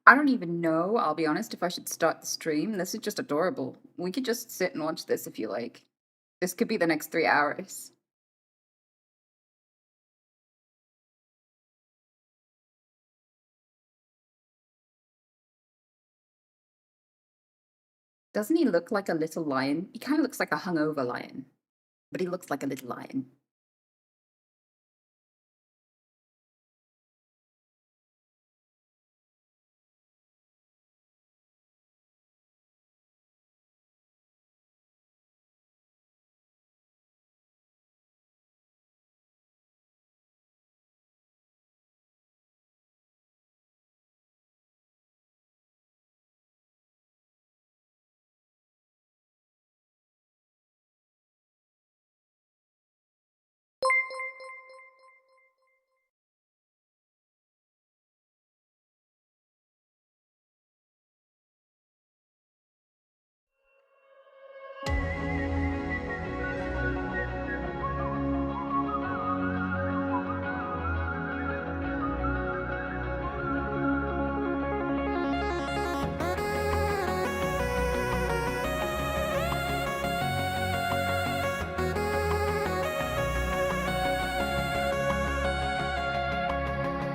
I don't even know, I'll be honest, if I should start the stream. This is just adorable. We could just sit and watch this if you like. This could be the next 3 hours. Doesn't he look like a little lion? He kind of looks like a hungover lion, but he looks like a little lion.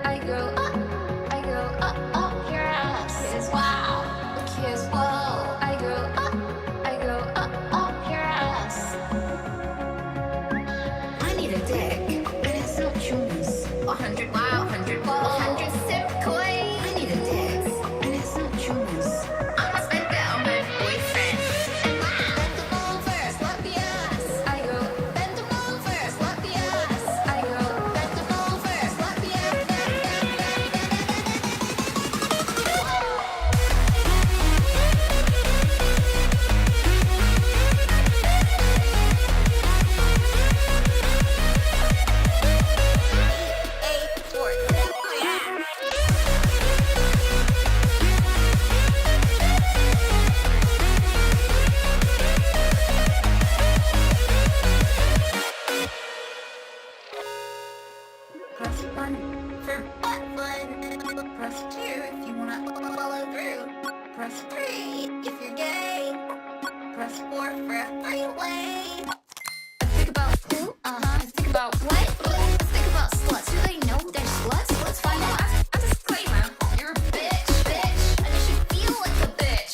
I go up your ass. Kiss, wow. Kiss, whoa. I go up your ass. I need a dick, and it's not yours. 100 wow, 100 whoa, 100 sip koi. I need a dick, and it's not yours. I'ma spend that on my boyfriend. And wow. Bend them over, slap the ass. I go, bend them over, slap the ass. I go, bend them over, slap the ass. Press 1 for butt fun. Press 2 if you wanna follow through. Press 3 if you're gay. Press 4 for a three-way. Let's think about who? Let's think about what? Let's think about sluts. Do they know they're sluts? Let's find out. A disclaimer. You're a bitch. And you should feel like a bitch.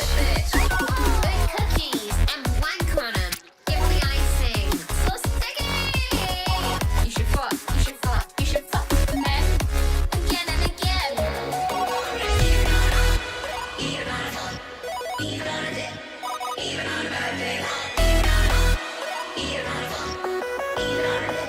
Bake cookies and wank on 'em. Give the icing. So sticky. You should fuck. You should fuck. You should fuck men again and again. Even on a day. Even on a bad day. Even on a phone. Even on a day.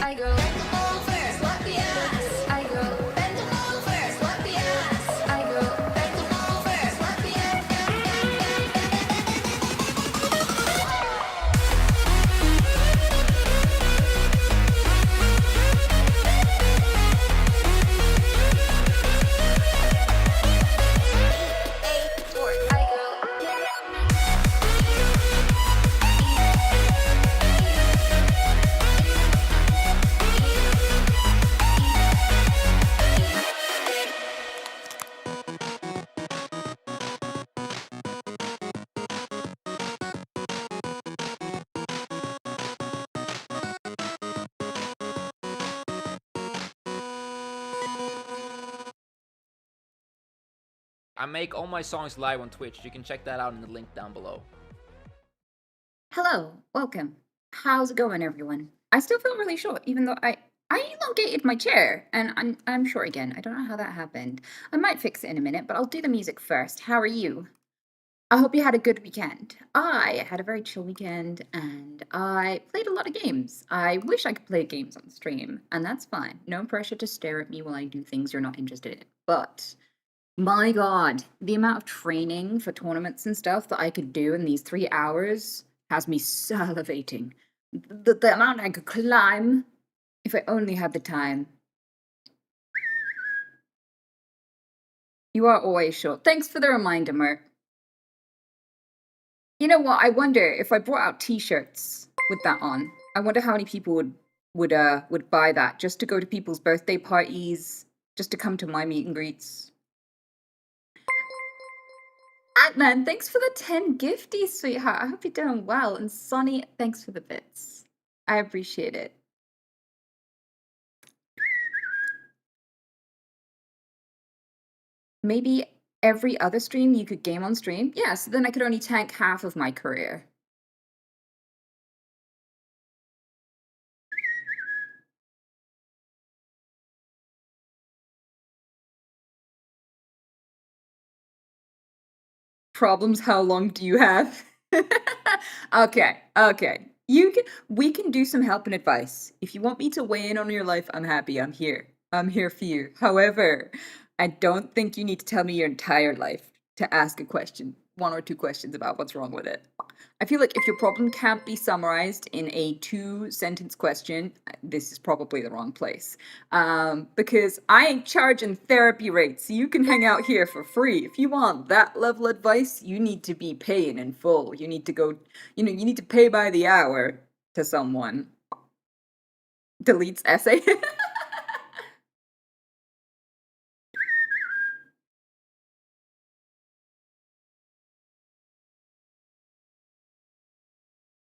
I go bend them over, slap the ass. I go bend them over, slap the ass. I go bend them over, slap the ass. I go. I make all my songs live on Twitch. You can check that out in the link down below. Hello, welcome. How's it going, everyone? I still feel really short, even though I elongated my chair, and I'm short again. I don't know how that happened. I might fix it in a minute, but I'll do the music first. How are you? I hope you had a good weekend. I had a very chill weekend, and I played a lot of games. I wish I could play games on stream, and that's fine. No pressure to stare at me while I do things you're not interested in. But my God, the amount of training for tournaments and stuff that I could do in these 3 hours has me salivating. The amount I could climb if I only had the time. You are always short. Thanks for the reminder, Mert. You know what? I wonder if I brought out T-shirts with that on. I wonder how many people would buy that just to go to people's birthday parties, just to come to my meet and greets. Atman, thanks for the 10 gifties, sweetheart. I hope you're doing well. And Sonny, thanks for the bits. I appreciate it. Maybe every other stream you could game on stream? Yeah, so then I could only tank half of my career. Problems, how long do you have? Okay. We can do some help and advice. If you want me to weigh in on your life, I'm happy. I'm here. I'm here for you. However, I don't think you need to tell me your entire life to ask a question, one or two questions about what's wrong with it. I feel like if your problem can't be summarized in a 2-sentence question, this is probably the wrong place. Because I ain't charging therapy rates, so you can hang out here for free. If you want that level advice, you need to be paying in full. You need to go, you need to pay by the hour to someone. Deletes essay.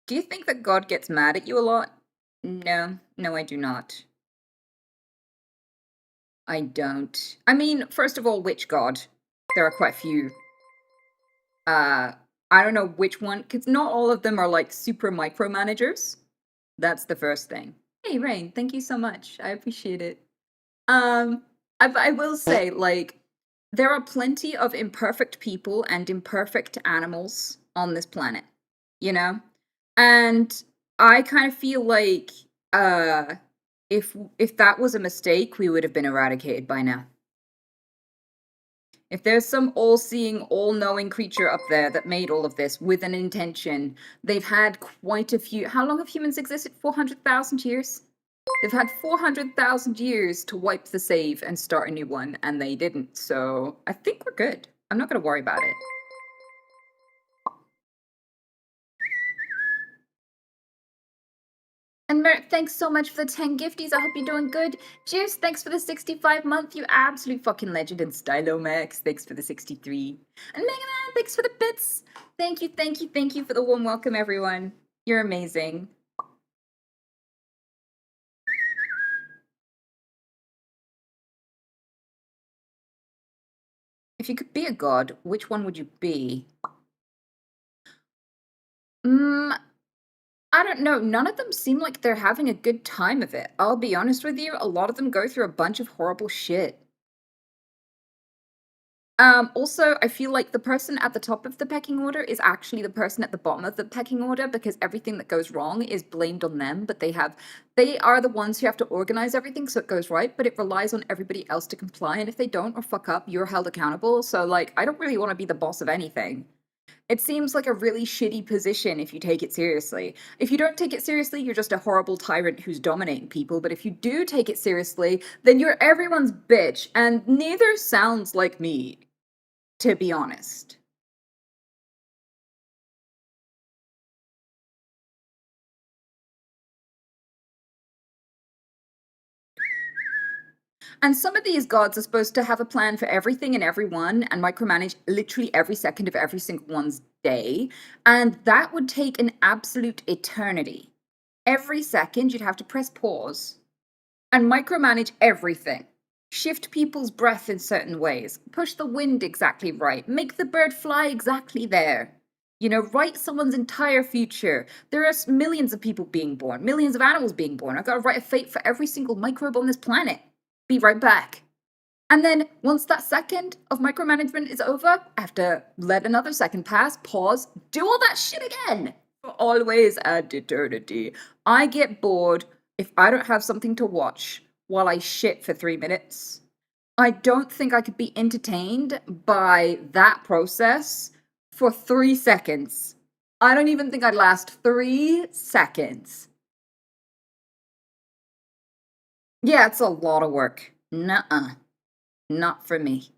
Do you think that God gets mad at you a lot? No, I do not. I don't. I mean, first of all, which God? There are quite a few. I don't know which one, because not all of them are like super micromanagers. That's the first thing. Hey, Rain, thank you so much. I appreciate it. Um, I will say, like, there are plenty of imperfect people and imperfect animals on this planet, you know? And I kind of feel like uh if that was a mistake, we would have been eradicated by now. If there's some all-seeing, all-knowing creature up there that made all of this with an intention, they've had quite a few. How long have humans existed? 400,000 years? They've had 400,000 years to wipe the save and start a new one, and they didn't. So I think we're good. I'm not going to worry about it. And Merrick, thanks so much for the 10 gifties. I hope you're doing good. Juice, thanks for the 65 month. You absolute fucking legend. And Stylomax, thanks for the 63. And Mega Man, thanks for the bits. Thank you for the warm welcome, everyone. You're amazing. If you could be a god, which one would you be? I don't know. None of them seem like they're having a good time of it. I'll be honest with you, a lot of them go through a bunch of horrible shit. Also, I feel like the person at the top of the pecking order is actually the person at the bottom of the pecking order because everything that goes wrong is blamed on them, but they are the ones who have to organize everything so it goes right, but it relies on everybody else to comply, and if they don't or fuck up, you're held accountable. So, like, I don't really want to be the boss of anything. It seems like a really shitty position if you take it seriously. If you don't take it seriously, you're just a horrible tyrant who's dominating people. But if you do take it seriously, then you're everyone's bitch. And neither sounds like me, to be honest. And some of these gods are supposed to have a plan for everything and everyone and micromanage literally every second of every single one's day. And that would take an absolute eternity. Every second, you'd have to press pause and micromanage everything. Shift people's breath in certain ways, push the wind exactly right, make the bird fly exactly there. Write someone's entire future. There are millions of people being born, millions of animals being born. I've got to write a fate for every single microbe on this planet. Be right back. And then once that second of micromanagement is over, I have to let another second pass, pause, do all that shit again. For always ad eternity. I get bored if I don't have something to watch while I shit for 3 minutes. I don't think I could be entertained by that process for 3 seconds. I don't even think I'd last 3 seconds. Yeah, it's a lot of work. Nuh-uh. Not for me.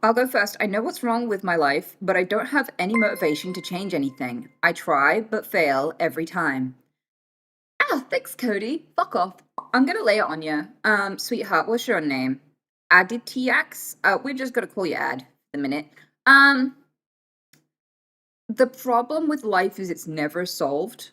I'll go first. I know what's wrong with my life, but I don't have any motivation to change anything. I try, but fail every time. Ah, thanks, Cody. Fuck off. I'm gonna lay it on you. Sweetheart, what's your name? Aditiax? We're just gonna call you Ad for the minute. The problem with life is it's never solved.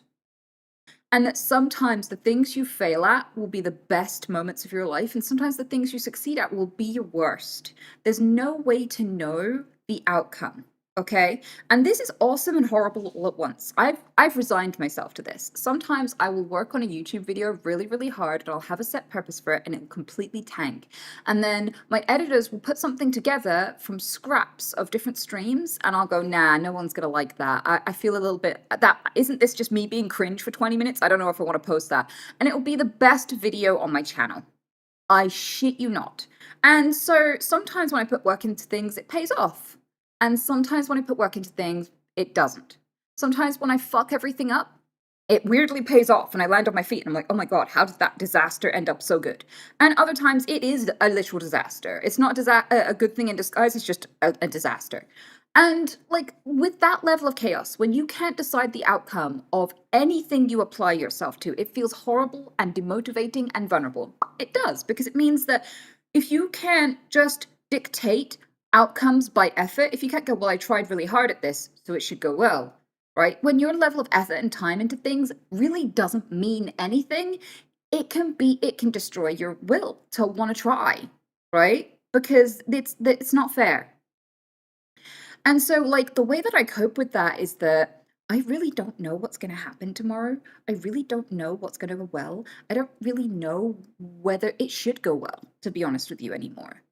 And that sometimes the things you fail at will be the best moments of your life, and sometimes the things you succeed at will be your worst. There's no way to know the outcome. Okay? And this is awesome and horrible all at once. I've resigned myself to this. Sometimes I will work on a YouTube video really, really hard and I'll have a set purpose for it and it'll completely tank. And then my editors will put something together from scraps of different streams and I'll go, nah, no one's gonna like that. I feel a little bit that isn't this just me being cringe for 20 minutes? I don't know if I want to post that. And it will be the best video on my channel. I shit you not. And so sometimes when I put work into things, it pays off. And sometimes when I put work into things, it doesn't. Sometimes when I fuck everything up, it weirdly pays off and I land on my feet and I'm like, oh my god, how did that disaster end up so good? And other times it is a literal disaster. It's not a good thing in disguise, it's just a disaster. And like with that level of chaos, when you can't decide the outcome of anything you apply yourself to, it feels horrible and demotivating and vulnerable. It does, because it means that if you can't just dictate outcomes by effort, if you can't go, well, I tried really hard at this, so it should go well, right? When your level of effort and time into things really doesn't mean anything, it can destroy your will to want to try, right? Because it's not fair. And so, like, the way that I cope with that is that I really don't know what's going to happen tomorrow. I really don't know what's going to go well. I don't really know whether it should go well, to be honest with you, anymore.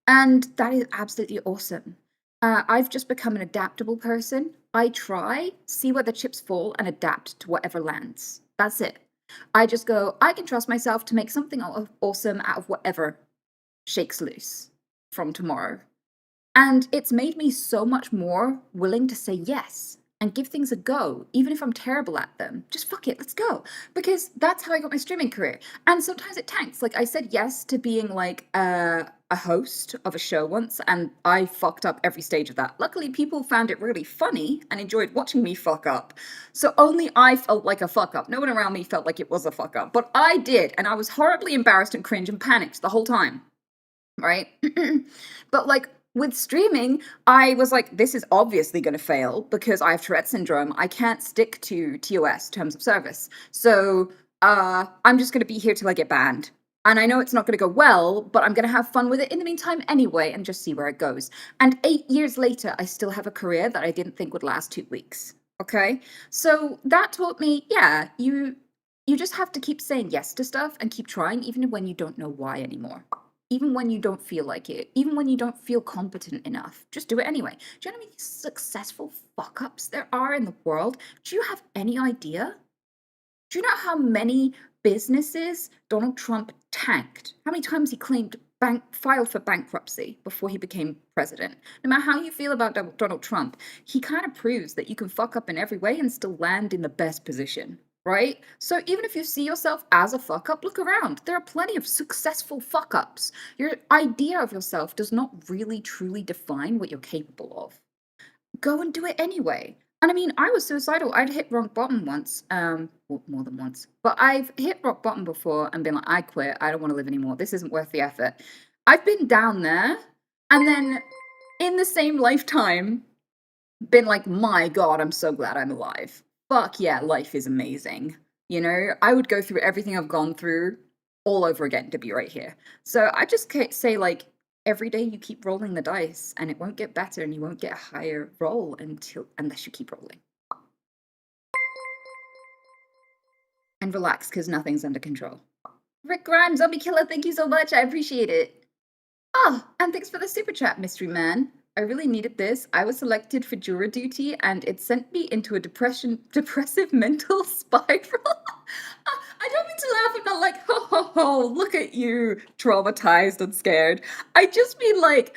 And that is absolutely awesome. I've just become an adaptable person. I try, see where the chips fall, and adapt to whatever lands. That's it. I just go, I can trust myself to make something awesome out of whatever shakes loose from tomorrow. And it's made me so much more willing to say yes and give things a go, even if I'm terrible at them. Just fuck it, let's go. Because that's how I got my streaming career. And sometimes it tanks. Like, I said yes to being like a host of a show once, and I fucked up every stage of that. Luckily, people found it really funny and enjoyed watching me fuck up. So only I felt like a fuck up. No one around me felt like it was a fuck up. But I did, and I was horribly embarrassed and cringe and panicked the whole time. Right? But like, with streaming, I was like, this is obviously going to fail because I have Tourette syndrome. I can't stick to TOS, terms of service. So I'm just going to be here till I get banned. And I know it's not going to go well, but I'm going to have fun with it in the meantime anyway and just see where it goes. And 8 years later, I still have a career that I didn't think would last 2 weeks. Okay? So that taught me, yeah, you just have to keep saying yes to stuff and keep trying even when you don't know why anymore. Even when you don't feel like it, even when you don't feel competent enough, just do it anyway. Do you know how many successful fuck ups there are in the world? Do you have any idea? Do you know how many businesses Donald Trump tanked? How many times he claimed filed for bankruptcy before he became president? No matter how you feel about Donald Trump, he kind of proves that you can fuck up in every way and still land in the best position. Right? So even if you see yourself as a fuck up, look around. There are plenty of successful fuck ups. Your idea of yourself does not really truly define what you're capable of. Go and do it anyway. And I mean, I was suicidal. I'd hit rock bottom once, well, more than once, but I've hit rock bottom before and been like, I quit. I don't want to live anymore. This isn't worth the effort. I've been down there and then in the same lifetime been like, my God, I'm so glad I'm alive. Fuck yeah, life is amazing. You know, I would go through everything I've gone through all over again to be right here. So I just say, like, every day you keep rolling the dice and it won't get better and you won't get a higher roll unless you keep rolling. And relax, because nothing's under control. Rick Grimes, Zombie Killer, thank you so much. I appreciate it. Oh, and thanks for the super chat, Mystery Man. I really needed this. I was selected for juror duty, and it sent me into a depressive mental spiral. I don't mean to laugh. I'm not like, ho, ho, ho, look at you, traumatized and scared. I just mean like,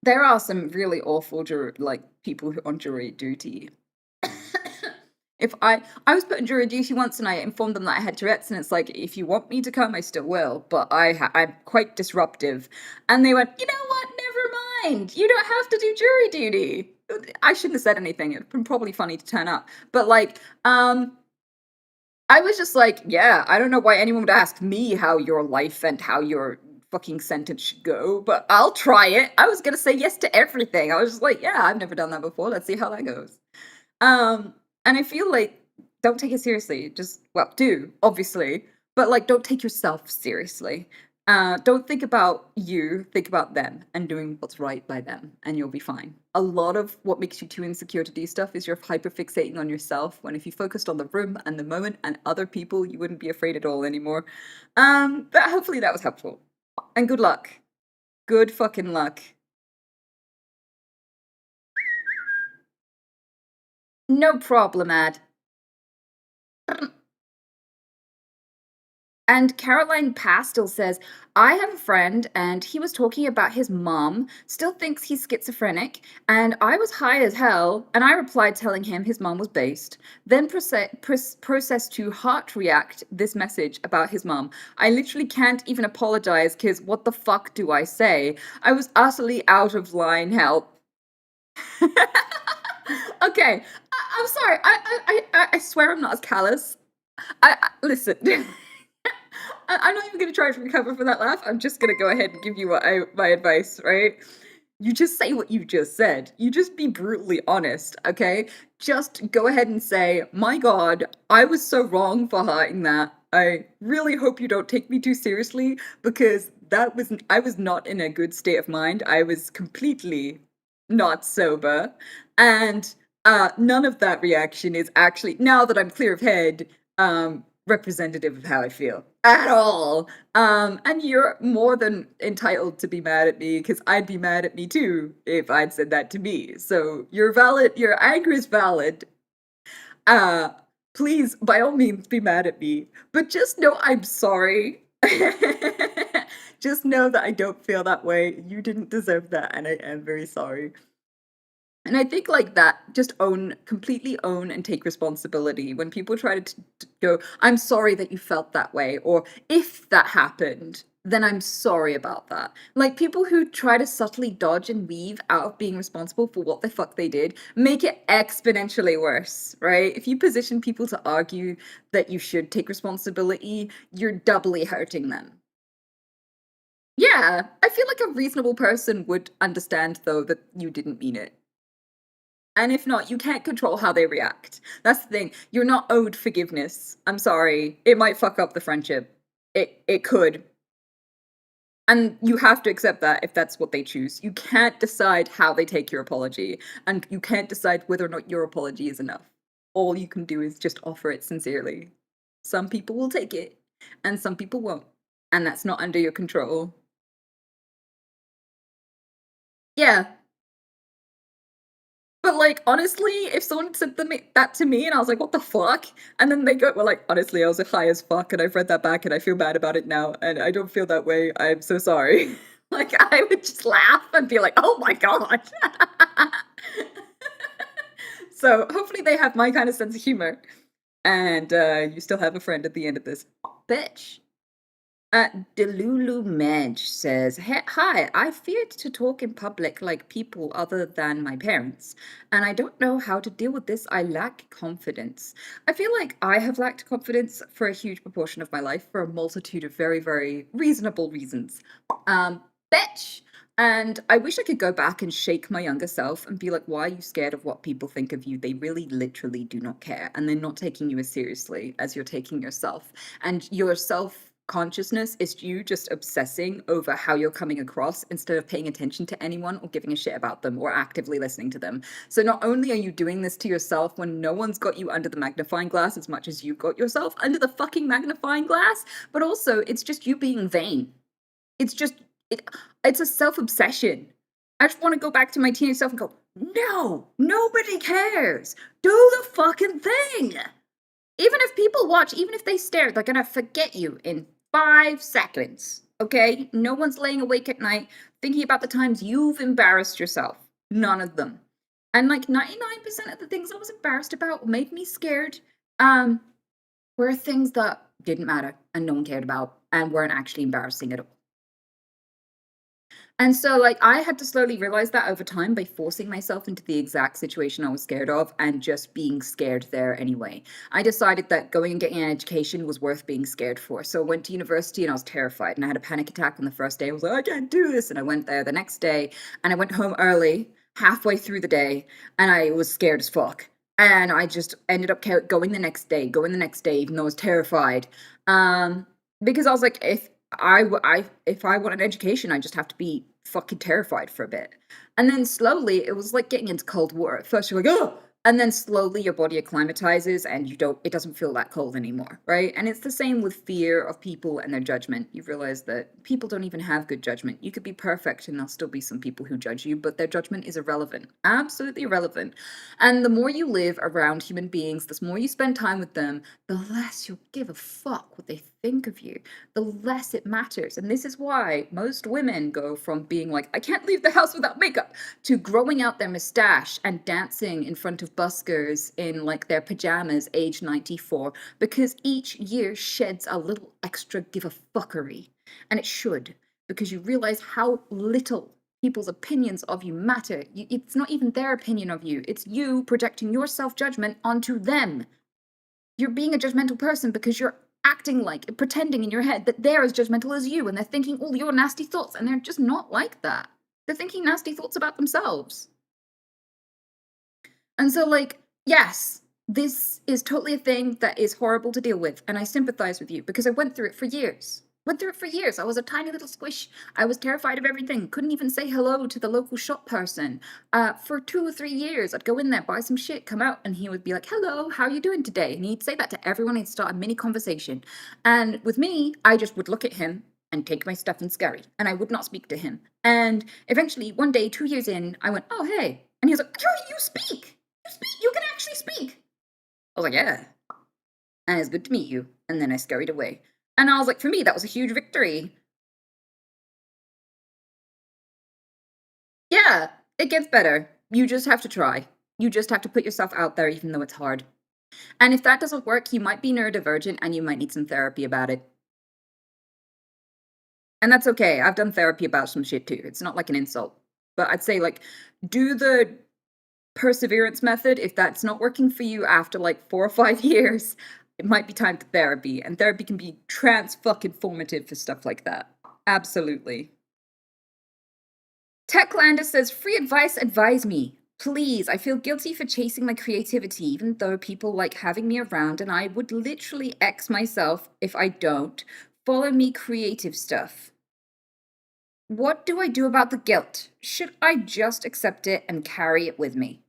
there are some really awful people who on jury duty. If I was put on jury duty once and I informed them that I had Tourette's, and it's like, if you want me to come, I still will, but I'm quite disruptive. And they went, you know what? Never mind. You don't have to do jury duty. I shouldn't have said anything. It'd been probably funny to turn up. But like, I was just like, yeah, I don't know why anyone would ask me how your life and how your fucking sentence should go, but I'll try it. I was gonna say yes to everything. I was just like, yeah, I've never done that before. Let's see how that goes. And I feel like don't take it seriously. Just well, do obviously, but like don't take yourself seriously. Don't think about you, think about them and doing what's right by them, and you'll be fine. A lot of what makes you too insecure to do stuff is you're hyperfixating on yourself, when if you focused on the room and the moment and other people, you wouldn't be afraid at all anymore. But hopefully that was helpful. And good luck. Good fucking luck. No problem, Ad. And Caroline Pastel says, I have a friend and he was talking about his mom, still thinks he's schizophrenic, and I was high as hell, and I replied telling him his mom was based, then processed to heart react this message about his mom. I literally can't even apologize because what the fuck do I say? I was utterly out of line, help. Okay, I'm sorry, I swear I'm not as callous. Listen. I'm not even going to try to recover from that laugh. I'm just going to go ahead and give you my advice, right? You just say what you just said. You just be brutally honest, okay? Just go ahead and say, my God, I was so wrong for hiding that. I really hope you don't take me too seriously because I was not in a good state of mind. I was completely not sober. And none of that reaction is actually, now that I'm clear of head, representative of how I feel at all. And you're more than entitled to be mad at me because I'd be mad at me too if I'd said that to me. So you're valid, your anger is valid. Please, by all means, be mad at me, but just know I'm sorry. Just know that I don't feel that way. You didn't deserve that, and I am very sorry. And I think like that, just completely own and take responsibility. When people try to go, I'm sorry that you felt that way, or if that happened, then I'm sorry about that. Like people who try to subtly dodge and weave out of being responsible for what the fuck they did, make it exponentially worse, right? If you position people to argue that you should take responsibility, you're doubly hurting them. Yeah, I feel like a reasonable person would understand though that you didn't mean it. And if not, you can't control how they react. That's the thing. You're not owed forgiveness. I'm sorry. It might fuck up the friendship. It could. And you have to accept that if that's what they choose. You can't decide how they take your apology, and you can't decide whether or not your apology is enough. All you can do is just offer it sincerely. Some people will take it, and some people won't. And that's not under your control. Yeah, but, like, honestly, if someone said that to me and I was like, "What the fuck?" And then they were like, "Honestly, I was high as fuck and I've read that back and I feel bad about it now and I don't feel that way. I'm so sorry." Like, I would just laugh and be like, "Oh my god." So, hopefully they have my kind of sense of humor, and, you still have a friend at the end of this. Bitch. Delulu Medj says, Hi, I feared to talk in public like people other than my parents, and I don't know how to deal with this. I lack confidence. I feel like I have lacked confidence for a huge proportion of my life for a multitude of very, very reasonable reasons. Bitch! And I wish I could go back and shake my younger self and be like, why are you scared of what people think of you? They really literally do not care. And they're not taking you as seriously as you're taking yourself. And your self consciousness is you just obsessing over how you're coming across instead of paying attention to anyone or giving a shit about them or actively listening to them. So not only are you doing this to yourself when no one's got you under the magnifying glass as much as you've got yourself under the fucking magnifying glass, but also it's just you being vain. It's just it's a self-obsession. I just want to go back to my teenage self and go, no, nobody cares. Do the fucking thing. Even if people watch, even if they stare, they're gonna forget you in 5 seconds. Okay? No one's laying awake at night thinking about the times you've embarrassed yourself. None of them. And like 99% of the things I was embarrassed about or made me scared, um, were things that didn't matter and no one cared about and weren't actually embarrassing at all. And so, like, I had to slowly realize that over time by forcing myself into the exact situation I was scared of and just being scared there anyway. I decided that going and getting an education was worth being scared for. So I went to university and I was terrified and I had a panic attack on the first day. I was like, I can't do this. And I went there the next day and I went home early, halfway through the day, and I was scared as fuck. And I just ended up going the next day, even though I was terrified. Because I was like, if I want an education, I just have to be fucking terrified for a bit. And then slowly, it was like getting into cold water. At first, you're like, oh, and then slowly your body acclimatizes, and it doesn't feel that cold anymore, right? And it's the same with fear of people and their judgment. You realize that people don't even have good judgment. You could be perfect, and there'll still be some people who judge you, but their judgment is irrelevant, absolutely irrelevant. And the more you live around human beings, the more you spend time with them, the less you'll give a fuck what they think of you, the less it matters. And this is why most women go from being like, I can't leave the house without makeup, to growing out their mustache and dancing in front of buskers in like their pajamas age 94, because each year sheds a little extra give a fuckery. And it should, because you realize how little people's opinions of you matter. It's not even their opinion of you, it's you projecting your self-judgment onto them. You're being a judgmental person because you're acting like, pretending in your head that they're as judgmental as you and they're thinking all your nasty thoughts, and they're just not like that. They're thinking nasty thoughts about themselves. And so, like, yes, this is totally a thing that is horrible to deal with, and I sympathize with you because I went through it for years. Went through it for years. I was a tiny little squish. I was terrified of everything. Couldn't even say hello to the local shop person. For 2 or 3 years, I'd go in there, buy some shit, come out, and he would be like, "Hello, how are you doing today?" And he'd say that to everyone. He'd start a mini conversation. And with me, I just would look at him and take my stuff and scurry, and I would not speak to him. And eventually, one day, 2 years in, I went, "Oh hey," and he was like, "You speak." You speak. You can actually speak. I was like, yeah. And it's good to meet you. And then I scurried away. And I was like, for me, that was a huge victory. Yeah, it gets better. You just have to try. You just have to put yourself out there, even though it's hard. And if that doesn't work, you might be neurodivergent and you might need some therapy about it. And that's okay. I've done therapy about some shit too. It's not like an insult. But I'd say, like, do the perseverance method. If that's not working for you after like 4 or 5 years, it might be time for therapy. And therapy can be trans fucking formative for stuff like that. Absolutely. Techlander says, free advice, advise me. Please, I feel guilty for chasing my creativity, even though people like having me around, and I would literally X myself if I don't. Follow me, creative stuff. What do I do about the guilt? Should I just accept it and carry it with me?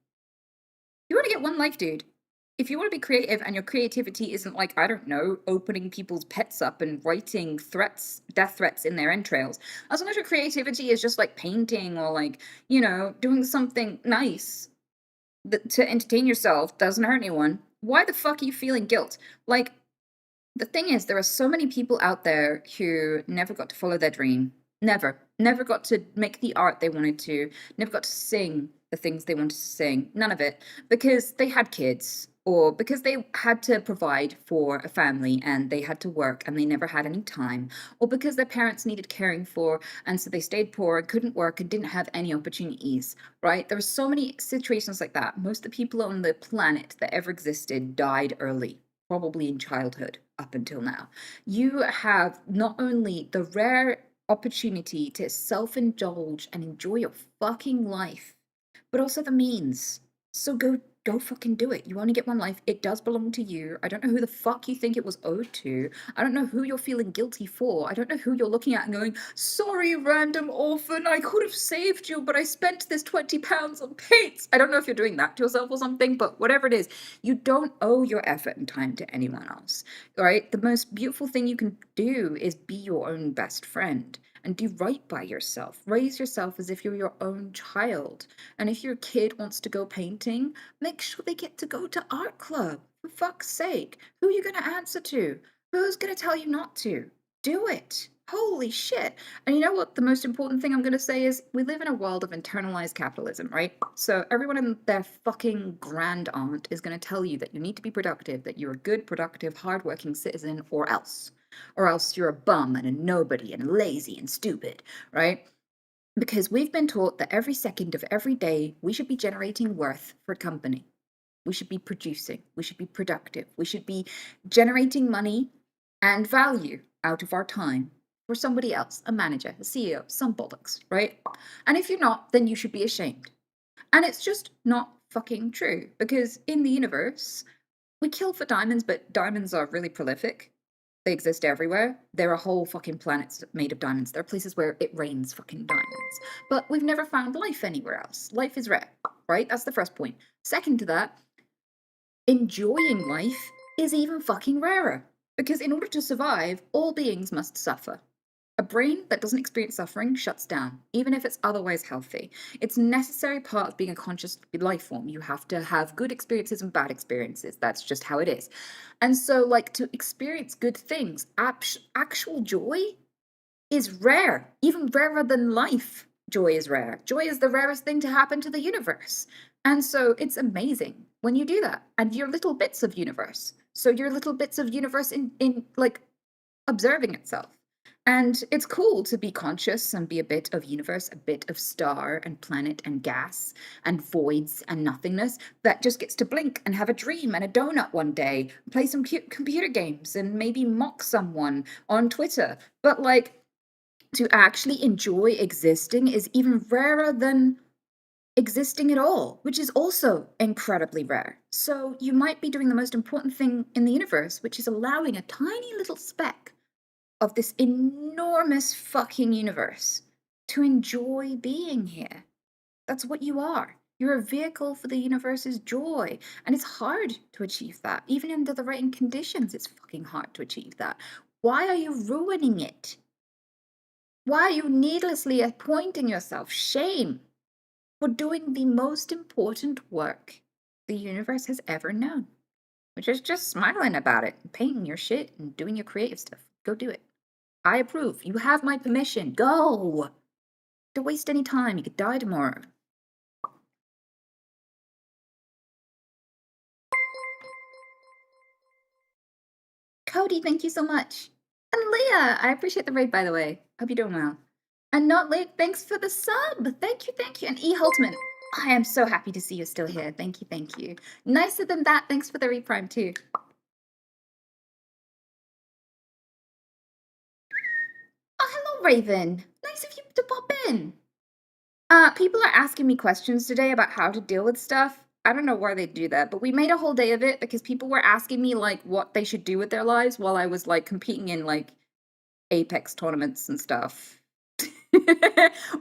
You only get one life, dude. If you want to be creative and your creativity isn't like, I don't know, opening people's pets up and writing threats, death threats in their entrails, as long as your creativity is just like painting or like, doing something nice that, to entertain yourself, doesn't hurt anyone, why the fuck are you feeling guilt? Like, the thing is, there are so many people out there who never got to follow their dream. Never got to make the art they wanted to, never got to sing the things they wanted to sing. None of it. Because they had kids, or because they had to provide for a family and they had to work and they never had any time, or because their parents needed caring for and so they stayed poor and couldn't work and didn't have any opportunities, right? There are so many situations like that. Most of the people on the planet that ever existed died early, probably in childhood up until now. You have not only the rare opportunity to self-indulge and enjoy your fucking life, but also the means. So go fucking do it. You only get one life. It does belong to you. I don't know who the fuck you think it was owed to. I don't know who you're feeling guilty for. I don't know who you're looking at and going, sorry, random orphan, I could have saved you, but I spent this £20 on paints. I don't know if you're doing that to yourself or something, but whatever it is, you don't owe your effort and time to anyone else. Right? The most beautiful thing you can do is be your own best friend and do right by yourself. Raise yourself as if you're your own child. And if your kid wants to go painting, make sure they get to go to art club. For fuck's sake. Who are you going to answer to? Who's going to tell you not to? Do it. Holy shit. And you know what? The most important thing I'm going to say is we live in a world of internalized capitalism, right? So everyone and their fucking grand aunt is going to tell you that you need to be productive, that you're a good, productive, hardworking citizen, or else. Or else you're a bum and a nobody and lazy and stupid, right? Because we've been taught that every second of every day we should be generating worth for a company. We should be producing. We should be productive. We should be generating money and value out of our time for somebody else, a manager, a CEO, some bollocks, right? And if you're not, then you should be ashamed. And it's just not fucking true because in the universe, we kill for diamonds, but diamonds are really prolific. They exist everywhere. There are whole fucking planets made of diamonds. There are places where it rains fucking diamonds. But we've never found life anywhere else. Life is rare, right? That's the first point. Second to that, enjoying life is even fucking rarer. Because in order to survive, all beings must suffer. A brain that doesn't experience suffering shuts down, even if it's otherwise healthy. It's a necessary part of being a conscious life form. You have to have good experiences and bad experiences. That's just how it is. And so, like, to experience good things, actual joy is rare, even rarer than life. Joy is rare. Joy is the rarest thing to happen to the universe. And so it's amazing when you do that. And you're little bits of universe. So you're little bits of universe in like observing itself. And it's cool to be conscious and be a bit of universe, a bit of star and planet and gas and voids and nothingness that just gets to blink and have a dream and a donut one day, play some cute computer games and maybe mock someone on Twitter. But like, to actually enjoy existing is even rarer than existing at all, which is also incredibly rare. So you might be doing the most important thing in the universe, which is allowing a tiny little speck of this enormous fucking universe to enjoy being here. That's what you are. You're a vehicle for the universe's joy. And it's hard to achieve that. Even under the right conditions, it's fucking hard to achieve that. Why are you ruining it? Why are you needlessly appointing yourself shame for doing the most important work the universe has ever known? Which is just smiling about it, and painting your shit, and doing your creative stuff. Go do it. I approve. You have my permission. Go! Don't waste any time. You could die tomorrow. Cody, thank you so much. And Leah, I appreciate the raid, by the way. Hope you're doing well. And Not Late, thanks for the sub. Thank you, thank you. And E. Holtman, I am so happy to see you're still here. Thank you, thank you. Nicer than that, thanks for the reprime too. Oh, hello, Raven. Nice of you to pop in. People are asking me questions today about how to deal with stuff. I don't know why they do that, but we made a whole day of it because people were asking me like what they should do with their lives while I was like competing in like Apex tournaments and stuff.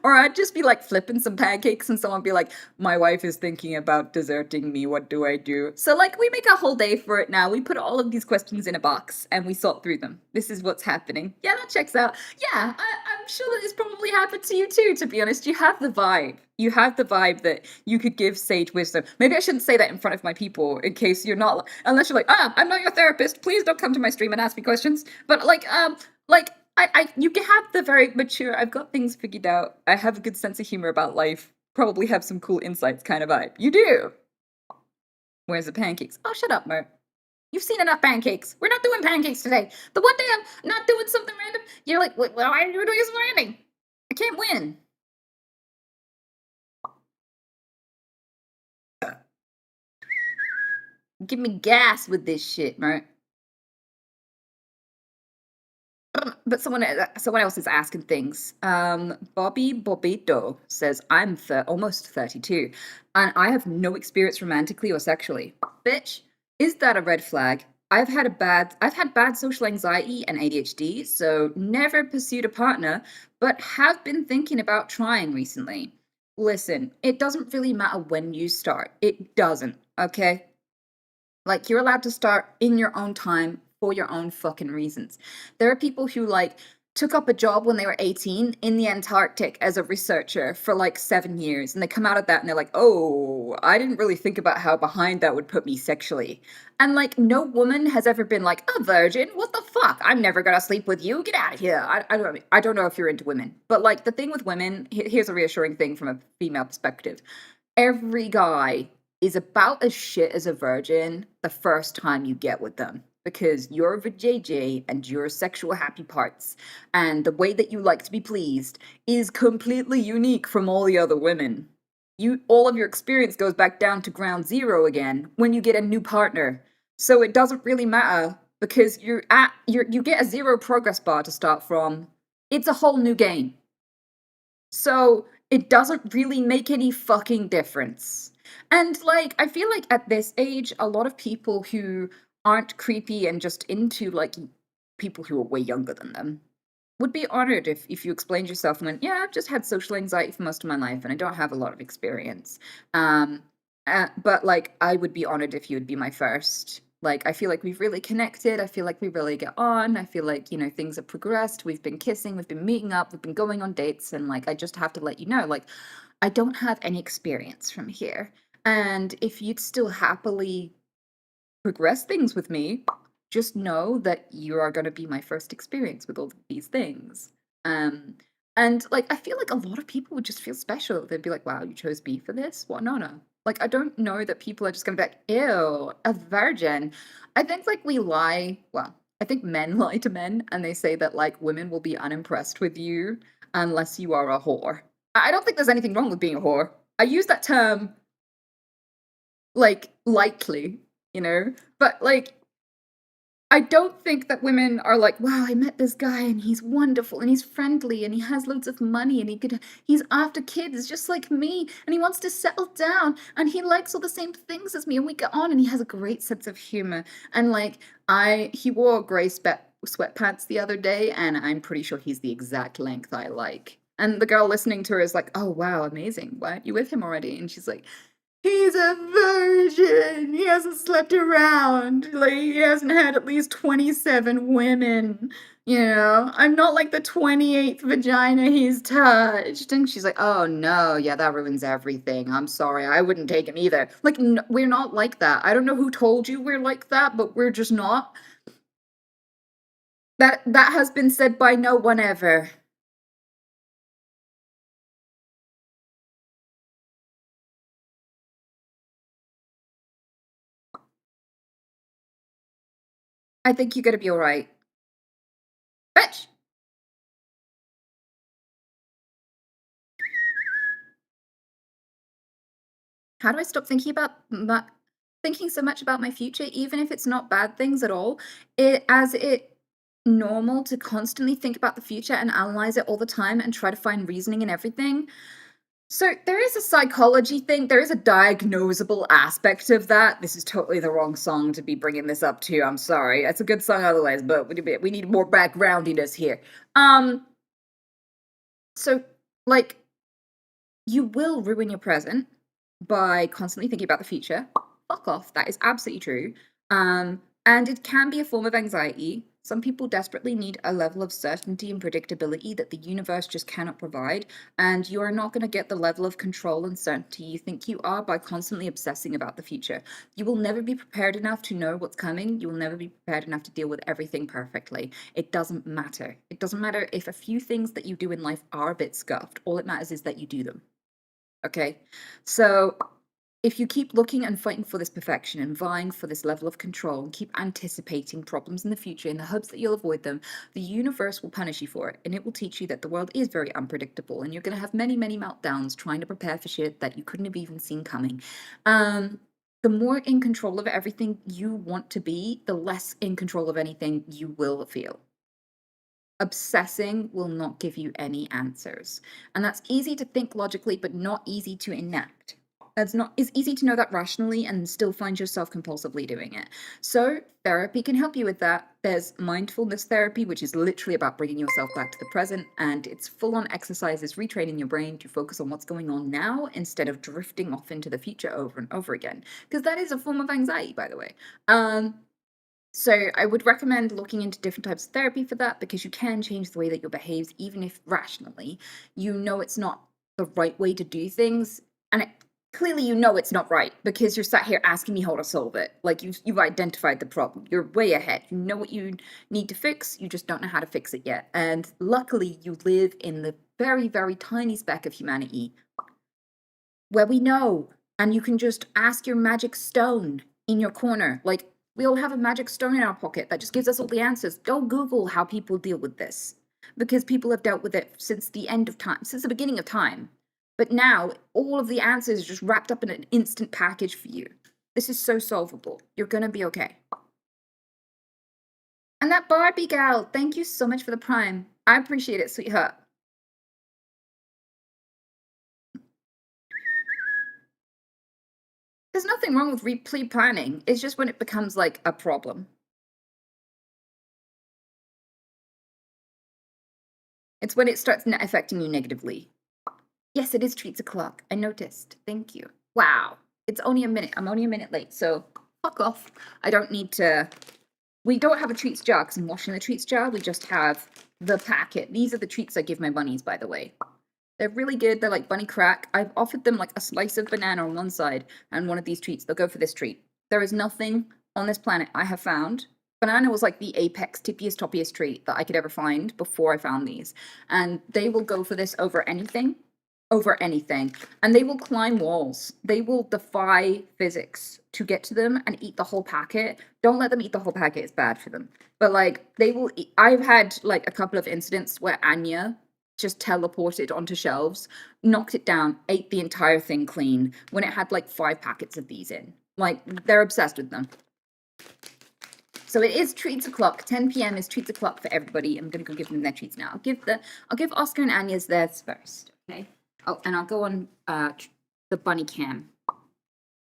Or I'd just be like flipping some pancakes and someone be like, my wife is thinking about deserting me. What do I do? So like we make a whole day for it now. We put all of these questions in a box and we sort through them. This is what's happening. Yeah, that checks out. Yeah, I'm sure that this probably happened to you too, to be honest. You have the vibe. You have the vibe that you could give sage wisdom. Maybe I shouldn't say that in front of my people in case you're not, unless you're like, I'm not your therapist. Please don't come to my stream and ask me questions. But like, you can have the very mature, I've got things figured out, I have a good sense of humor about life, probably have some cool insights kind of vibe. You do! Where's the pancakes? Oh, shut up, Mert. You've seen enough pancakes. We're not doing pancakes today. The one day I'm not doing something random, you're like, why are you doing something random? I can't win. Give me gas with this shit, Mert. But someone else is asking things. Bobby Bobito says, I'm almost 32, and I have no experience romantically or sexually. Bitch, is that a red flag? I've had bad social anxiety and ADHD, so never pursued a partner, but have been thinking about trying recently. Listen, it doesn't really matter when you start. It doesn't, okay? Like, you're allowed to start in your own time for your own fucking reasons. There are people who, like, took up a job when they were 18 in the Antarctic as a researcher for like 7 years. And they come out of that and they're like, oh, I didn't really think about how behind that would put me sexually. And like, no woman has ever been like, a virgin? What the fuck? I'm never gonna sleep with you. Get out of here. I don't know if you're into women. But like, the thing with women, here's a reassuring thing from a female perspective. Every guy is about as shit as a virgin the first time you get with them because you're a vajayjay and your sexual happy parts and the way that you like to be pleased is completely unique from all the other women. All of your experience goes back down to ground zero again when you get a new partner. So it doesn't really matter because you get a zero progress bar to start from. It's a whole new game. So it doesn't really make any fucking difference. And like, I feel like at this age, a lot of people who aren't creepy and just into like people who are way younger than them would be honored if you explained yourself and went, yeah, I've just had social anxiety for most of my life and I don't have a lot of experience. Um, but like, I would be honored if you would be my first. Like, I feel like we've really connected. I feel like we really get on. I feel like, things have progressed. We've been kissing, we've been meeting up, we've been going on dates. And like, I just have to let you know, like, I don't have any experience from here. And if you'd still happily progress things with me, just know that you are going to be my first experience with all of these things. Um, and like, I feel like a lot of people would just feel special. They'd be like, wow, you chose me for this? What an honor. Like, I don't know that people are just going to be like, ew, a virgin. I think like we lie. Well, I think men lie to men and they say that like women will be unimpressed with you unless you are a whore. I don't think there's anything wrong with being a whore. I use that term like lightly, but like I don't think that women are like, wow, I met this guy and he's wonderful and he's friendly and he has loads of money and he's after kids just like me and he wants to settle down and he likes all the same things as me and we get on and he has a great sense of humor. And like he wore gray sweatpants the other day and I'm pretty sure he's the exact length I like. And the girl listening to her is like, oh wow, amazing. Why aren't you with him already? And she's like, he's a virgin. He hasn't slept around. Like, he hasn't had at least 27 women. I'm not like the 28th vagina he's touched. And she's like, oh no, yeah, that ruins everything. I'm sorry. I wouldn't take him either. Like, no, we're not like that. I don't know who told you we're like that, but we're just not. That has been said by no one ever. I think you're gonna be alright. Bitch! How do I stop thinking so much about my future, even if it's not bad things at all? It normal to constantly think about the future and analyze it all the time and try to find reasoning in everything. So there is a psychology thing, there is a diagnosable aspect of that. This is totally the wrong song to be bringing this up to. I'm sorry. It's a good song otherwise, but we need more backgroundiness here. So like you will ruin your present by constantly thinking about the future. Fuck off. That is absolutely true. And it can be a form of anxiety. Some people desperately need a level of certainty and predictability that the universe just cannot provide. And you are not going to get the level of control and certainty you think you are by constantly obsessing about the future. You will never be prepared enough to know what's coming. You will never be prepared enough to deal with everything perfectly. It doesn't matter. It doesn't matter if a few things that you do in life are a bit scuffed. All it matters is that you do them. Okay, so if you keep looking and fighting for this perfection and vying for this level of control and keep anticipating problems in the future in the hopes that you'll avoid them, the universe will punish you for it and it will teach you that the world is very unpredictable and you're going to have many, many meltdowns trying to prepare for shit that you couldn't have even seen coming. The more in control of everything you want to be, the less in control of anything you will feel. Obsessing will not give you any answers. And that's easy to think logically, but not easy to enact. It's easy to know that rationally and still find yourself compulsively doing it. So therapy can help you with that. There's mindfulness therapy, which is literally about bringing yourself back to the present, and it's full-on exercises retraining your brain to focus on what's going on now instead of drifting off into the future over and over again. Because that is a form of anxiety, by the way. So I would recommend looking into different types of therapy for that because you can change the way that you behave, even if rationally you know it's not the right way to do things. And clearly you know it's not right because you're sat here asking me how to solve it. Like you've identified the problem. You're way ahead. You know what you need to fix. You just don't know how to fix it yet. And luckily you live in the very, very tiny speck of humanity where we know, and you can just ask your magic stone in your corner. Like, we all have a magic stone in our pocket that just gives us all the answers. Go Google how people deal with this, because people have dealt with it since the end of time, since the beginning of time. But now, all of the answers are just wrapped up in an instant package for you. This is so solvable. You're gonna be okay. And that Barbie gal, thank you so much for the prime. I appreciate it, sweetheart. There's nothing wrong with pre-planning. It's just when it becomes like a problem. It's when it starts affecting you negatively. Yes, it is treats o'clock. I noticed. Thank you. Wow. It's only a minute. I'm only a minute late, so fuck off. I don't need to. We don't have a treats jar because I'm washing the treats jar. We just have the packet. These are the treats I give my bunnies, by the way. They're really good. They're like bunny crack. I've offered them like a slice of banana on one side and one of these treats. They'll go for this treat. There is nothing on this planet I have found. Banana was like the apex, tippiest, toppiest treat that I could ever find before I found these. And they will go for this over anything. Over anything. And they will climb walls. They will defy physics to get to them and eat the whole packet. Don't let them eat the whole packet. It's bad for them. But like they will eat. I've had like a couple of incidents where Anya just teleported onto shelves, knocked it down, ate the entire thing clean when it had like 5 packets of these in. Like they're obsessed with them. So it is treats o'clock. 10 p.m. is treats o'clock for everybody. I'm gonna go give them their treats now. I'll give Oscar and Anya's theirs first. Okay. Oh, and I'll go on the bunny cam.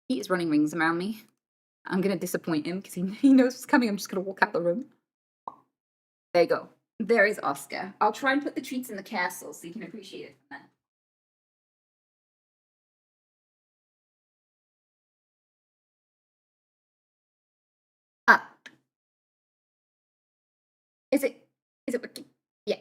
He is running rings around me. I'm gonna disappoint him because he knows what's coming. I'm just gonna walk out the room. There you go. There is Oscar. I'll try and put the treats in the castle so you can appreciate it from there. Ah, is it? Is it working? Yeah.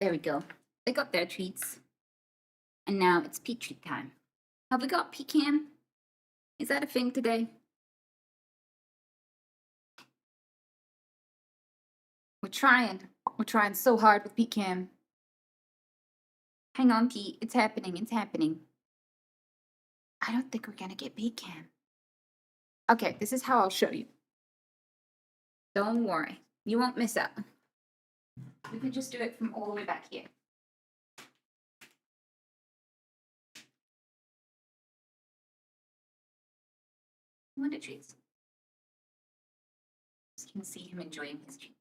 There we go. They got their treats. And now it's peak treat time. Have we got pecan? Is that a thing today? We're trying. We're trying so hard with pecan. Hang on, Pete. It's happening. It's happening. I don't think we're gonna get pecan. Okay, this is how I'll show you. Don't worry. You won't miss out. We can just do it from all the way back here. Wonder treats. You can see him enjoying his treat.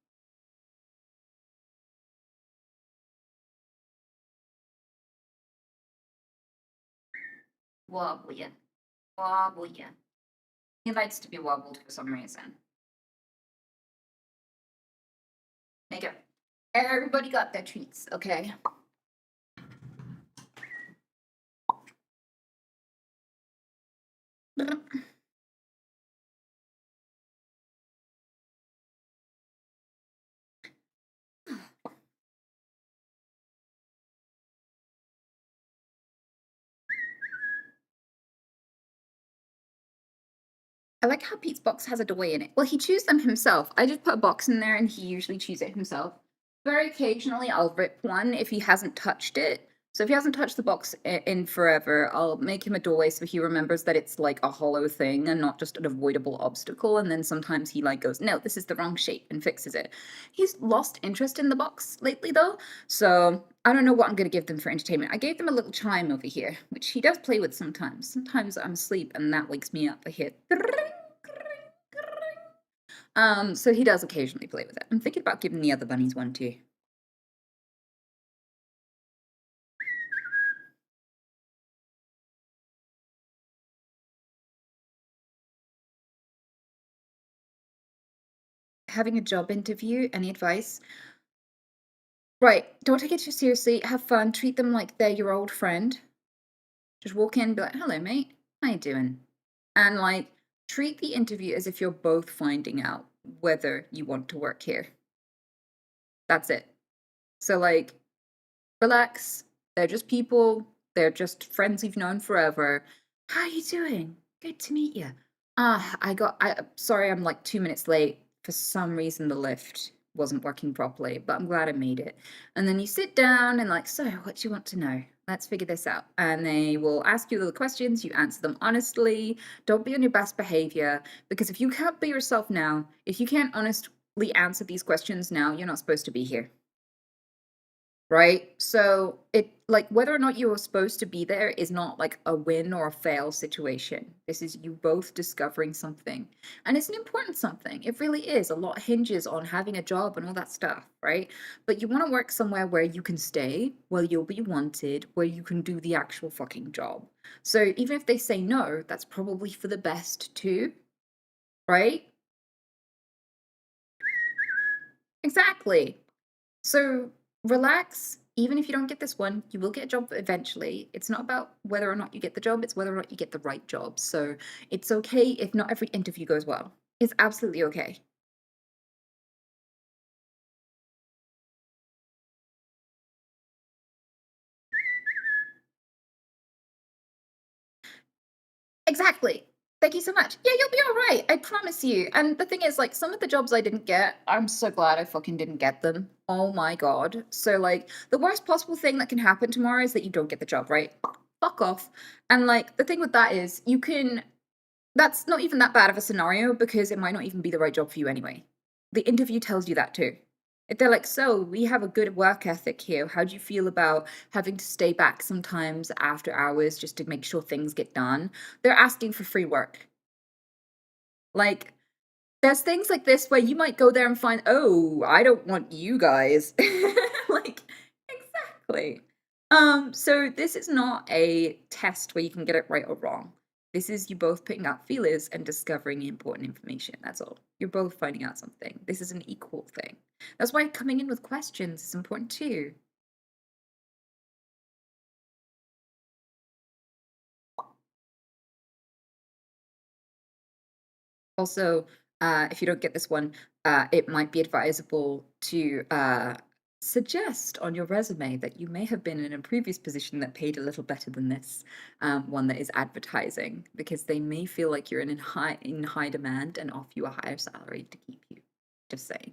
Wobble ya. Wobble ya. He likes to be wobbled for some reason. There you go. Everybody got their treats, okay? I like how Pete's box has a doorway in it. Well, he chews them himself. I just put a box in there and he usually chews it himself. Very occasionally, I'll rip one if he hasn't touched it. So if he hasn't touched the box in forever, I'll make him a doorway so he remembers that it's like a hollow thing and not just an avoidable obstacle. And then sometimes he like goes, no, this is the wrong shape, and fixes it. He's lost interest in the box lately though, so I don't know what I'm going to give them for entertainment. I gave them a little chime over here, which he does play with sometimes. Sometimes I'm asleep and that wakes me up. I hear so he does occasionally play with it. I'm thinking about giving the other bunnies one too. Having a job interview, any advice? Right, don't take it too seriously. Have fun. Treat them like they're your old friend. Just walk in and be like, hello, mate. How you doing? And like, treat the interview as if you're both finding out whether you want to work here. That's it. So like, relax. They're just people. They're just friends you've known forever. How you doing? Good to meet you. Sorry, I'm like 2 minutes late. For some reason, the lift wasn't working properly, but I'm glad I made it. And then you sit down and like, so what do you want to know? Let's figure this out. And they will ask you the questions. You answer them honestly. Don't be on your best behavior, because if you can't be yourself now, if you can't honestly answer these questions now, you're not supposed to be here. Right? So it like whether or not you were supposed to be there is not like a win or a fail situation. This is you both discovering something. And it's an important something. It really is. A lot hinges on having a job and all that stuff, right? But you want to work somewhere where you can stay, where you'll be wanted, where you can do the actual fucking job. So even if they say no, that's probably for the best too, right? Exactly. So relax. Even if you don't get this one, you will get a job eventually. It's not about whether or not you get the job, it's whether or not you get the right job. So it's okay if not every interview goes well. It's absolutely okay. Exactly. Thank you so much. Yeah, you'll be all right. I promise you. And the thing is, like, some of the jobs I didn't get, I'm so glad I fucking didn't get them. Oh my God. So, like, the worst possible thing that can happen tomorrow is that you don't get the job, right? Fuck off. And, like, the thing with that is, that's not even that bad of a scenario because it might not even be the right job for you anyway. The interview tells you that too. If they're like, so we have a good work ethic here, how do you feel about having to stay back sometimes after hours just to make sure things get done? They're asking for free work. Like, there's things like this where you might go there and find, oh, I don't want you guys. Like, exactly. So this is not a test where you can get it right or wrong. This is you both putting out feelers and discovering important information. That's all. You're both finding out something. This is an equal thing. That's why coming in with questions is important too. Also, if you don't get this one, it might be advisable to suggest on your resume that you may have been in a previous position that paid a little better than this one that is advertising, because they may feel like you're in high demand and offer you a higher salary to keep you. Just saying.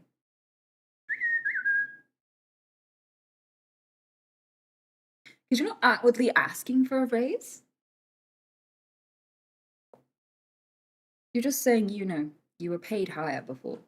Because you're not outwardly asking for a raise. You're just saying, you were paid higher before.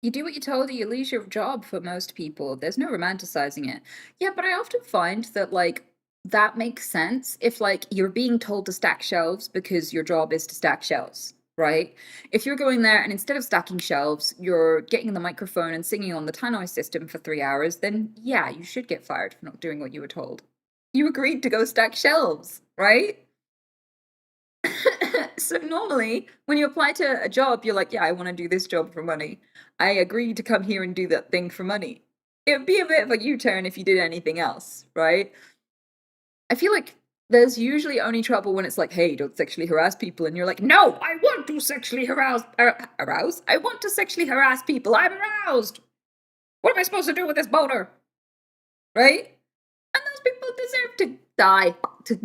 You do what you're told or you lose your job for most people. There's no romanticizing it. Yeah, but I often find that, like, that makes sense if, like, you're being told to stack shelves because your job is to stack shelves, right? If you're going there and instead of stacking shelves, you're getting the microphone and singing on the tannoy system for 3 hours, then yeah, you should get fired for not doing what you were told. You agreed to go stack shelves, right? So normally, when you apply to a job, you're like, yeah, I want to do this job for money. I agree to come here and do that thing for money. It would be a bit of a U-turn if you did anything else, right? I feel like There's usually only trouble when it's like, "Hey, don't sexually harass people," and you're like, "No, I want to sexually arouse? I want to sexually harass people. I'm aroused. What am I supposed to do with this boner?" Right? And those people deserve to die,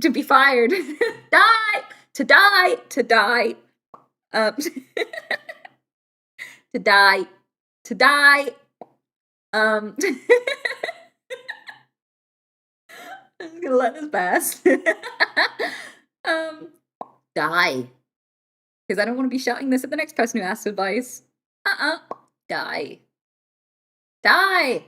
to be fired. Die! To die! To die. To die. To die. I'm just gonna let this pass. um, Die. Because I don't want to be shouting this at the next person who asks advice. Die. Die!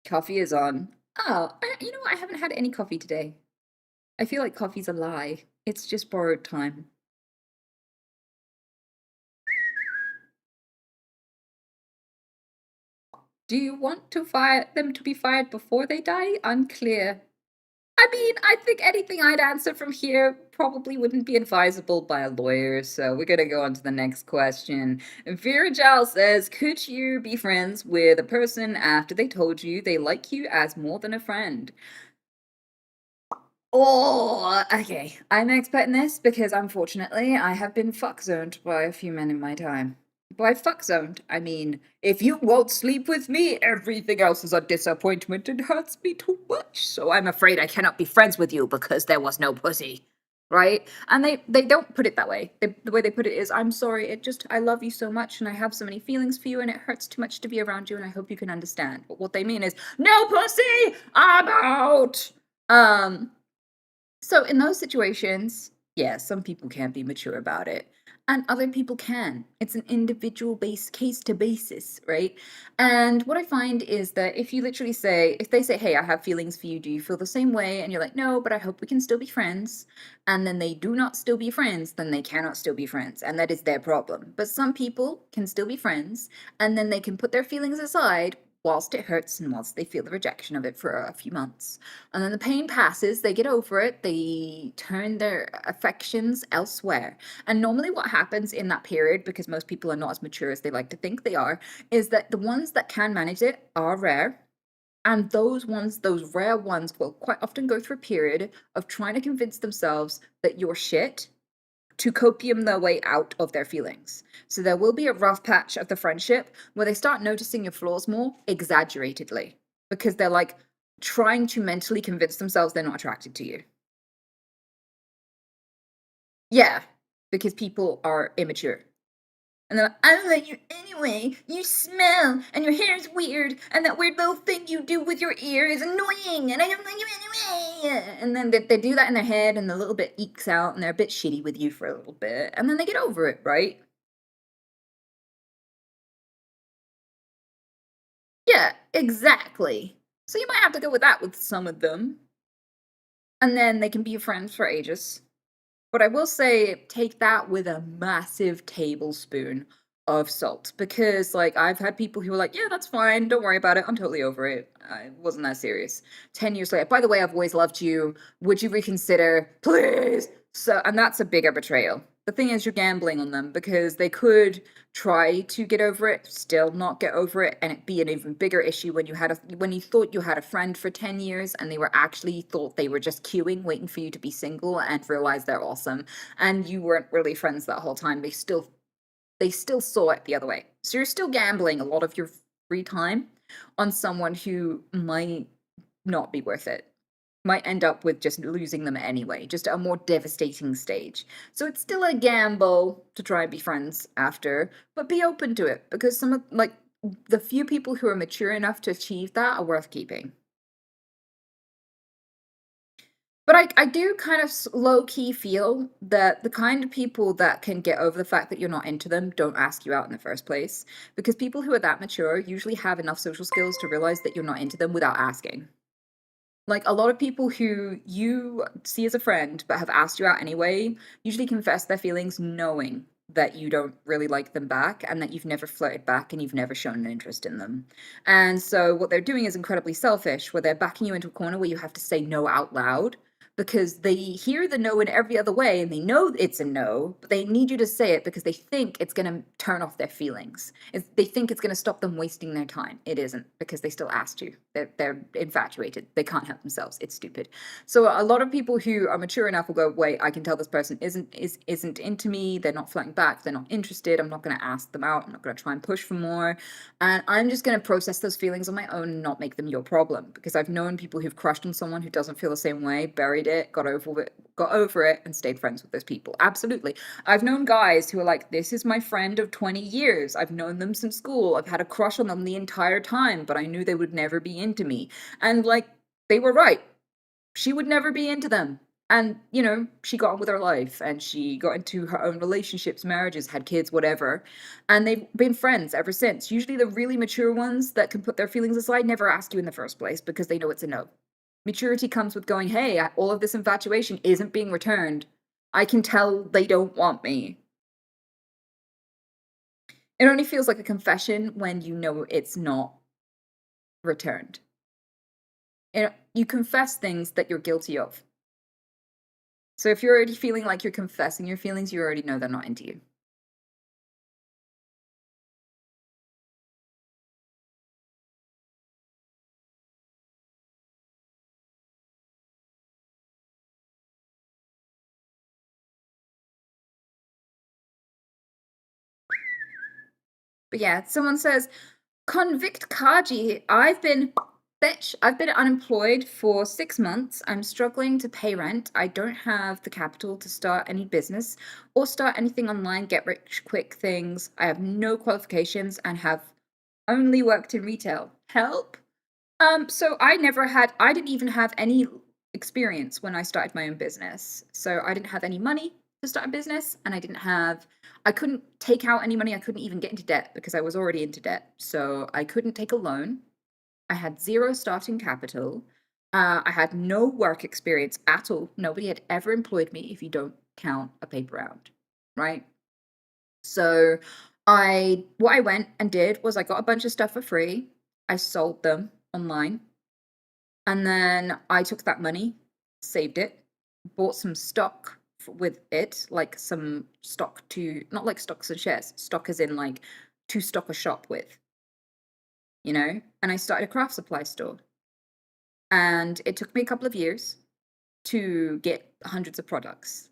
Coffee is on. Oh, you know what? I haven't had any coffee today. I feel like coffee's a lie. It's just borrowed time. Do you want to fire them to be fired before they die? Unclear. I mean, I think anything I'd answer from here probably wouldn't be advisable by a lawyer, so we're gonna go on to the next question. Vera Jal says, could you be friends with a person after they told you they like you as more than a friend? Oh, okay. I'm expecting this because unfortunately I have been fuck zoned by a few men in my time. By fuck zoned, I mean, if you won't sleep with me, everything else is a disappointment and hurts me too much. So I'm afraid I cannot be friends with you because there was no pussy. Right? And they don't put it that way. The way they put it is, I'm sorry, I love you so much and I have so many feelings for you and it hurts too much to be around you and I hope you can understand. But what they mean is, no pussy! I'm out! So in those situations, yeah, some people can't be mature about it, and other people can. It's an individual base case to basis, right? And what I find is that if you literally say, if they say, "Hey, I have feelings for you. Do you feel the same way?" and you're like, "No, but I hope we can still be friends," and then they do not still be friends, then they cannot still be friends, and that is their problem. But some people can still be friends, and then they can put their feelings aside whilst it hurts and whilst they feel the rejection of it for a few months. And then the pain passes, they get over it, they turn their affections elsewhere. And normally, what happens in that period, because most people are not as mature as they like to think they are, is that the ones that can manage it are rare. And those ones, those rare ones, will quite often go through a period of trying to convince themselves that you're shit to copium their way out of their feelings. So there will be a rough patch of the friendship where they start noticing your flaws more exaggeratedly because they're like trying to mentally convince themselves they're not attracted to you. Yeah, because people are immature. And they're like, I don't like you anyway. You smell, and your hair is weird, and that weird little thing you do with your ear is annoying, and I don't like you anyway. And then they do that in their head, and the little bit ekes out, and they're a bit shitty with you for a little bit, and then they get over it, right? Yeah, exactly. So you might have to go with that with some of them, and then they can be your friends for ages. But I will say, take that with a massive tablespoon of salt because, like, I've had people who are like, "Yeah, that's fine. Don't worry about it. I'm totally over it. I wasn't that serious." 10 years later, by the way, I've always loved you. Would you reconsider, please? So, and that's a bigger betrayal. The thing is, you're gambling on them because they could try to get over it, still not get over it, and it be an even bigger issue when when you thought you had a friend for 10 years and they were actually thought they were just queuing, waiting for you to be single and realize they're awesome, and you weren't really friends that whole time. They still saw it the other way. So you're still gambling a lot of your free time on someone who might not be worth it, might end up with just losing them anyway, just a more devastating stage. So it's still a gamble to try and be friends after, but be open to it because some of like the few people who are mature enough to achieve that are worth keeping. But I do kind of low key feel that the kind of people that can get over the fact that you're not into them don't ask you out in the first place. Because people who are that mature usually have enough social skills to realize that you're not into them without asking. Like a lot of people who you see as a friend but have asked you out anyway usually confess their feelings knowing that you don't really like them back and that you've never flirted back and you've never shown an interest in them. And so what they're doing is incredibly selfish, where they're backing you into a corner where you have to say no out loud because they hear the no in every other way and they know it's a no, but they need you to say it because they think it's going to turn off their feelings. They think it's going to stop them wasting their time. It isn't because they still asked you. they're infatuated. They can't help themselves. It's stupid. So a lot of people who are mature enough will go, wait, I can tell this person isn't into me. They're not flirting back. They're not interested. I'm not going to ask them out. I'm not going to try and push for more. And I'm just going to process those feelings on my own and not make them your problem, because I've known people who've crushed on someone who doesn't feel the same way, buried it, got over it, and stayed friends with those people. Absolutely. I've known guys who are like, this is my friend of 20 years. I've known them since school. I've had a crush on them the entire time, but I knew they would never be into me. And like, they were right. She would never be into them. And, you know, she got on with her life and she got into her own relationships, marriages, had kids, whatever. And they've been friends ever since. Usually the really mature ones that can put their feelings aside never ask you in the first place because they know it's a no. Maturity comes with going, hey, all of this infatuation isn't being returned. I can tell they don't want me. It only feels like a confession when you know it's not returned. You confess things that you're guilty of. So if you're already feeling like you're confessing your feelings, you already know they're not into you. But yeah, someone says, convict Kaji, I've been unemployed for 6 months. I'm struggling to pay rent. I don't have the capital to start any business or start anything online, get rich quick things. I have no qualifications and have only worked in retail. Help? So I didn't even have any experience when I started my own business. So I didn't have any money to start a business, and I couldn't take out any money. I couldn't even get into debt because I was already into debt. So I couldn't take a loan. I had zero starting capital. I had no work experience at all. Nobody had ever employed me if you don't count a paper round, right? So what I went and did was I got a bunch of stuff for free. I sold them online. And then I took that money, saved it, bought some stock with it, like some stock not like stocks and shares, stock as in like to stock a shop with, you know? And I started a craft supply store. And it took me a couple of years to get hundreds of products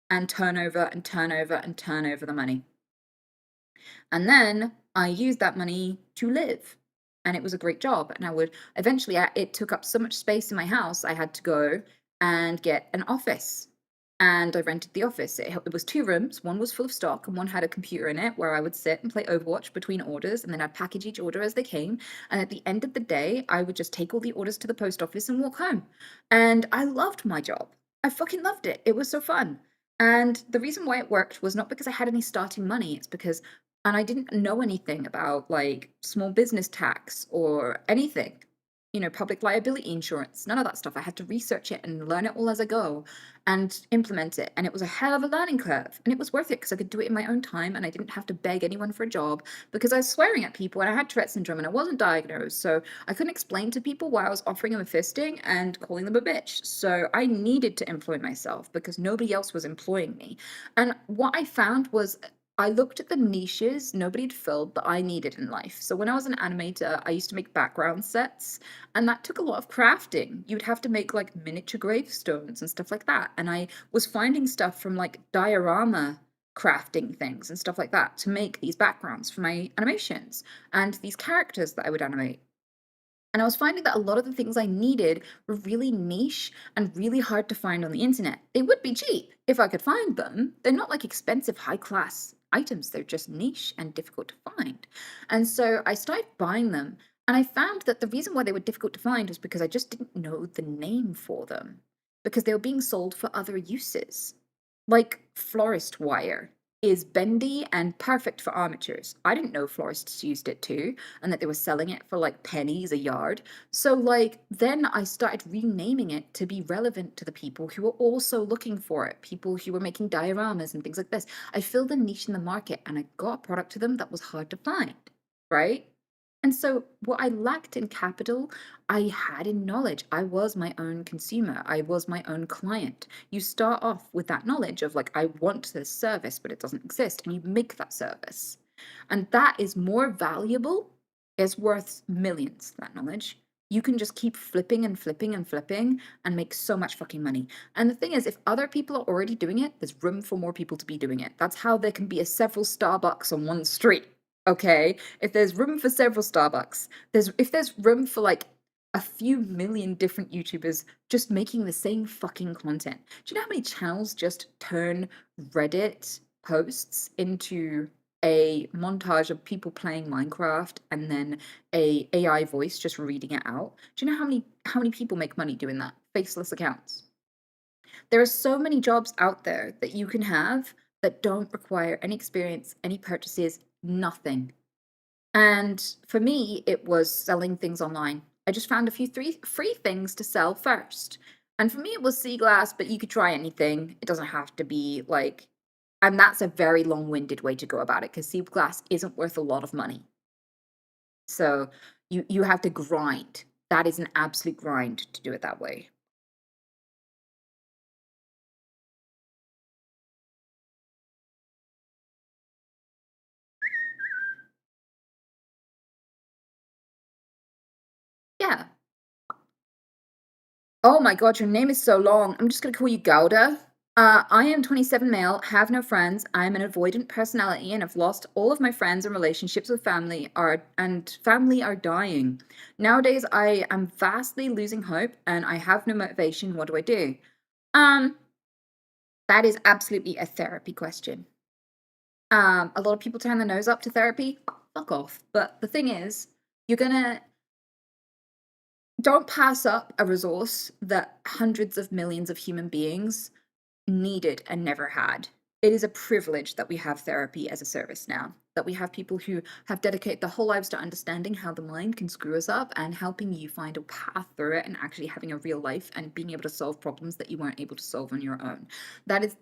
and turn over and turn over and turn over the money. And then I used that money to live. And it was a great job. And I would eventually, it took up so much space in my house, I had to go and get an office. And I rented the office. It was 2 rooms. One was full of stock and one had a computer in it where I would sit and play Overwatch between orders. And then I'd package each order as they came. And at the end of the day, I would just take all the orders to the post office and walk home. And I loved my job. I fucking loved it. It was so fun. And the reason why it worked was not because I had any starting money. It's because and I didn't know anything about like small business tax or anything, public liability insurance, none of that stuff. I had to research it and learn it all as I go and implement it. And it was a hell of a learning curve. And it was worth it because I could do it in my own time and I didn't have to beg anyone for a job because I was swearing at people and I had Tourette syndrome and I wasn't diagnosed. So I couldn't explain to people why I was offering them a fisting and calling them a bitch. So I needed to employ myself because nobody else was employing me. And what I found was I looked at the niches nobody had filled that I needed in life. So when I was an animator, I used to make background sets, and that took a lot of crafting. You'd have to make like miniature gravestones and stuff like that. And I was finding stuff from like diorama crafting things and stuff like that to make these backgrounds for my animations and these characters that I would animate. And I was finding that a lot of the things I needed were really niche and really hard to find on the internet. They would be cheap if I could find them. They're not like expensive, high class items, they're just niche and difficult to find. And so I started buying them. And I found that the reason why they were difficult to find was because I just didn't know the name for them, because they were being sold for other uses. Like florist wire is bendy and perfect for armatures. I didn't know florists used it too, and that they were selling it for like pennies a yard. So like then I started renaming it to be relevant to the people who were also looking for it, people who were making dioramas and things like this. I filled a niche in the market and I got a product to them that was hard to find, right? And so what I lacked in capital, I had in knowledge. I was my own consumer. I was my own client. You start off with that knowledge of like, I want this service, but it doesn't exist. And you make that service. And that is more valuable. It's worth millions, that knowledge. you can just keep flipping and flipping and flipping and make so much fucking money. And the thing is, if other people are already doing it, there's room for more people to be doing it. That's how there can be a several Starbucks on one street. Okay? If there's room for several Starbucks, if there's room for like a few million different YouTubers just making the same fucking content. Do you know how many channels just turn Reddit posts into a montage of people playing Minecraft and then a AI voice just reading it out? Do you know how many people make money doing that? Faceless accounts. There are so many jobs out there that you can have that don't require any experience, any purchases, nothing. And for me, it was selling things online. I just found a few free things to sell first. And for me, it was sea glass, but you could try anything. It doesn't have to be like, and that's a very long-winded way to go about it because sea glass isn't worth a lot of money. So you have to grind. That is an absolute grind to do it that way. Yeah. Oh my god, your name is so long. I'm just gonna call you Gouda. I am 27 male, have no friends. I'm an avoidant personality and have lost all of my friends and relationships with family are dying. Nowadays I am vastly losing hope and I have no motivation. What do I do? Um, that is absolutely a therapy question. A lot of people turn their nose up to therapy. Fuck off. But the thing is, you're gonna don't pass up a resource that hundreds of millions of human beings needed and never had. It is a privilege that we have therapy as a service now, that we have people who have dedicated their whole lives to understanding how the mind can screw us up and helping you find a path through it and actually having a real life and being able to solve problems that you weren't able to solve on your own.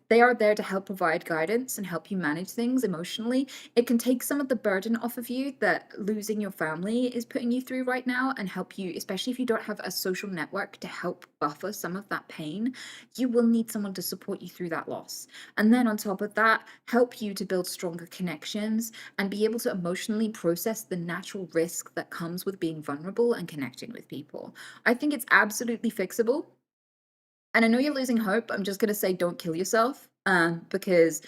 They are there to help provide guidance and help you manage things emotionally. It can take some of the burden off of you that losing your family is putting you through right now and help you, especially if you don't have a social network to help buffer some of that pain. You will need someone to support you through that loss. And then on top of that, help you to build stronger connections and be able to emotionally process the natural risk that comes with being vulnerable and connecting with people. I think it's absolutely fixable. And I know you're losing hope. I'm just going to say don't kill yourself because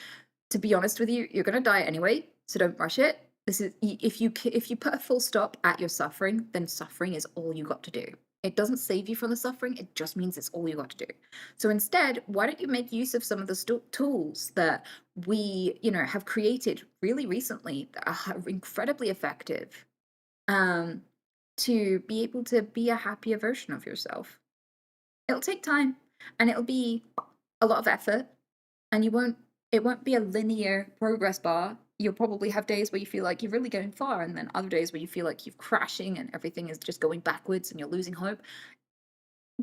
to be honest with you, you're going to die anyway, so don't rush it. This is if you put a full stop at your suffering, then suffering is all you got to do. It doesn't save you from the suffering, it just means it's all you got to do. So instead, why don't you make use of some of the tools that we, have created really recently that are incredibly effective to be able to be a happier version of yourself. It'll take time and it'll be a lot of effort and it won't be a linear progress bar. You'll probably have days where you feel like you're really going far and then other days where you feel like you're crashing and everything is just going backwards and you're losing hope.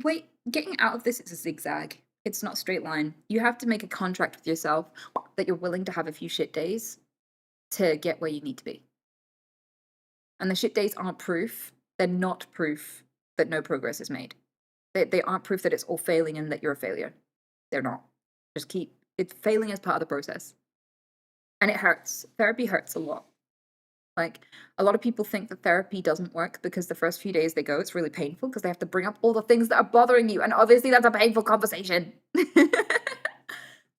Wait, getting out of this is a zigzag. It's not a straight line. You have to make a contract with yourself that you're willing to have a few shit days to get where you need to be. And the shit days aren't proof. They're not proof that no progress is made. They aren't proof that it's all failing and that you're a failure. They're not. It's failing as part of the process. And it hurts. Therapy hurts a lot. Like, a lot of people think that therapy doesn't work because the first few days they go, it's really painful because they have to bring up all the things that are bothering you. And obviously that's a painful conversation.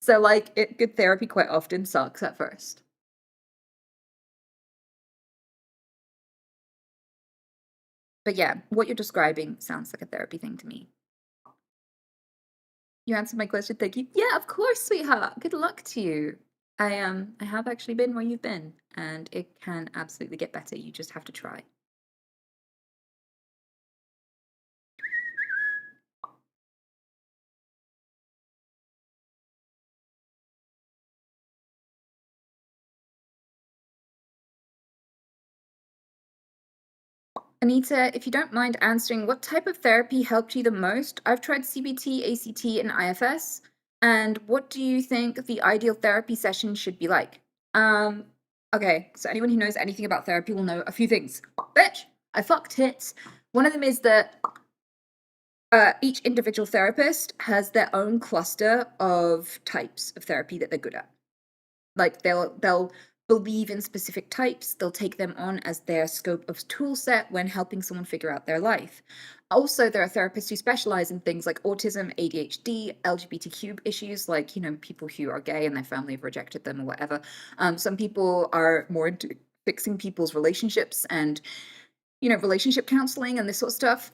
So like, good therapy quite often sucks at first. But yeah, what you're describing sounds like a therapy thing to me. You answered my question, thank you. Yeah, of course, sweetheart. Good luck to you. I have actually been where you've been, and it can absolutely get better. You just have to try. Anita, if you don't mind answering, what type of therapy helped you the most? I've tried CBT, ACT, and IFS. And what do you think the ideal therapy session should be like? Okay, so anyone who knows anything about therapy will know a few things. Bitch, I fucked tits. One of them is that each individual therapist has their own cluster of types of therapy that they're good at. Like they'll believe in specific types, they'll take them on as their scope of tool set when helping someone figure out their life. Also, there are therapists who specialize in things like autism, ADHD, LGBTQ issues, like, people who are gay and their family have rejected them or whatever. Some people are more into fixing people's relationships and, relationship counseling and this sort of stuff.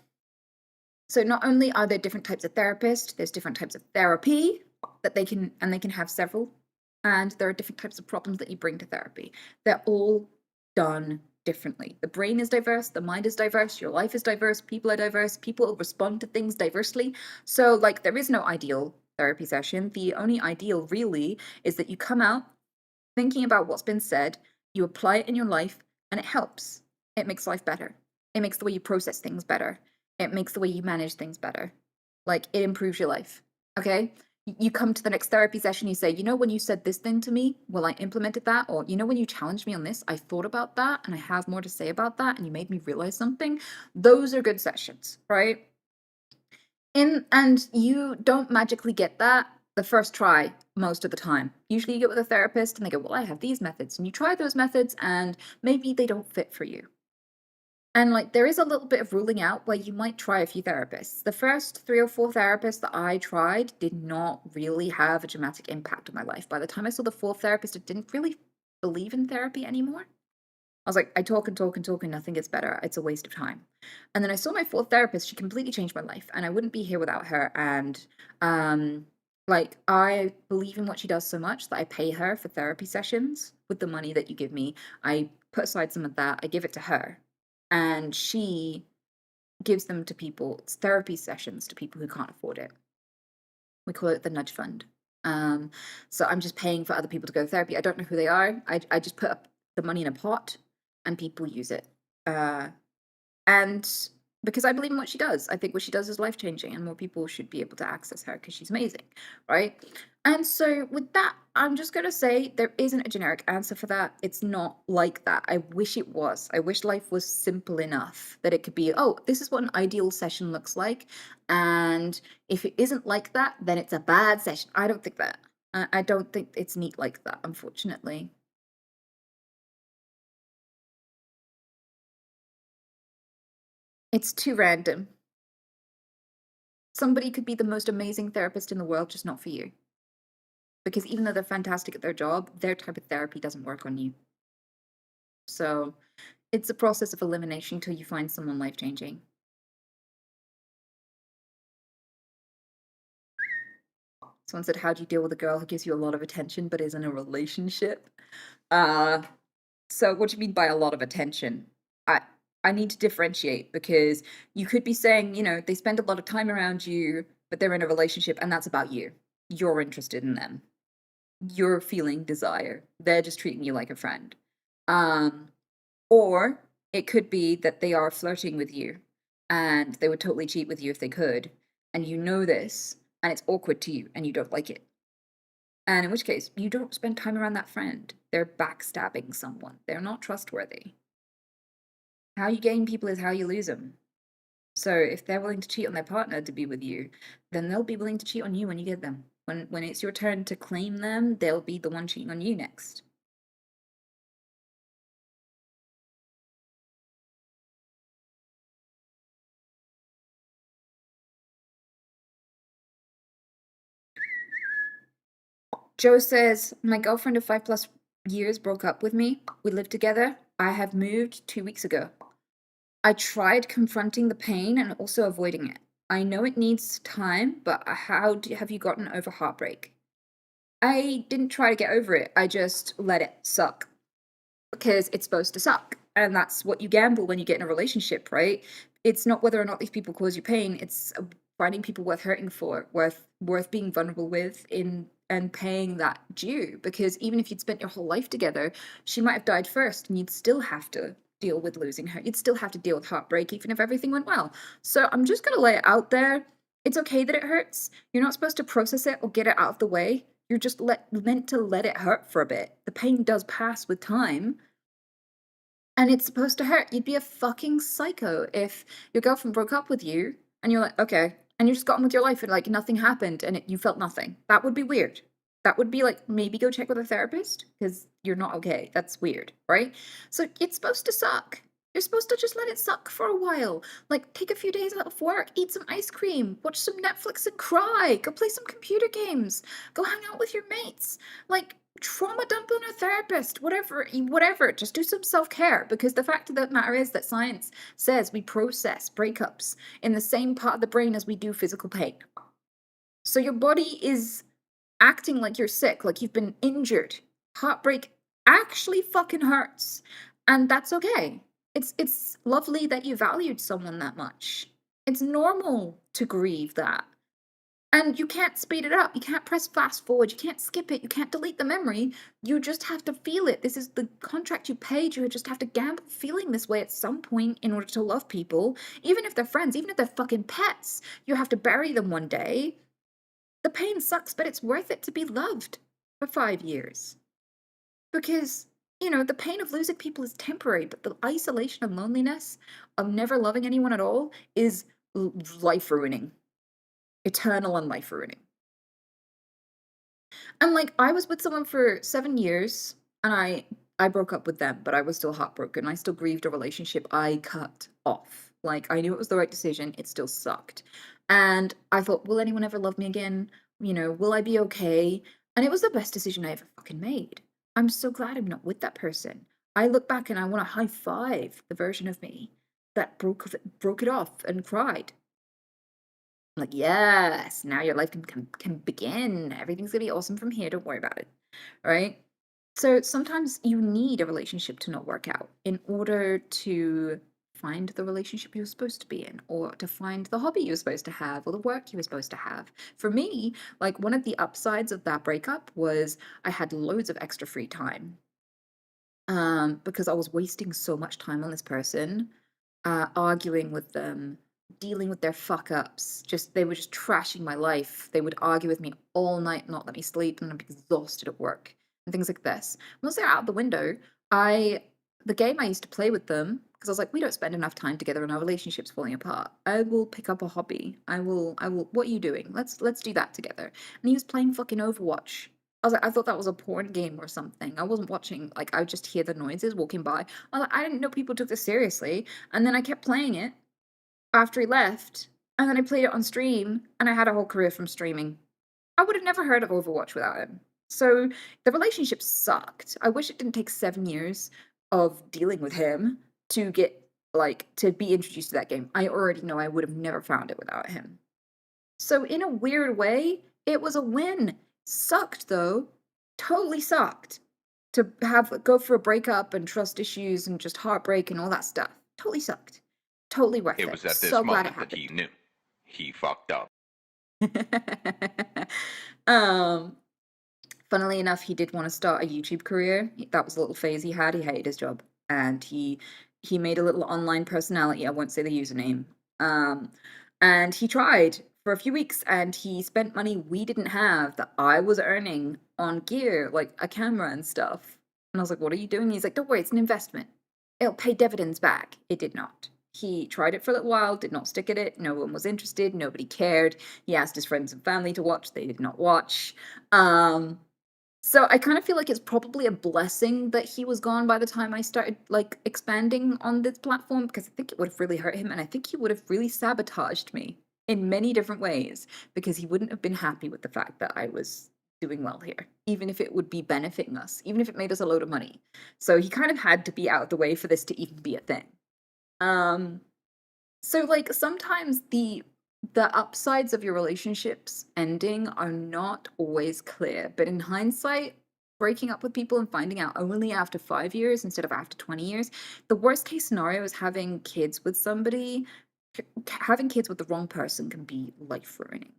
So not only are there different types of therapists, there's different types of therapy that they can have several, and there are different types of problems that you bring to therapy. They're all done differently. The brain is diverse, the mind is diverse, your life is diverse, people are diverse, people respond to things diversely. So like there is no ideal therapy session. The only ideal really is that you come out thinking about what's been said, you apply it in your life, and it helps. It makes life better. It makes the way you process things better. It makes the way you manage things better. Like, it improves your life, okay? You come to the next therapy session, you say, when you said this thing to me, well, I implemented that. Or, when you challenged me on this, I thought about that, and I have more to say about that, and you made me realize something. Those are good sessions, right? And you don't magically get that the first try most of the time. Usually you get with a therapist and they go, well, I have these methods. And you try those methods and maybe they don't fit for you. And like there is a little bit of ruling out where you might try a few therapists. The first 3 or 4 therapists that I tried did not really have a dramatic impact on my life. By the time I saw the 4th therapist, I didn't really believe in therapy anymore. I was like, I talk and talk and talk and nothing gets better. It's a waste of time. And then I saw my 4th therapist. She completely changed my life and I wouldn't be here without her. And like I believe in what she does so much that I pay her for therapy sessions with the money that you give me. I put aside some of that. I give it to her and she gives them to people. It's therapy sessions to people who can't afford it. We call it the nudge fund. So I'm just paying for other people to go to therapy. I don't know who they are. I just put up the money in a pot and people use it. And because I believe in what she does, I think what she does is life changing and more people should be able to access her because she's amazing, right? And so with that, I'm just going to say there isn't a generic answer for that. It's not like that. I wish it was. I wish life was simple enough that it could be, oh, this is what an ideal session looks like. And if it isn't like that, then it's a bad session. I don't think that. I don't think it's neat like that, unfortunately. It's too random. Somebody could be the most amazing therapist in the world, just not for you. Because even though they're fantastic at their job, their type of therapy doesn't work on you. So it's a process of elimination until you find someone life-changing. Someone said, how do you deal with a girl who gives you a lot of attention but is in a relationship? So what do you mean by a lot of attention? I need to differentiate because you could be saying, they spend a lot of time around you, but they're in a relationship and that's about you. You're interested in them. You're feeling desire. They're just treating you like a friend. Or it could be that they are flirting with you and they would totally cheat with you if they could. And you know this and it's awkward to you and you don't like it. And in which case, you don't spend time around that friend. They're backstabbing someone. They're not trustworthy. How you gain people is how you lose them. So if they're willing to cheat on their partner to be with you, then they'll be willing to cheat on you when you get them. When it's your turn to claim them, they'll be the one cheating on you next. Joe says, my girlfriend of 5+ years broke up with me. We lived together. I have moved 2 weeks ago. I tried confronting the pain and also avoiding it. I know it needs time, but have you gotten over heartbreak? I didn't try to get over it. I just let it suck because it's supposed to suck. And that's what you gamble when you get in a relationship, right? It's not whether or not these people cause you pain. It's finding people worth hurting for, worth being vulnerable with and paying that due. Because even if you'd spent your whole life together, she might have died first and you'd still have to deal with losing her. You'd still have to deal with heartbreak even if everything went well. So I'm just gonna lay it out there. It's okay that it hurts. You're not supposed to process it or get it out of the way. You're just meant to let it hurt for a bit. The pain does pass with time. And it's supposed to hurt. You'd be a fucking psycho if your girlfriend broke up with you and you're like, okay, and you just got on with your life and like nothing happened and you felt nothing. That would be weird. That would be like, maybe go check with a therapist because you're not okay. That's weird, right? So it's supposed to suck. You're supposed to just let it suck for a while. Like, take a few days out of work, eat some ice cream, watch some Netflix and cry, go play some computer games, go hang out with your mates. Like, trauma dump on a therapist, whatever. Just do some self-care, because the fact of the matter is that science says we process breakups in the same part of the brain as we do physical pain. So your body is acting like you're sick, like you've been injured. Heartbreak actually fucking hurts. And that's okay. It's lovely that you valued someone that much. It's normal to grieve that. And you can't speed it up. You can't press fast forward. You can't skip it. You can't delete the memory. You just have to feel it. This is the contract you paid. You just have to gamble feeling this way at some point in order to love people. Even if they're friends, even if they're fucking pets, you have to bury them one day. The pain sucks, but it's worth it to be loved for 5 years. Because, the pain of losing people is temporary, but the isolation and loneliness of never loving anyone at all is life ruining. Eternal and life ruining. And like, I was with someone for 7 years and I broke up with them, but I was still heartbroken. I still grieved a relationship I cut off. Like, I knew it was the right decision, it still sucked. And I thought, will anyone ever love me again? Will I be okay? And it was the best decision I ever fucking made. I'm so glad I'm not with that person. I look back and I want to high five the version of me that broke it off and cried. I'm like, yes, now your life can begin. Everything's gonna be awesome from here. Don't worry about it. Right? So sometimes you need a relationship to not work out in order to find the relationship you were supposed to be in, or to find the hobby you were supposed to have, or the work you were supposed to have. For me, like, one of the upsides of that breakup was I had loads of extra free time. Because I was wasting so much time on this person, arguing with them, dealing with their fuck ups. They were just trashing my life. They would argue with me all night, not let me sleep, and I'm exhausted at work and things like this. Once they're out the window, the game I used to play with them, because I was like, we don't spend enough time together and our relationship's falling apart. I will pick up a hobby. I will. What are you doing? Let's do that together. And he was playing fucking Overwatch. I was like, I thought that was a porn game or something. I wasn't watching. Like, I would just hear the noises walking by. I was like, I didn't know people took this seriously. And then I kept playing it after he left, and then I played it on stream, and I had a whole career from streaming. I would have never heard of Overwatch without him. So the relationship sucked. I wish it didn't take 7 years of dealing with him to get, like, to be introduced to that game. I already know I would have never found it without him. So in a weird way, it was a win. Sucked though. Totally sucked. To go for a breakup and trust issues and just heartbreak and all that stuff. Totally sucked. Totally worth It it. was at this So glad it moment that he happened. knew he fucked up. um, Funnily enough, he did want to start a YouTube career. That was a little phase he had. He hated his job, and he made a little online personality. I won't say the username. And he tried for a few weeks, and he spent money we didn't have that I was earning on gear, like a camera and stuff. And I was like, "What are you doing?" He's like, "Don't worry, it's an investment. It'll pay dividends back." It did not. He tried it for a little while, did not stick at it. No one was interested. Nobody cared. He asked his friends and family to watch. They did not watch. So I kind of feel like it's probably a blessing that he was gone by the time I started, like, expanding on this platform, because I think it would have really hurt him, and I think he would have really sabotaged me in many different ways, because he wouldn't have been happy with the fact that I was doing well here, even if it would be benefiting us, even if it made us a load of money. So he kind of had to be out of the way for this to even be a thing. Um, so, like, sometimes the upsides of your relationships ending are not always clear, but in hindsight, breaking up with people and finding out only after 5 years instead of after 20 years, the worst case scenario is having kids with somebody. Having kids with the wrong person can be life ruining.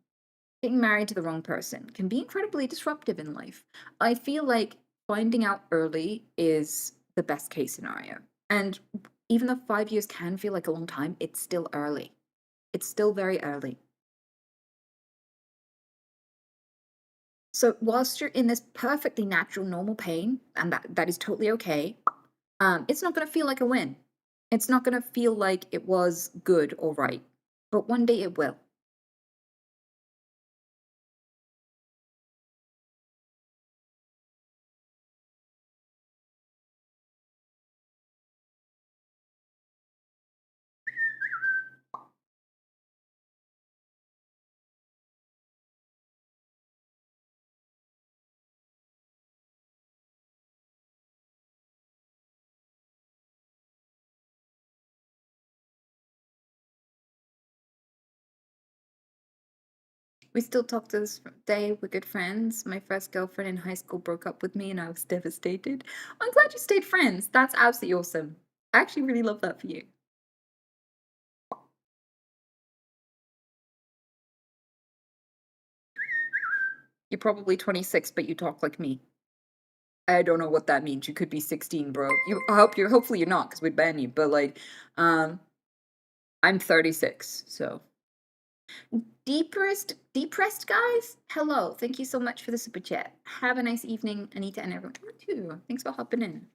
Getting married to the wrong person can be incredibly disruptive in life. I feel like finding out early is the best case scenario. And even though 5 years can feel like a long time, it's still early. It's still very early. So whilst you're in this perfectly natural, normal pain, and that is totally okay, it's not going to feel like a win. It's not going to feel like it was good or right. But one day it will. We still talk to this day. We're good friends. My first girlfriend in high school broke up with me and I was devastated. I'm glad you stayed friends. That's absolutely awesome. I actually really love that for you. You're probably 26, but you talk like me. I don't know what that means. You could be 16, bro. Hopefully you're not, because we'd ban you. But like, I'm 36, so depressed guys. Hello, thank you so much for the super chat. Have a nice evening, Anita and everyone. You too. Thanks for hopping in.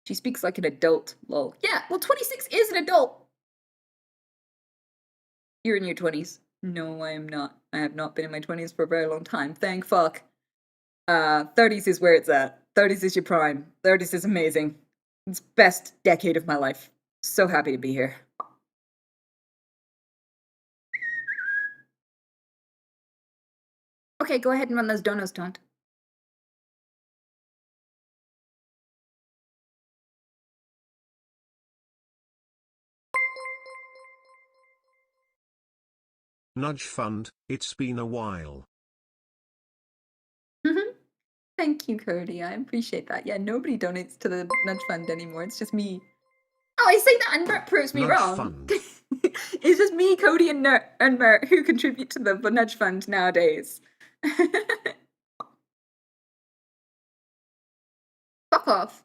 She speaks like an adult. Lol. Yeah, well, 26 is an adult. You're in your 20s. No, I am not. I have not been in my 20s for a very long time. Thank fuck. 30s is where it's at. 30s is your prime. 30s is amazing. It's best decade of my life. So happy to be here. Okay, go ahead and run those donos, Taunt. Nudge Fund, it's been a while. Thank you, Cody. I appreciate that. Yeah, nobody donates to the Nudge Fund anymore. It's just me. Oh, I say that and Mert proves me Nudge wrong. Fund. It's just me, Cody, and Mert who contribute to the Nudge Fund nowadays. Fuck off.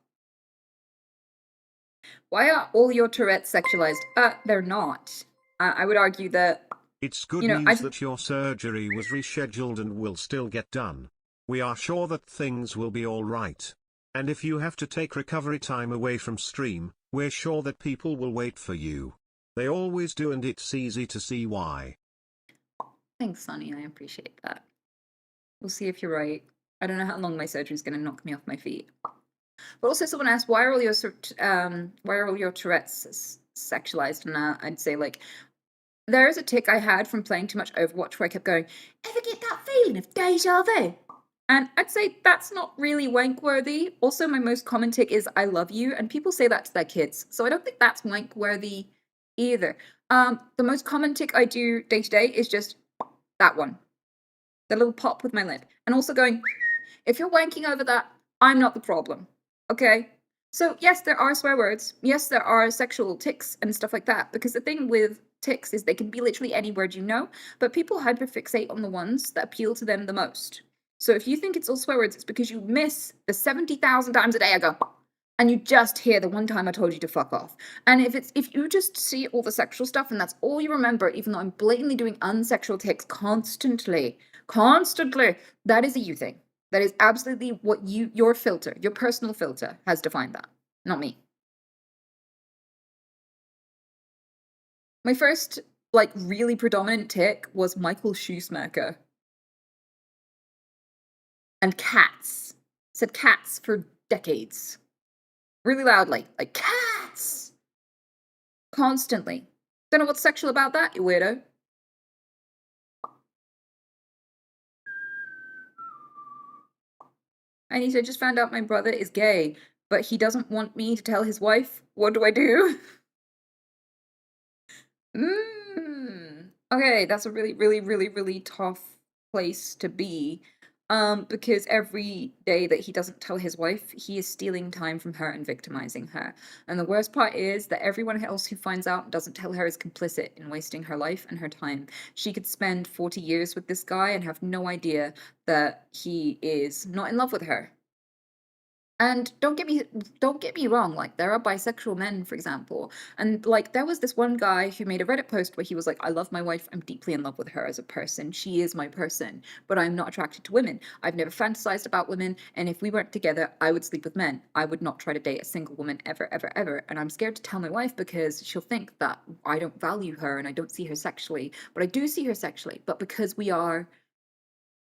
Why are all your Tourette's sexualized? They're not. I would argue that, It's good you know, news that your surgery was rescheduled and will still get done. We are sure that things will be alright. And if you have to take recovery time away from stream, we're sure that people will wait for you. They always do, and it's easy to see why. Thanks, Sonny. I appreciate that. We'll see if you're right. I don't know how long my surgery's going to knock me off my feet. But also, someone asked, why are all your Tourette's sexualized? And I'd say, like, there is a tick I had from playing too much Overwatch where I kept going, ever get that feeling of deja vu? And I'd say that's not really wank-worthy. Also, my most common tick is I love you, and people say that to their kids. So I don't think that's wank-worthy either. The most common tick I do day to day is just that one. The little pop with my lip. And also going, if you're wanking over that, I'm not the problem. Okay? So yes, there are swear words. Yes, there are sexual tics and stuff like that. Because the thing with tics is they can be literally any word you know, but people hyperfixate on the ones that appeal to them the most. So if you think it's all swear words, it's because you miss the 70,000 times a day I go, and you just hear the one time I told you to fuck off. And if you just see all the sexual stuff and that's all you remember, even though I'm blatantly doing unsexual tics constantly, that is a you thing. That is absolutely what your filter, your personal filter has defined that, not me. My first, like, really predominant tick was Michael Schumacher. And cats. Said cats for decades. Really loudly. Like, cats! Constantly. Don't know what's sexual about that, you weirdo. I just found out my brother is gay, but he doesn't want me to tell his wife. What do I do? Okay, that's a really, really, really, really tough place to be. Because every day that he doesn't tell his wife, he is stealing time from her and victimizing her. And the worst part is that everyone else who finds out and doesn't tell her is complicit in wasting her life and her time. She could spend 40 years with this guy and have no idea that he is not in love with her. And don't get me wrong, like, there are bisexual men, for example. And like, there was this one guy who made a Reddit post where he was like, I love my wife, I'm deeply in love with her as a person. She is my person, but I'm not attracted to women. I've never fantasized about women, and if we weren't together, I would sleep with men. I would not try to date a single woman ever, ever, ever. And I'm scared to tell my wife because she'll think that I don't value her and I don't see her sexually. But I do see her sexually, but because we are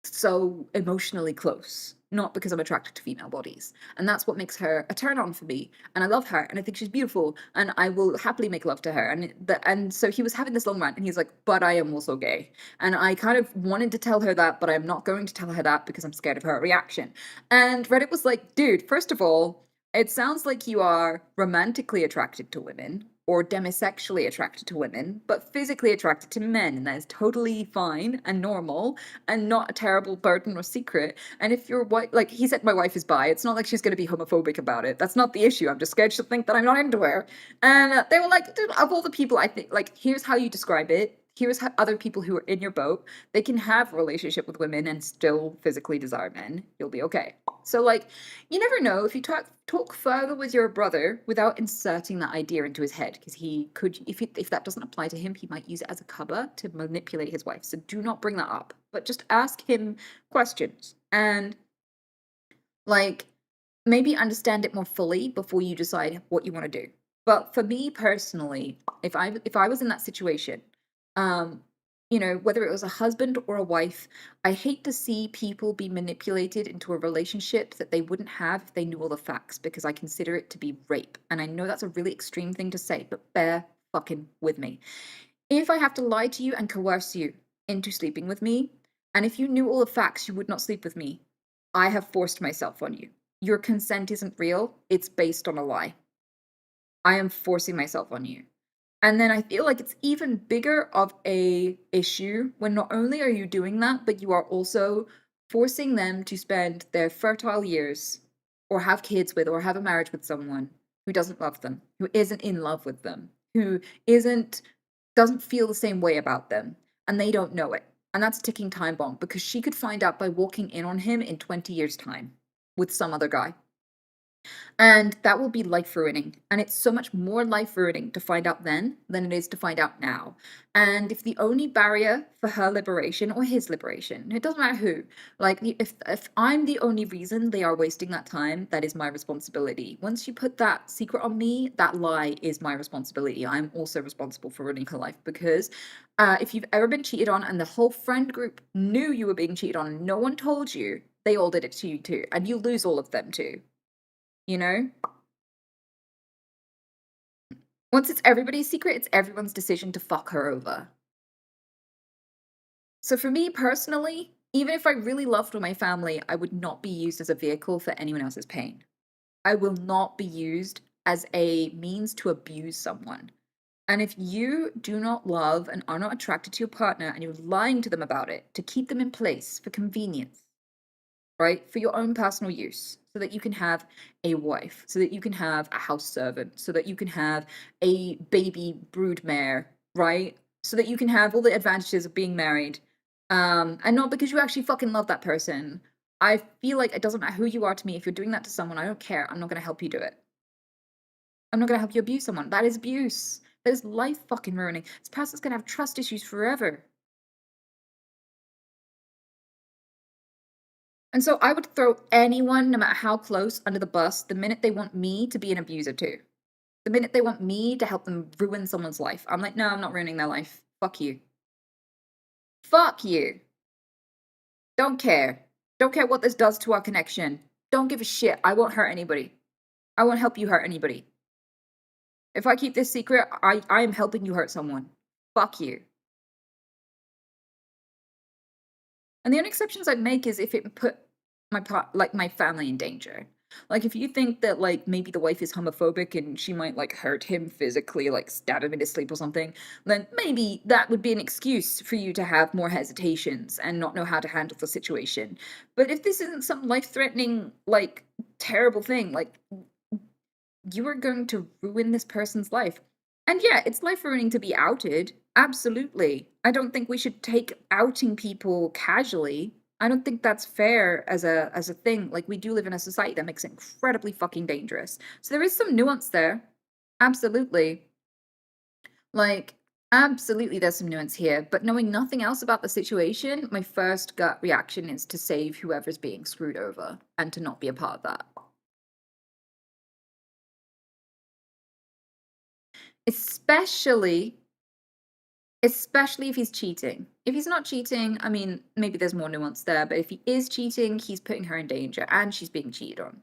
so emotionally close, not because I'm attracted to female bodies. And that's what makes her a turn on for me. And I love her, and I think she's beautiful, and I will happily make love to her. And so he was having this long rant, and he's like, but I am also gay. And I kind of wanted to tell her that, but I'm not going to tell her that because I'm scared of her reaction. And Reddit was like, dude, first of all, It sounds like you are romantically attracted to women or demisexually attracted to women, but physically attracted to men, and that is totally fine and normal and not a terrible burden or secret. And if your wife, like he said, my wife is bi, it's not like she's going to be homophobic about it. That's not the issue. I'm just scared she'll think that I'm not into her. And they were like, dude, of all the people, I think, like, here's how you describe it. Here's how other people who are in your boat, they can have a relationship with women and still physically desire men. You'll be okay. So, like, you never know if you talk further with your brother without inserting that idea into his head, because he could, if that doesn't apply to him, he might use it as a cover to manipulate his wife. So do not bring that up, but just ask him questions and like maybe understand it more fully before you decide what you want to do. But for me personally, if I was in that situation, um, you know, whether it was a husband or a wife, I hate to see people be manipulated into a relationship that they wouldn't have if they knew all the facts, because I consider it to be rape. And I know that's a really extreme thing to say, but bear fucking with me. If I have to lie to you and coerce you into sleeping with me, and if you knew all the facts, you would not sleep with me, I have forced myself on you. Your consent isn't real, it's based on a lie. I am forcing myself on you. And then I feel like it's even bigger of a issue when not only are you doing that, but you are also forcing them to spend their fertile years or have kids with or have a marriage with someone who doesn't love them, who isn't in love with them, who isn't doesn't feel the same way about them, and they don't know it. And that's a ticking time bomb, because she could find out by walking in on him in 20 years' time with some other guy. And that will be life ruining. And it's so much more life ruining to find out then than it is to find out now. And if the only barrier for her liberation or his liberation, it doesn't matter who, like if I'm the only reason they are wasting that time, that is my responsibility. Once you put that secret on me, that lie is my responsibility. I'm also responsible for ruining her life, because if you've ever been cheated on and the whole friend group knew you were being cheated on and no one told you, they all did it to you too. And you lose all of them too. You know? Once it's everybody's secret, it's everyone's decision to fuck her over. So for me personally, even if I really loved my family, I would not be used as a vehicle for anyone else's pain. I will not be used as a means to abuse someone. And if you do not love and are not attracted to your partner and you're lying to them about it to keep them in place for convenience, right? For your own personal use, so that you can have a wife, so that you can have a house servant, so that you can have a baby broodmare, right? So that you can have all the advantages of being married, and not because you actually fucking love that person. I feel like it doesn't matter who you are to me. If you're doing that to someone, I don't care. I'm not going to help you do it. I'm not going to help you abuse someone. That is abuse. That is life fucking ruining. This person's going to have trust issues forever. And so I would throw anyone, no matter how close, under the bus the minute they want me to be an abuser too. The minute they want me to help them ruin someone's life. I'm like, no, I'm not ruining their life. Fuck you. Fuck you. Don't care. Don't care what this does to our connection. Don't give a shit. I won't hurt anybody. I won't help you hurt anybody. If I keep this secret, I am helping you hurt someone. Fuck you. And the only exceptions I'd make is if it put my family in danger. Like if you think that like maybe the wife is homophobic and she might like hurt him physically, like stab him in his sleep or something, then maybe that would be an excuse for you to have more hesitations and not know how to handle the situation. But if this isn't some life-threatening, like terrible thing, like you are going to ruin this person's life. And yeah, it's life ruining to be outed. Absolutely. I don't think we should take outing people casually. I don't think that's fair as a thing. Like we do live in a society that makes it incredibly fucking dangerous. So there is some nuance there. Absolutely. Like absolutely there's some nuance here, but knowing nothing else about the situation, my first gut reaction is to save whoever's being screwed over and to not be a part of that. Especially if he's cheating. If he's not cheating, I mean, maybe there's more nuance there, but if he is cheating, he's putting her in danger and she's being cheated on.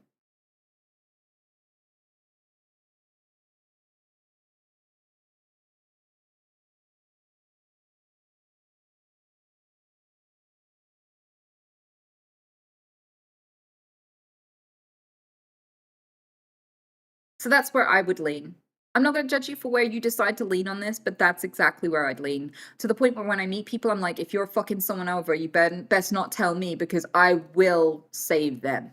So that's where I would lean. I'm not gonna judge you for where you decide to lean on this, but that's exactly where I'd lean. To the point where when I meet people, I'm like, if you're fucking someone over, you best not tell me because I will save them.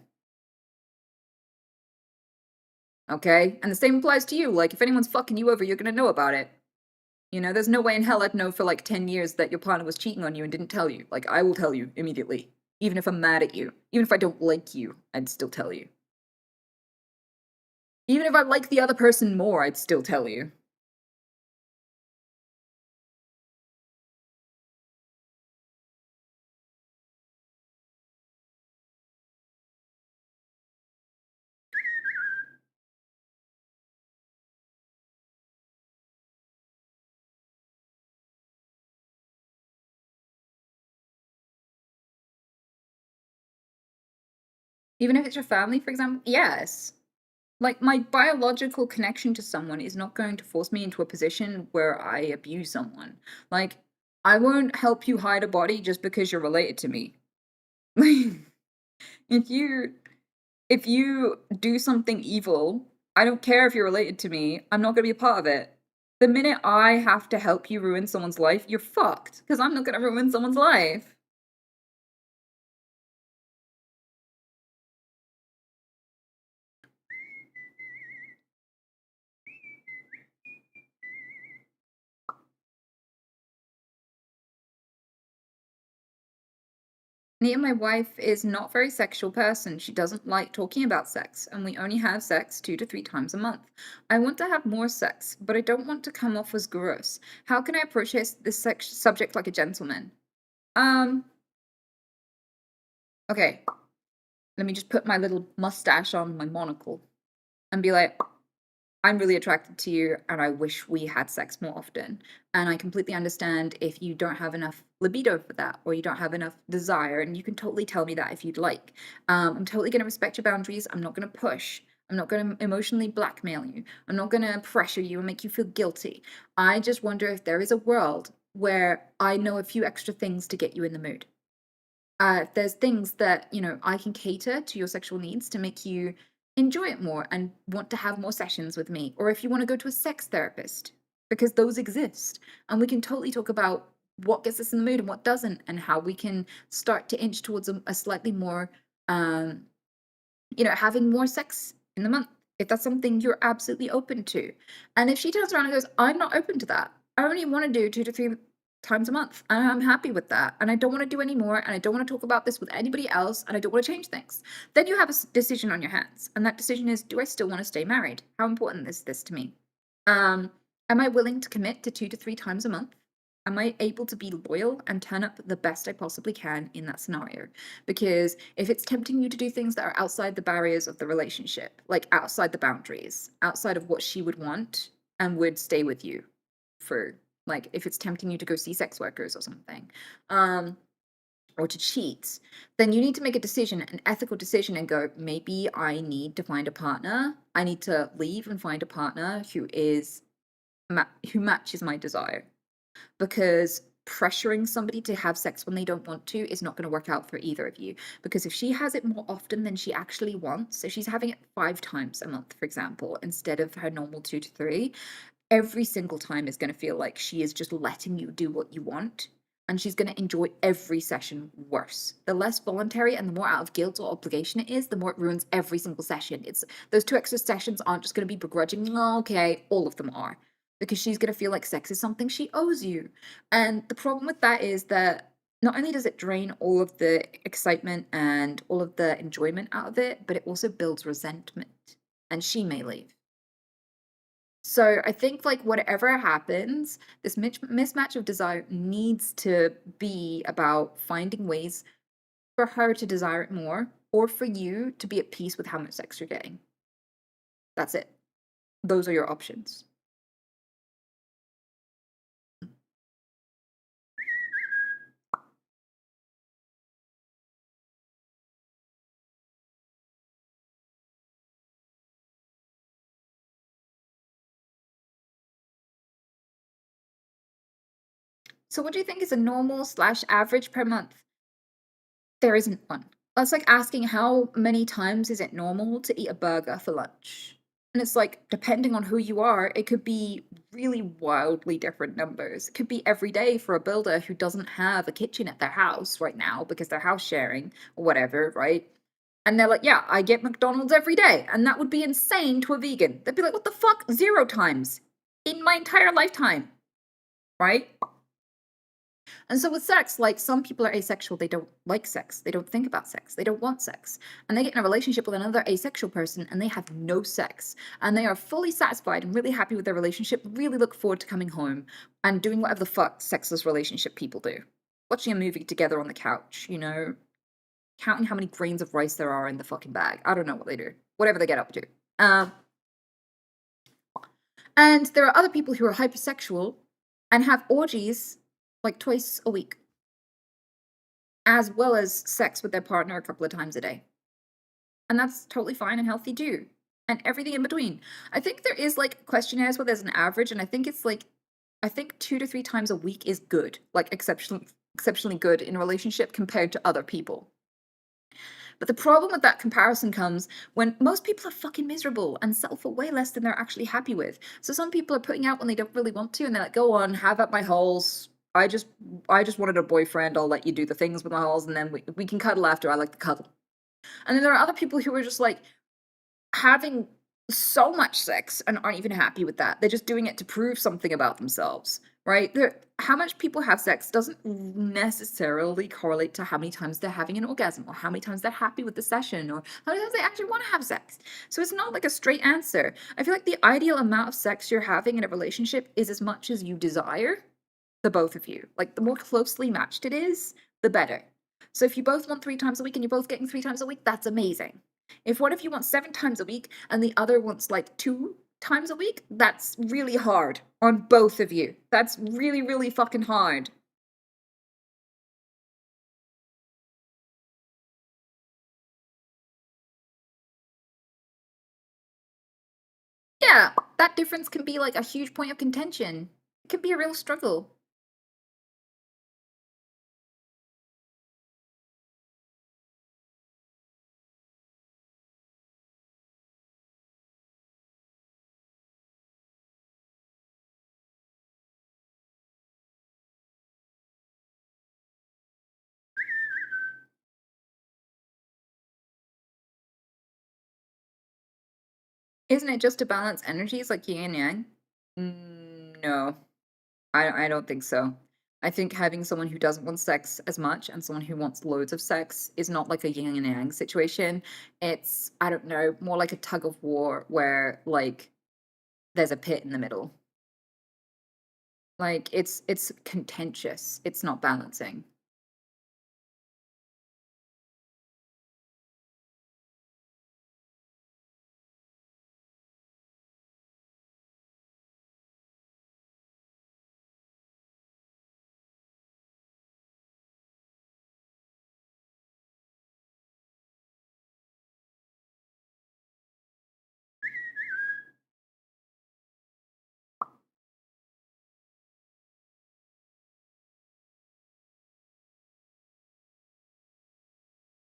Okay? And the same applies to you. Like, if anyone's fucking you over, you're gonna know about it. You know, there's no way in hell I'd know for like 10 years that your partner was cheating on you and didn't tell you. Like, I will tell you immediately. Even if I'm mad at you. Even if I don't like you, I'd still tell you. Even if I like the other person more, I'd still tell you. Even if it's your family, for example? Yes. Like, my biological connection to someone is not going to force me into a position where I abuse someone. Like, I won't help you hide a body just because you're related to me. if you if you do something evil, I don't care if you're related to me, I'm not gonna be a part of it. The minute I have to help you ruin someone's life, you're fucked, because I'm not gonna ruin someone's life. Me and my wife is not very sexual person. She doesn't like talking about sex, and we only have sex 2 to 3 times a month. I want to have more sex, but I don't want to come off as gross. How can I approach this subject like a gentleman? Um, okay. Let me just put my little mustache on, my monocle, and be like, I'm really attracted to you and I wish we had sex more often. And I completely understand if you don't have enough libido for that or you don't have enough desire, and you can totally tell me that if you'd like. I'm totally going to respect your boundaries. I'm not going to push. I'm not going to emotionally blackmail you. I'm not going to pressure you and make you feel guilty. I just wonder if there is a world where I know a few extra things to get you in the mood. There's things that, I can cater to your sexual needs to make you enjoy it more and want to have more sessions with me. Or if you want to go to a sex therapist, because those exist. And we can totally talk about what gets us in the mood and what doesn't, and how we can start to inch towards a slightly more, um, having more sex in the month, if that's something you're absolutely open to. And if she turns around and goes, I'm not open to that. I only want to do 2 to 3 times a month, and I'm happy with that. And I don't want to do any more, and I don't want to talk about this with anybody else, and I don't want to change things. Then you have a decision on your hands. And that decision is, do I still want to stay married? How important is this to me? Am I willing to commit to 2 to 3 times a month? Am I able to be loyal and turn up the best I possibly can in that scenario? Because if it's tempting you to do things that are outside the barriers of the relationship, like outside the boundaries, outside of what she would want and would stay with you for, like, if it's tempting you to go see sex workers or something, or to cheat, then you need to make a decision, an ethical decision, and go, maybe I need to find a partner. I need to leave and find a partner who matches my desire, because pressuring somebody to have sex when they don't want to is not going to work out for either of you. Because if she has it more often than she actually wants, so she's having it 5 times a month, for example, instead of her normal 2 to 3, every single time is going to feel like she is just letting you do what you want. And she's going to enjoy every session worse. The less voluntary and the more out of guilt or obligation it is, the more it ruins every single session. It's those 2 extra sessions aren't just going to be begrudging. Okay, all of them are, because she's going to feel like sex is something she owes you. And the problem with that is that not only does it drain all of the excitement and all of the enjoyment out of it, but it also builds resentment, and she may leave. So I think, like, whatever happens, this mismatch of desire needs to be about finding ways for her to desire it more, or for you to be at peace with how much sex you're getting. That's it. Those are your options. So what do you think is a normal slash average per month? There isn't one. That's like asking how many times is it normal to eat a burger for lunch? And it's like, depending on who you are, it could be really wildly different numbers. It could be every day for a builder who doesn't have a kitchen at their house right now because they're house sharing or whatever, right? And they're like, yeah, I get McDonald's every day. And that would be insane to a vegan. They'd be like, what the fuck? 0 times in my entire lifetime, right? And so with sex, like, some people are asexual, they don't like sex, they don't think about sex, they don't want sex. And they get in a relationship with another asexual person and they have no sex. And they are fully satisfied and really happy with their relationship, really look forward to coming home and doing whatever the fuck sexless relationship people do. Watching a movie together on the couch, you know, counting how many grains of rice there are in the fucking bag. I don't know what they do. Whatever they get up to. And there are other people who are hypersexual and have orgies like twice a week, as well as sex with their partner a couple of times a day. And that's totally fine and healthy too. And everything in between. I think there is like questionnaires where there's an average, and I think it's like, I think 2 to 3 times a week is good, like exceptionally good in a relationship compared to other people. But the problem with that comparison comes when most people are fucking miserable and settle for way less than they're actually happy with. So some people are putting out when they don't really want to, and they're like, go on, have at my holes. I just wanted a boyfriend. I'll let you do the things with my holes, and then we can cuddle after. I like the cuddle. And then there are other people who are just like having so much sex and aren't even happy with that. They're just doing it to prove something about themselves, right? How much people have sex doesn't necessarily correlate to how many times they're having an orgasm, or how many times they're happy with the session, or how many times they actually want to have sex. So it's not like a straight answer. I feel like the ideal amount of sex you're having in a relationship is as much as you desire, the both of you. Like, the more closely matched it is, the better. So if you both want 3 times a week and you're both getting 3 times a week, that's amazing. If one of you wants 7 times a week and the other wants like 2 times a week, that's really hard on both of you. That's really, really fucking hard. Yeah, that difference can be like a huge point of contention. It can be a real struggle. Isn't it just to balance energies like yin and yang? No, I don't think so. I think having someone who doesn't want sex as much and someone who wants loads of sex is not like a yin and yang situation. It's, I don't know, more like a tug of war where like there's a pit in the middle. Like, it's contentious. It's not balancing.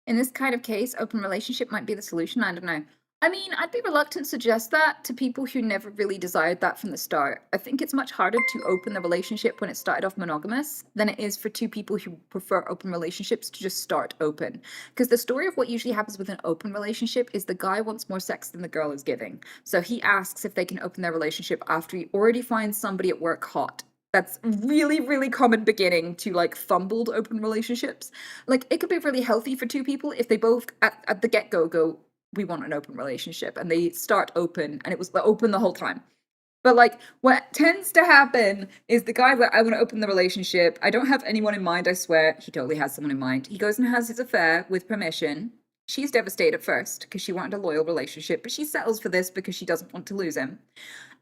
In this kind of case, open relationship might be the solution. I don't know. I mean, I'd be reluctant to suggest that to people who never really desired that from the start. I think it's much harder to open the relationship when it started off monogamous than it is for 2 people who prefer open relationships to just start open. Because the story of what usually happens with an open relationship is the guy wants more sex than the girl is giving. So he asks if they can open their relationship after he already finds somebody at work hot. That's really, really common beginning to like fumbled open relationships. Like, it could be really healthy for 2 people if they both at the get-go go, we want an open relationship, and they start open and it was open the whole time. But like, what tends to happen is the guy's like, I want to open the relationship. I don't have anyone in mind, I swear. He totally has someone in mind. He goes and has his affair with permission. She's devastated at first because she wanted a loyal relationship, but she settles for this because she doesn't want to lose him.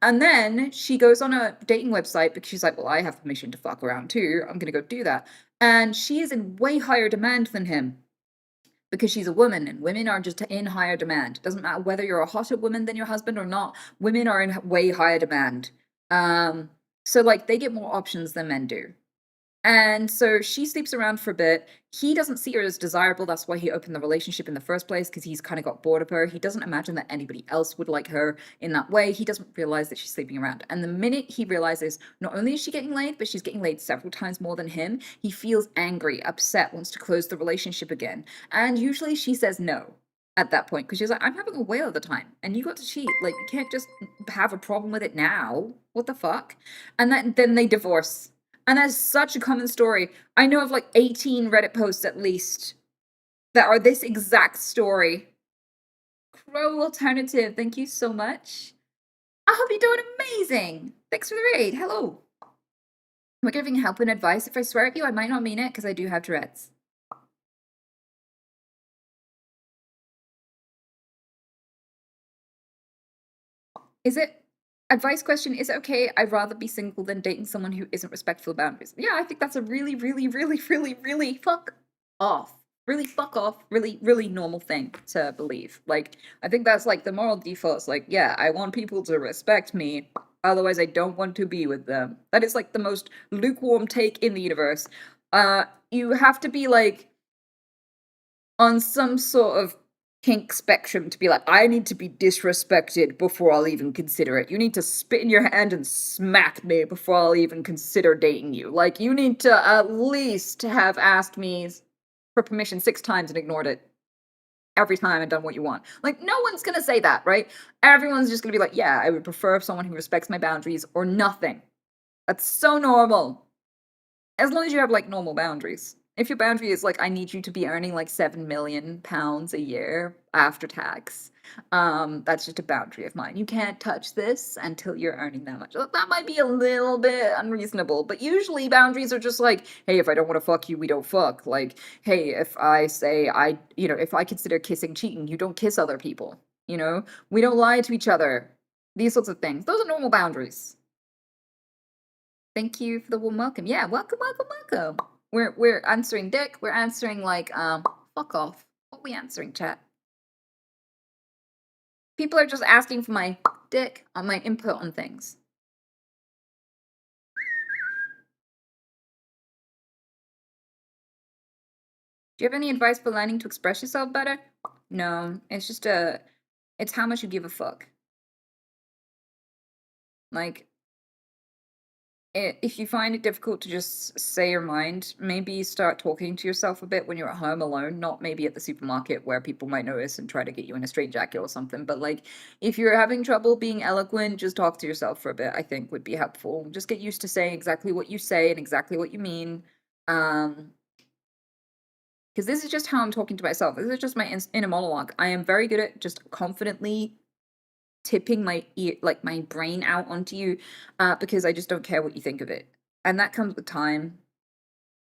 And then she goes on a dating website because she's like, well, I have permission to fuck around too. I'm going to go do that. And she is in way higher demand than him because she's a woman, and women are just in higher demand. It doesn't matter whether you're a hotter woman than your husband or not. Women are in way higher demand. So like, they get more options than men do. And so she sleeps around for a bit. He doesn't see her as desirable. That's why he opened the relationship in the first place, because he's kind of got bored of her. He doesn't imagine that anybody else would like her in that way. He doesn't realize that she's sleeping around. And the minute he realizes not only is she getting laid, but she's getting laid several times more than him, he feels angry, upset, wants to close the relationship again. And usually she says no at that point, because she's like, I'm having a whale of the time and you got to cheat. Like, you can't just have a problem with it now. What the fuck? And then they divorce. And that's such a common story. I know of like 18 Reddit posts at least that are this exact story. Crow Alternative, thank you so much. I hope you're doing amazing. Thanks for the raid. Hello. Am I giving help and advice? If I swear at you, I might not mean it because I do have Tourette's. Is it advice question? Is it okay? I'd rather be single than dating someone who isn't respectful of boundaries. Yeah, I think that's a really, really, really, really, really fuck off. Really fuck off. Really, really normal thing to believe. Like, I think that's like the moral default. It's like, yeah, I want people to respect me. Otherwise, I don't want to be with them. That is like the most lukewarm take in the universe. You have to be like on some sort of kink spectrum to be like, I need to be disrespected before I'll even consider it. You need to spit in your hand and smack me before I'll even consider dating you. Like, you need to at least have asked me for permission 6 times and ignored it every time and done what you want. Like, no one's gonna say that, right? Everyone's just gonna be like, yeah, I would prefer someone who respects my boundaries or nothing. That's so normal. As long as you have like normal boundaries. If your boundary is like, I need you to be earning like £7 million a year after tax, that's just a boundary of mine. You can't touch this until you're earning that much. That might be a little bit unreasonable, but usually boundaries are just like, hey, if I don't want to fuck you, we don't fuck. Like, hey, if I say if I consider kissing cheating, you don't kiss other people. We don't lie to each other. These sorts of things. Those are normal boundaries. Thank you for the warm welcome. Yeah, welcome, welcome, welcome. We're answering dick. We're answering like fuck off. What we answering, chat? People are just asking for my dick on my input on things. Do you have any advice for learning to express yourself better? No, it's just it's how much you give a fuck. Like, if you find it difficult to just say your mind, maybe start talking to yourself a bit when you're at home alone, not maybe at the supermarket where people might notice and try to get you in a straitjacket or something. But like, if you're having trouble being eloquent, just talk to yourself for a bit, I think would be helpful. Just get used to saying exactly what you say and exactly what you mean. Because this is just how I'm talking to myself. This is just my inner monologue. I am very good at just confidently tipping my my brain out onto you, because I just don't care what you think of it, and that comes with time.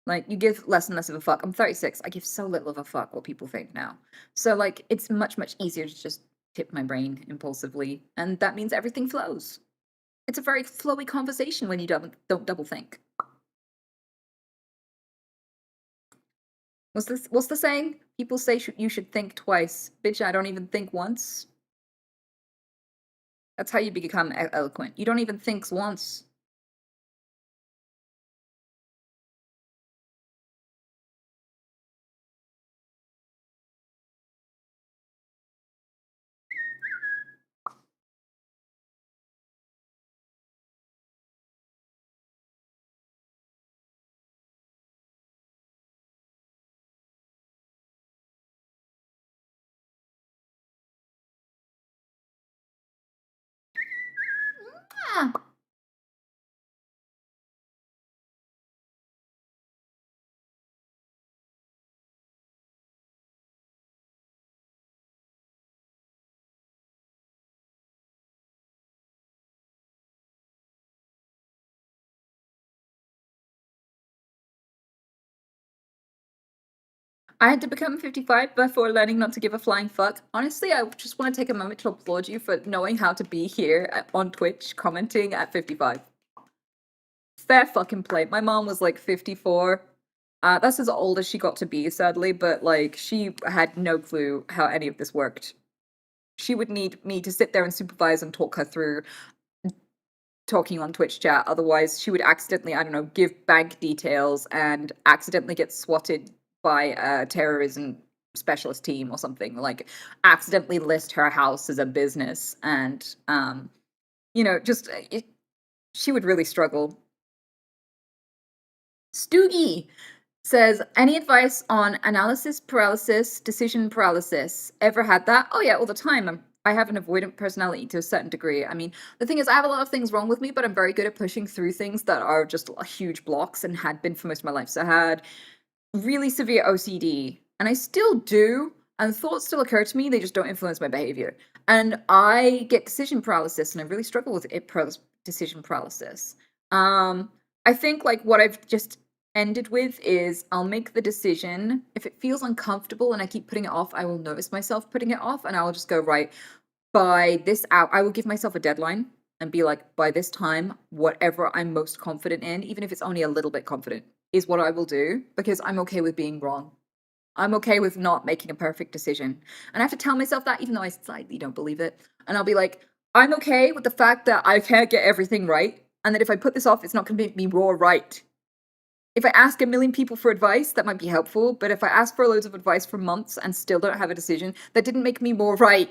Like, you give less and less of a fuck. I'm 36. I give so little of a fuck what people think now. So like, it's much easier to just tip my brain impulsively, and that means everything flows. It's a very flowy conversation when you don't double think. What's the saying? People say you should think twice. Bitch, I don't even think once. That's how you become eloquent. You don't even think once. Ah. I had to become 55 before learning not to give a flying fuck. Honestly, I just want to take a moment to applaud you for knowing how to be here on Twitch commenting at 55. Fair fucking play. My mom was like 54. That's as old as she got to be, sadly, but like, she had no clue how any of this worked. She would need me to sit there and supervise and talk her through talking on Twitch chat. Otherwise, she would accidentally, I don't know, give bank details and accidentally get swatted by a terrorism specialist team or something. Like, accidentally list her house as a business, and just she would really struggle. Stoogie says, any advice on analysis paralysis, decision paralysis? Ever had that? Oh yeah, all the time. I have an avoidant personality to a certain degree. I mean, the thing is, I have a lot of things wrong with me, but I'm very good at pushing through things that are just huge blocks and had been for most of my life. So I had really severe OCD, and I still do, and thoughts still occur to me, they just don't influence my behavior. And I get decision paralysis, and I really struggle with decision paralysis. I think like what I've just ended with is I'll make the decision. If it feels uncomfortable and I keep putting it off, I will notice myself putting it off, and I will just go, right, by this hour, I will give myself a deadline and be like, by this time, whatever I'm most confident in, even if it's only a little bit confident, is what I will do, because I'm okay with being wrong. I'm okay with not making a perfect decision. And I have to tell myself that, even though I slightly don't believe it. And I'll be like, I'm okay with the fact that I can't get everything right, and that if I put this off, it's not going to make me more right. If I ask a million people for advice, that might be helpful, but if I ask for loads of advice for months and still don't have a decision, that didn't make me more right.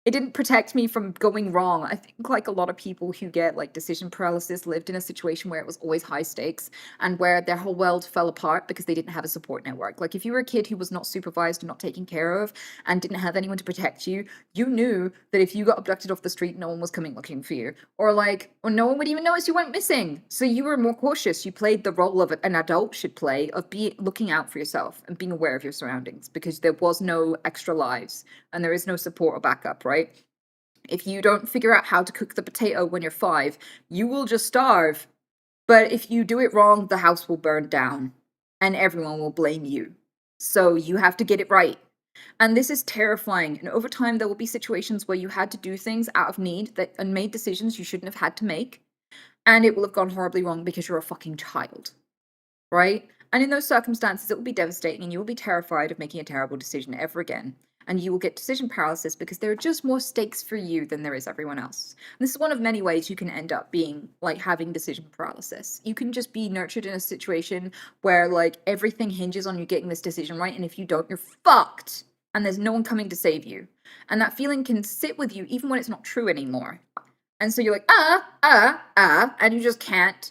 It didn't protect me from going wrong. I think like a lot of people who get like decision paralysis lived in a situation where it was always high stakes and where their whole world fell apart because they didn't have a support network. Like if you were a kid who was not supervised and not taken care of and didn't have anyone to protect you, you knew that if you got abducted off the street, no one was coming looking for you. Or no one would even notice you went missing. So you were more cautious. You played the role of an adult should play of looking out for yourself and being aware of your surroundings, because there was no extra lives and there is no support or backup, right? If you don't figure out how to cook the potato when you're 5, you will just starve. But if you do it wrong, the house will burn down and everyone will blame you. So you have to get it right. And this is terrifying. And over time, there will be situations where you had to do things out of need and made decisions you shouldn't have had to make. And it will have gone horribly wrong because you're a fucking child, right? And in those circumstances, it will be devastating and you will be terrified of making a terrible decision ever again. And you will get decision paralysis because there are just more stakes for you than there is everyone else. And this is one of many ways you can end up being like having decision paralysis. You can just be nurtured in a situation where like everything hinges on you getting this decision right, and if you don't, you're fucked and there's no one coming to save you. And that feeling can sit with you even when it's not true anymore. And so you're like, and you just can't.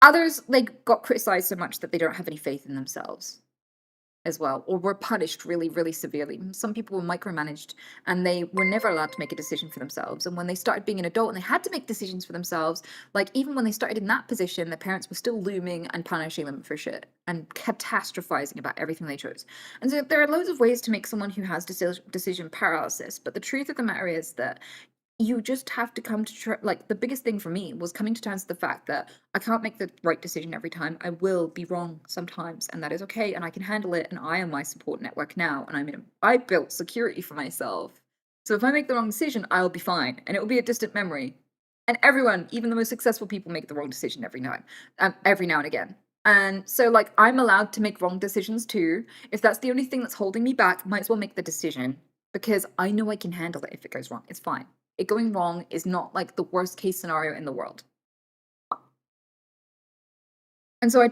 Others, like, got criticized so much that they don't have any faith in themselves as well, or were punished really, really severely. Some people were micromanaged and they were never allowed to make a decision for themselves. And when they started being an adult and they had to make decisions for themselves, like even when they started in that position, their parents were still looming and punishing them for shit and catastrophizing about everything they chose. And so there are loads of ways to make someone who has decision paralysis, but the truth of the matter is that you just have to come to like the biggest thing for me was coming to terms with the fact that I can't make the right decision every time. I will be wrong sometimes, and that is okay, and I can handle it, and I am my support network now, and I built security for myself. So if I make the wrong decision, I'll be fine, and it will be a distant memory. And everyone, even the most successful people, make the wrong decision every now and again. And so like I'm allowed to make wrong decisions too. If that's the only thing that's holding me back, might as well make the decision, because I know I can handle it if it goes wrong. It's fine. It going wrong is not like the worst case scenario in the world. And so I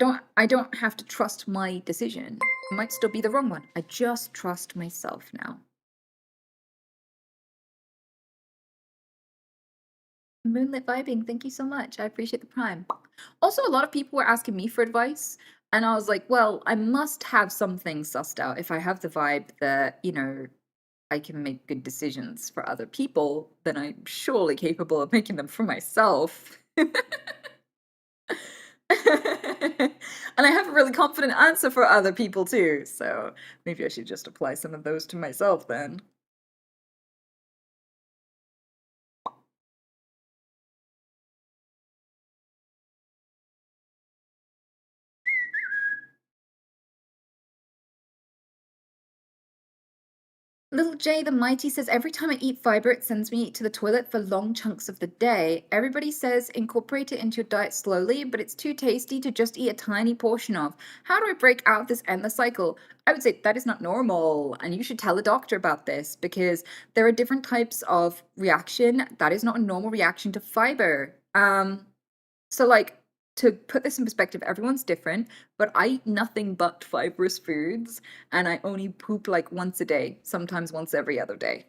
don't have to trust my decision. It might still be the wrong one. I just trust myself now. Moonlit vibing, thank you so much. I appreciate the prime. Also, a lot of people were asking me for advice, and I was like, well, I must have something sussed out if I have the vibe that, I can make good decisions for other people, then I'm surely capable of making them for myself. And I have a really confident answer for other people too, so maybe I should just apply some of those to myself then. Little J the Mighty says, every time I eat fiber, it sends me to the toilet for long chunks of the day. Everybody says incorporate it into your diet slowly, but it's too tasty to just eat a tiny portion of. How do I break out of this endless cycle? I would say that is not normal, and you should tell a doctor about this, because there are different types of reaction. That is not a normal reaction to fiber. So like to put this in perspective, everyone's different, but I eat nothing but fibrous foods and I only poop like once a day, sometimes once every other day.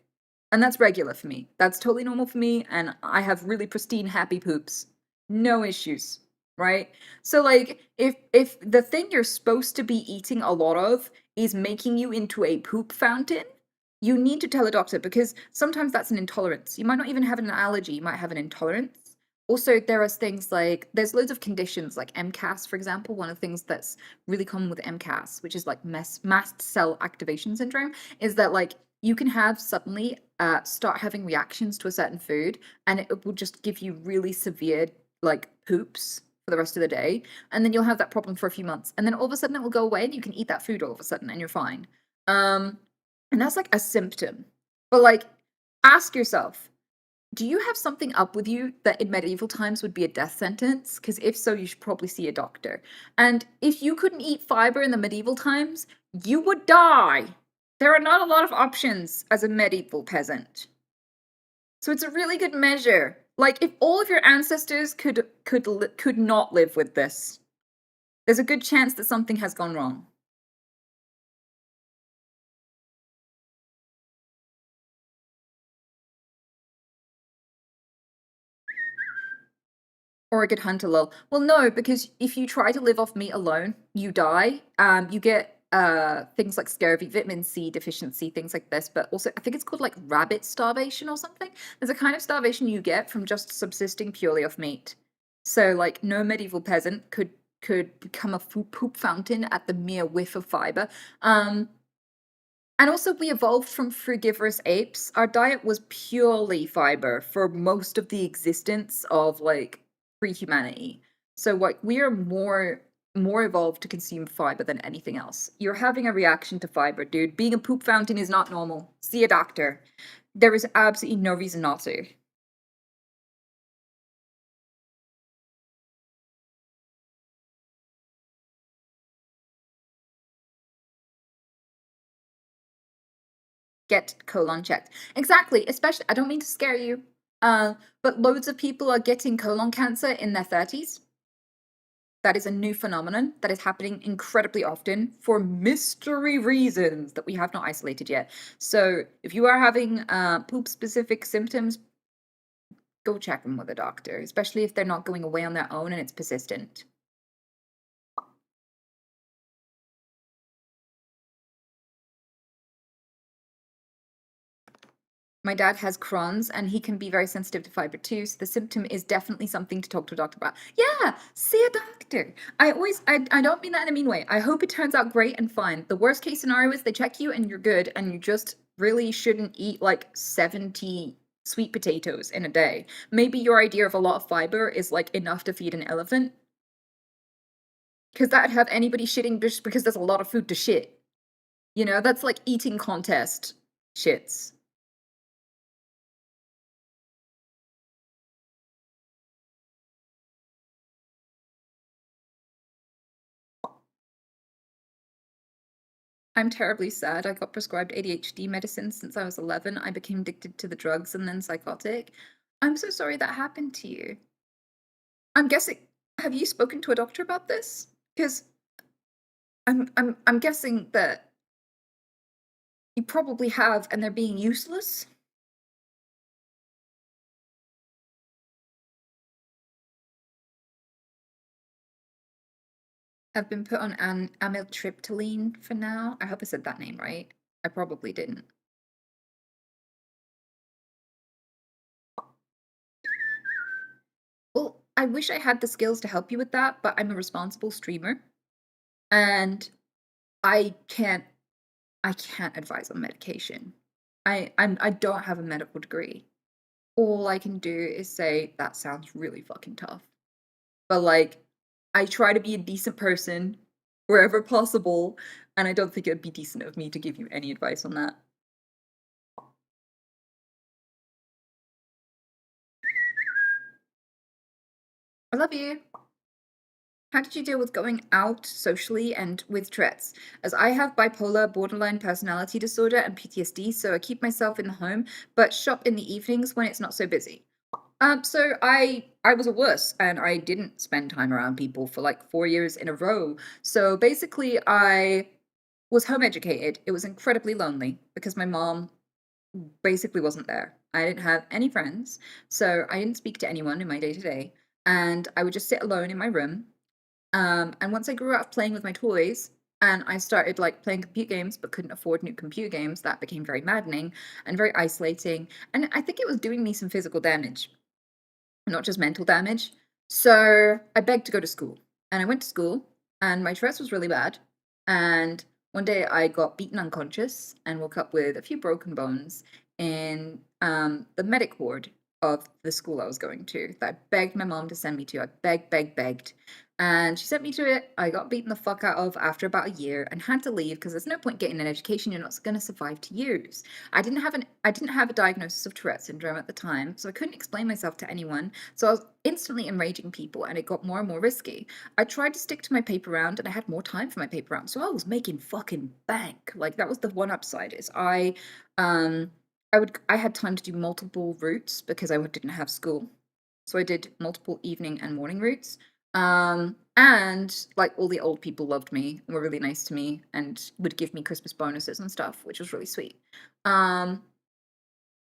And that's regular for me. That's totally normal for me and I have really pristine happy poops. No issues, right? So like if the thing you're supposed to be eating a lot of is making you into a poop fountain, you need to tell a doctor because sometimes that's an intolerance. You might not even have an allergy, you might have an intolerance. Also, there are things like there's loads of conditions like MCAS, for example. One of the things that's really common with MCAS, which is like mast cell activation syndrome, is that like you can have suddenly start having reactions to a certain food, and it will just give you really severe like poops for the rest of the day, and then you'll have that problem for a few months, and then all of a sudden it will go away, and you can eat that food all of a sudden, and you're fine. And that's like a symptom. But like, ask yourself, do you have something up with you that in medieval times would be a death sentence? Because if so, you should probably see a doctor. And if you couldn't eat fiber in the medieval times, you would die. There are not a lot of options as a medieval peasant. So it's a really good measure. Like if all of your ancestors could not live with this, there's a good chance that something has gone wrong. Or a good hunter lol. Well, no, because if you try to live off meat alone, you die. You get things like scurvy, vitamin C deficiency, things like this, but also I think it's called like rabbit starvation or something. There's a kind of starvation you get from just subsisting purely off meat. So like no medieval peasant could become a poop fountain at the mere whiff of fiber. And also, we evolved from frugivorous apes. Our diet was purely fiber for most of the existence of like pre-humanity. So, like, we are more evolved to consume fiber than anything else. You're having a reaction to fiber, dude. Being a poop fountain is not normal. See a doctor. There is absolutely no reason not to. Get colon checked. Exactly, especially I don't mean to scare you, but loads of people are getting colon cancer in their 30s. That is a new phenomenon that is happening incredibly often for mystery reasons that we have not isolated yet. So if you are having poop-specific symptoms, go check them with a doctor, especially if they're not going away on their own and it's persistent. My dad has Crohn's and he can be very sensitive to fiber too. So the symptom is definitely something to talk to a doctor about. Yeah, see a doctor. I don't mean that in a mean way. I hope it turns out great and fine. The worst case scenario is they check you and you're good and you just really shouldn't eat like 70 sweet potatoes in a day. Maybe your idea of a lot of fiber is like enough to feed an elephant. Because that'd have anybody shitting just because there's a lot of food to shit. You know, that's like eating contest shits. I'm terribly sad. I got prescribed ADHD medicine since I was 11. I became addicted to the drugs and then psychotic. I'm so sorry that happened to you. I'm guessing, have you spoken to a doctor about this? Because I'm guessing that you probably have and they're being useless. I've been put on amitriptyline for now. I hope I said that name right. I probably didn't. Well, I wish I had the skills to help you with that, but I'm a responsible streamer. And I can't advise on medication. I don't have a medical degree. All I can do is say that sounds really fucking tough. But like I try to be a decent person wherever possible, and I don't think it'd be decent of me to give you any advice on that. I love you. How did you deal with going out socially and with Tourette's? As I have bipolar, borderline personality disorder, and PTSD, so I keep myself in the home, but shop in the evenings when it's not so busy. So I was a wuss and I didn't spend time around people for like 4 years in a row. So basically, I was home educated. It was incredibly lonely because my mom basically wasn't there. I didn't have any friends, so I didn't speak to anyone in my day to day, and I would just sit alone in my room. And once I grew up playing with my toys, and I started like playing computer games, but couldn't afford new computer games, that became very maddening and very isolating. And I think it was doing me some physical damage, not just mental damage. So I begged to go to school. And I went to school, and my dress was really bad. And one day I got beaten unconscious and woke up with a few broken bones in the medic ward of the school I was going to that I begged my mom to send me to. I begged. And she sent me to it. I got beaten the fuck out of after about a year and had to leave because there's no point getting an education you're not going to survive to use. I didn't have a diagnosis of Tourette syndrome at the time, so I couldn't explain myself to anyone. So I was instantly enraging people, and it got more and more risky. I tried to stick to my paper round, and I had more time for my paper round, so I was making fucking bank. Like that was the one upside is um I had time to do multiple routes because I didn't have school. So I did multiple evening and morning routes. And like all the old people loved me and were really nice to me and would give me Christmas bonuses and stuff, which was really sweet. Um,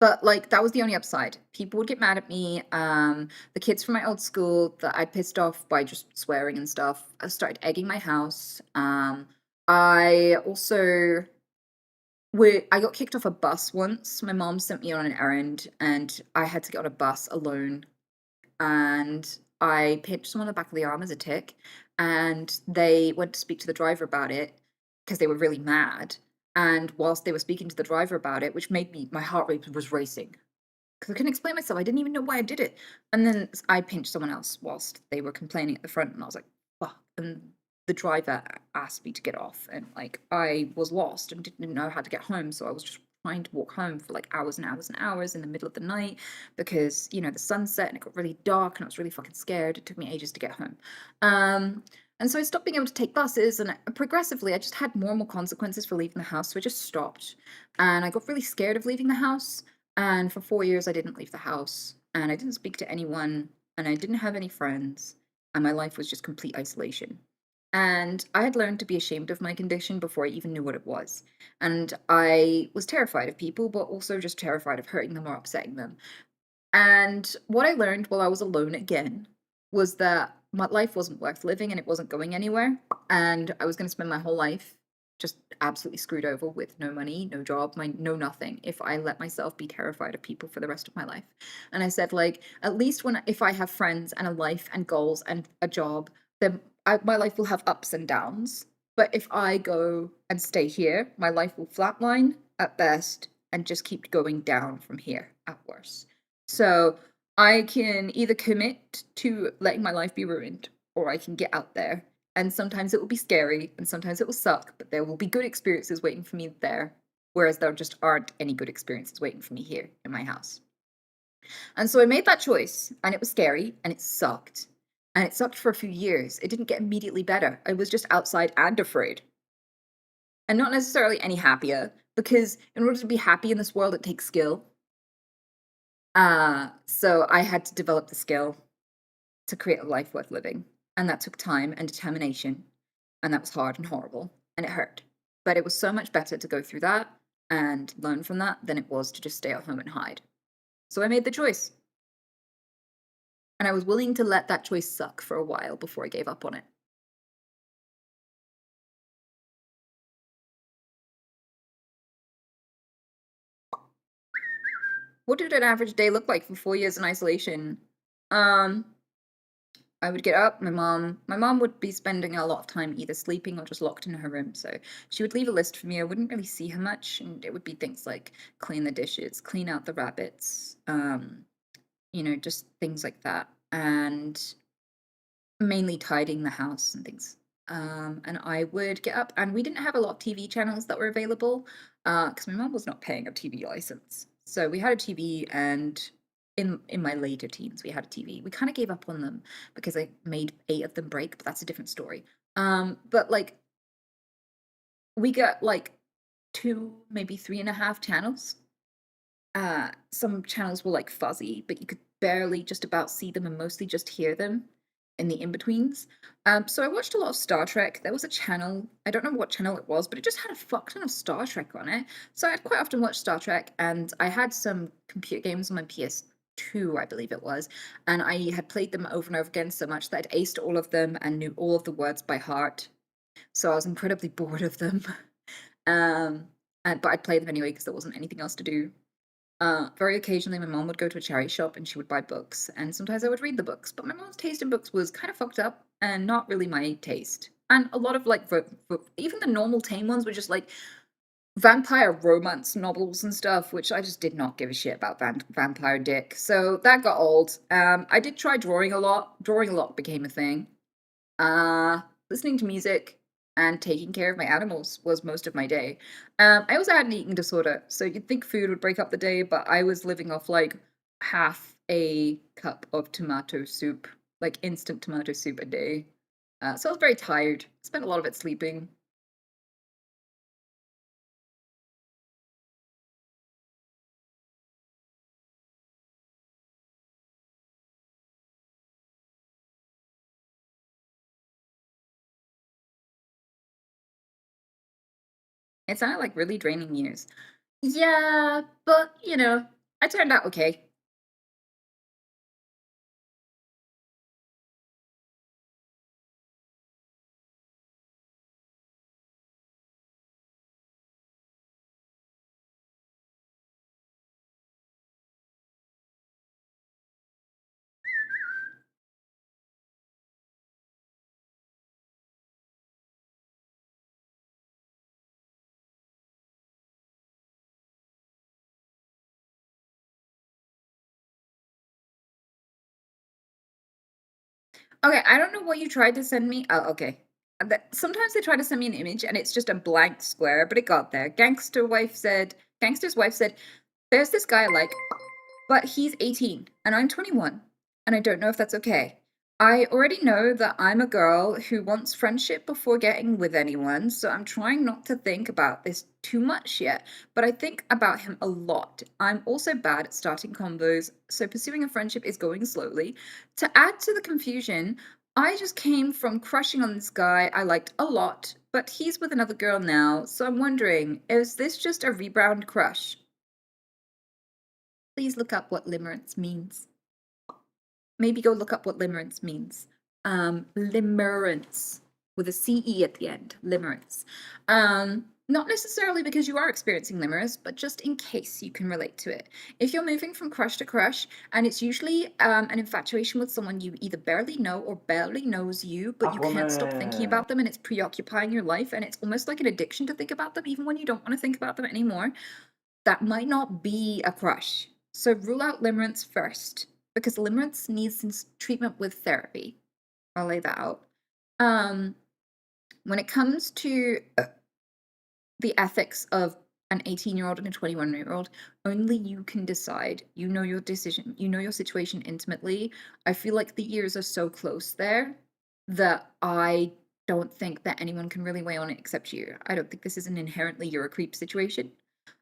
but like that was the only upside. People would get mad at me. The kids from my old school that I pissed off by just swearing and stuff. I started egging my house. I also I got kicked off a bus once. My mom sent me on an errand and I had to get on a bus alone, and I pinched someone on the back of the arm as a tick, and they went to speak to the driver about it because they were really mad. And whilst they were speaking to the driver about it, which made my heart rate was racing because I couldn't explain myself. I didn't even know why I did it. And then I pinched someone else whilst they were complaining at the front, and I was like, fuck. And the driver asked me to get off, and like I was lost and didn't know how to get home, so I was just trying to walk home for like hours and hours and hours in the middle of the night because the sun set and it got really dark and I was really fucking scared. It took me ages to get home. And so I stopped being able to take buses, and progressively I just had more and more consequences for leaving the house, so I just stopped. And I got really scared of leaving the house, and for 4 years I didn't leave the house, and I didn't speak to anyone, and I didn't have any friends, and my life was just complete isolation. And I had learned to be ashamed of my condition before I even knew what it was. And I was terrified of people, but also just terrified of hurting them or upsetting them. And what I learned while I was alone again was that my life wasn't worth living and it wasn't going anywhere. And I was going to spend my whole life just absolutely screwed over with no money, no job, no nothing if I let myself be terrified of people for the rest of my life. And I said, like, at least if I have friends and a life and goals and a job, then my life will have ups and downs. But if I go and stay here, my life will flatline at best and just keep going down from here at worst. So I can either commit to letting my life be ruined, or I can get out there. And sometimes it will be scary, and sometimes it will suck, but there will be good experiences waiting for me there, whereas there just aren't any good experiences waiting for me here in my house. And so I made that choice, and it was scary, and it sucked. And it sucked for a few years. It didn't get immediately better. I was just outside and afraid. And not necessarily any happier, because in order to be happy in this world, it takes skill. So I had to develop the skill to create a life worth living. And that took time and determination. And that was hard and horrible. And it hurt. But it was so much better to go through that and learn from that than it was to just stay at home and hide. So I made the choice. And I was willing to let that choice suck for a while before I gave up on it. What did an average day look like for 4 years in isolation? I would get up. My mom would be spending a lot of time either sleeping or just locked in her room. So she would leave a list for me. I wouldn't really see her much, and it would be things like clean the dishes, clean out the rabbits, just things like that, and mainly tidying the house and things. And I would get up, and we didn't have a lot of TV channels that were available because my mom was not paying a TV license. So we had a TV, and in my later teens, we had a TV. We kind of gave up on them because I made 8 of them break, but that's a different story. But like we got like 2, maybe 3.5 channels. Some channels were like fuzzy, but you could barely just about see them and mostly just hear them in the in-betweens. So I watched a lot of Star Trek. There was a channel, I don't know what channel it was, but it just had a fuck ton of Star Trek on it. So I'd quite often watch Star Trek, and I had some computer games on my PS2, I believe it was, and I had played them over and over again so much that I'd aced all of them and knew all of the words by heart. So I was incredibly bored of them. But I'd play them anyway because there wasn't anything else to do. Very occasionally, my mom would go to a charity shop and she would buy books, and sometimes I would read the books. But my mom's taste in books was kind of fucked up and not really my taste. And a lot of like, even the normal tame ones were just like vampire romance novels and stuff, which I just did not give a shit about vampire dick. So that got old. I did try drawing a lot. Drawing a lot became a thing. Listening to music and taking care of my animals was most of my day. I also had an eating disorder, so you'd think food would break up the day, but I was living off like half a cup of tomato soup, like instant tomato soup a day. So I was very tired. Spent a lot of it sleeping. It sounded like really draining years. Yeah, but I turned out okay. Okay, I don't know what you tried to send me. Oh, okay. Sometimes they try to send me an image and it's just a blank square, but it got there. Gangster's wife said, there's this guy I like, but he's 18 and I'm 21, and I don't know if that's okay. I already know that I'm a girl who wants friendship before getting with anyone, so I'm trying not to think about this too much yet, but I think about him a lot. I'm also bad at starting combos, so pursuing a friendship is going slowly. To add to the confusion, I just came from crushing on this guy I liked a lot, but he's with another girl now, so I'm wondering, is this just a rebound crush? Please look up what limerence means. Maybe go look up what limerence means. Limerence with a CE at the end. Limerence. Not necessarily because you are experiencing limerence, but just in case you can relate to it. If you're moving from crush to crush, and it's usually an infatuation with someone you either barely know or barely knows you, but you can't stop thinking about them and it's preoccupying your life, and it's almost like an addiction to think about them even when you don't want to think about them anymore, that might not be a crush. So rule out limerence first, because limerence needs treatment with therapy. I'll lay that out. When it comes to the ethics of an 18-year-old and a 21-year-old, only you can decide. You know your decision. You know your situation intimately. I feel like the years are so close there that I don't think that anyone can really weigh on it except you. I don't think this is an inherently you're a creep situation.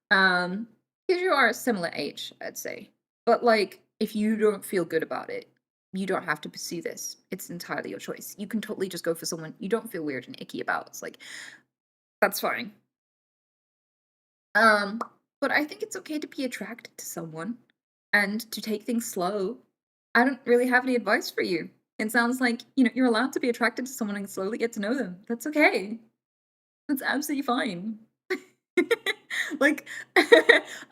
Because you are a similar age, I'd say. But like, if you don't feel good about it, you don't have to pursue this. It's entirely your choice. You can totally just go for someone you don't feel weird and icky about. It's like, that's fine. But I think it's okay to be attracted to someone and to take things slow. I don't really have any advice for you. It sounds like, you're allowed to be attracted to someone and slowly get to know them. That's okay. That's absolutely fine. Like,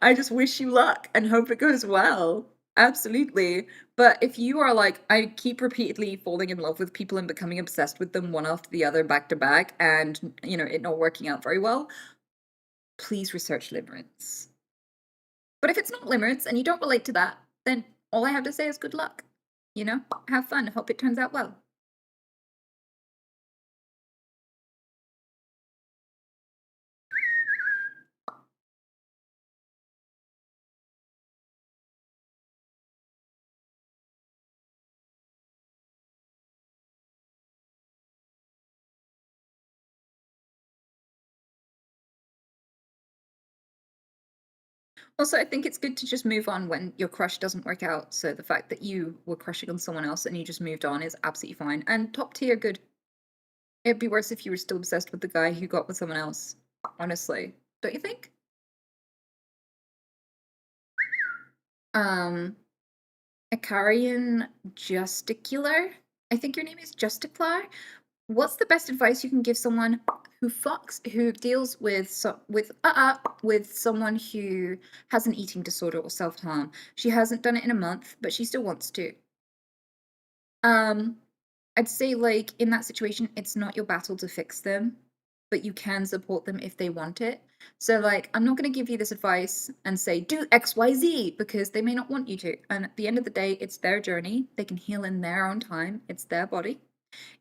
I just wish you luck and hope it goes well. Absolutely. But if you are like, I keep repeatedly falling in love with people and becoming obsessed with them one after the other back to back and, it not working out very well, please research limerence. But if it's not limerence and you don't relate to that, then all I have to say is good luck. Have fun. Hope it turns out well. Also, I think it's good to just move on when your crush doesn't work out. So the fact that you were crushing on someone else and you just moved on is absolutely fine. And top tier good. It'd be worse if you were still obsessed with the guy who got with someone else. Honestly. Don't you think? Um, Icarian Justicular? I think your name is Justicular. What's the best advice you can give someone who deals with someone who has an eating disorder or self-harm? She hasn't done it in a month, but she still wants to. I'd say, like, in that situation, it's not your battle to fix them, but you can support them if they want it. So, like, I'm not going to give you this advice and say, do XYZ, because they may not want you to. And at the end of the day, it's their journey. They can heal in their own time. It's their body.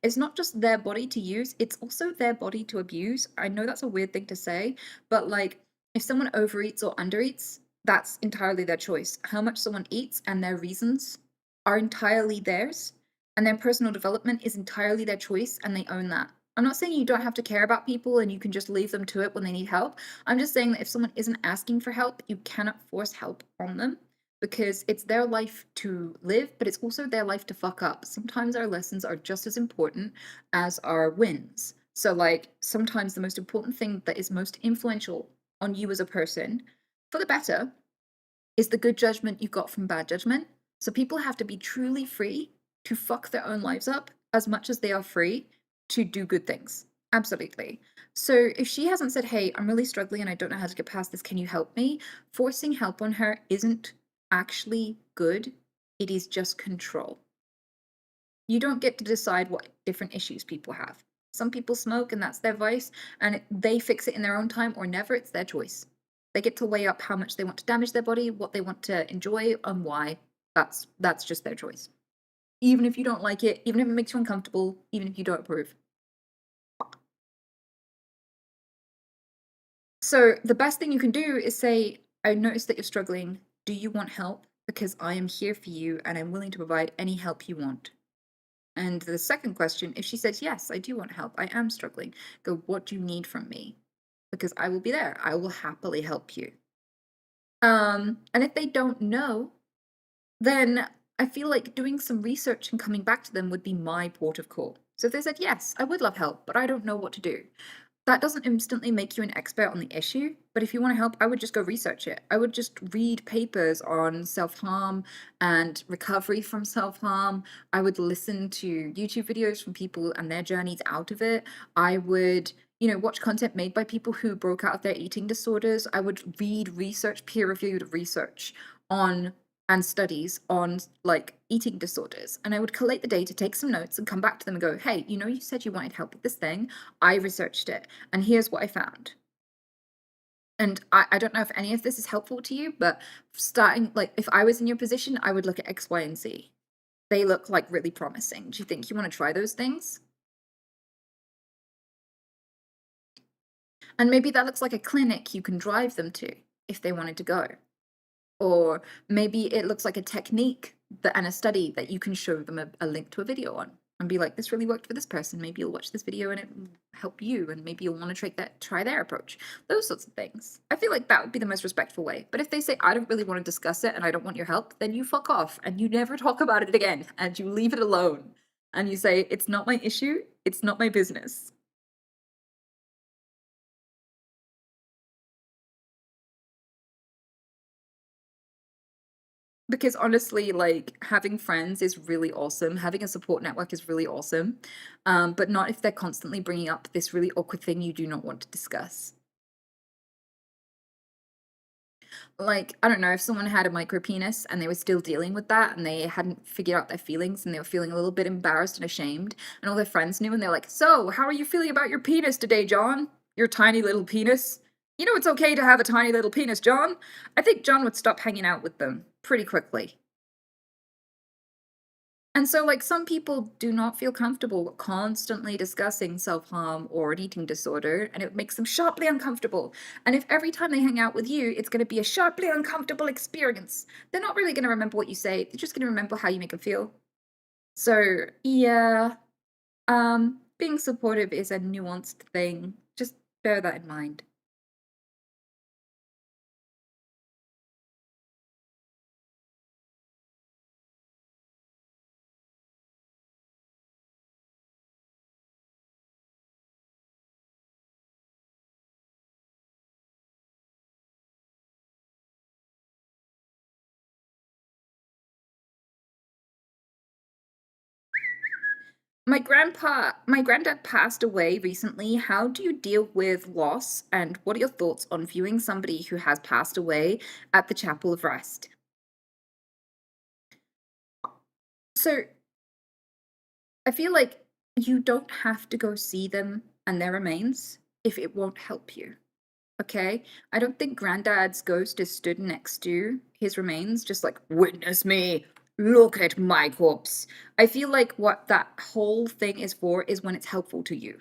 It's not just their body to use, it's also their body to abuse. I know that's a weird thing to say, but like if someone overeats or undereats, that's entirely their choice. How much someone eats and their reasons are entirely theirs, and their personal development is entirely their choice, and they own that. I'm not saying you don't have to care about people and you can just leave them to it when they need help. I'm just saying that if someone isn't asking for help, you cannot force help on them because it's their life to live, but it's also their life to fuck up. Sometimes our lessons are just as important as our wins. So, like, sometimes the most important thing that is most influential on you as a person, for the better, is the good judgment you got from bad judgment. So, people have to be truly free to fuck their own lives up as much as they are free to do good things. Absolutely. So, if she hasn't said, hey, I'm really struggling and I don't know how to get past this, can you help me? Forcing help on her isn't actually good, it is just control. You don't get to decide what different issues people have. Some people smoke and that's their vice, and they fix it in their own time or never, it's their choice. They get to weigh up how much they want to damage their body, what they want to enjoy, and why. That's just their choice. Even if you don't like it, even if it makes you uncomfortable, even if you don't approve. So the best thing you can do is say, I notice that you're struggling. Do you want help? Because I am here for you and I'm willing to provide any help you want. And the second question, if she says, yes, I do want help, I am struggling, go, what do you need from me? Because I will be there. I will happily help you. And if they don't know, then I feel like doing some research and coming back to them would be my port of call. So if they said, yes, I would love help, but I don't know what to do, that doesn't instantly make you an expert on the issue, but if you want to help, I would just go research it. I would just read papers on self-harm and recovery from self-harm. I would listen to YouTube videos from people and their journeys out of it. I would, watch content made by people who broke out of their eating disorders. I would read research, peer-reviewed research on and studies on like eating disorders, and I would collate the data, take some notes, and come back to them and go, hey, you said you wanted help with this thing. I researched it, and here's what I found. And I don't know if any of this is helpful to you, but starting, like, if I was in your position, I would look at X, Y, and Z. They look like really promising. Do you think you want to try those things? And maybe that looks like a clinic you can drive them to if they wanted to go. Or maybe it looks like a technique and a study that you can show them a link to a video on and be like, this really worked for this person. Maybe you'll watch this video and it will help you, and maybe you'll want to try their approach. Those sorts of things. I feel like that would be the most respectful way. But if they say, I don't really want to discuss it and I don't want your help, then you fuck off and you never talk about it again and you leave it alone. And you say, it's not my issue, it's not my business. Because honestly, like, having friends is really awesome. Having a support network is really awesome. But not if they're constantly bringing up this really awkward thing you do not want to discuss. Like, I don't know, if someone had a micro penis and they were still dealing with that and they hadn't figured out their feelings and they were feeling a little bit embarrassed and ashamed, and all their friends knew, and they're like, so, how are you feeling about your penis today, John? Your tiny little penis? You know it's okay to have a tiny little penis, John? I think John would stop hanging out with them pretty quickly. And so, like, some people do not feel comfortable constantly discussing self-harm or an eating disorder, and it makes them sharply uncomfortable. And if every time they hang out with you, it's going to be a sharply uncomfortable experience, they're not really going to remember what you say. They're just going to remember how you make them feel. So, yeah, being supportive is a nuanced thing. Just bear that in mind. My granddad passed away recently. How do you deal with loss, and what are your thoughts on viewing somebody who has passed away at the Chapel of Rest? So, I feel like you don't have to go see them and their remains if it won't help you. Okay? I don't think Granddad's ghost is stood next to his remains, just like, witness me, look at my corpse. I feel like what that whole thing is for is when it's helpful to you.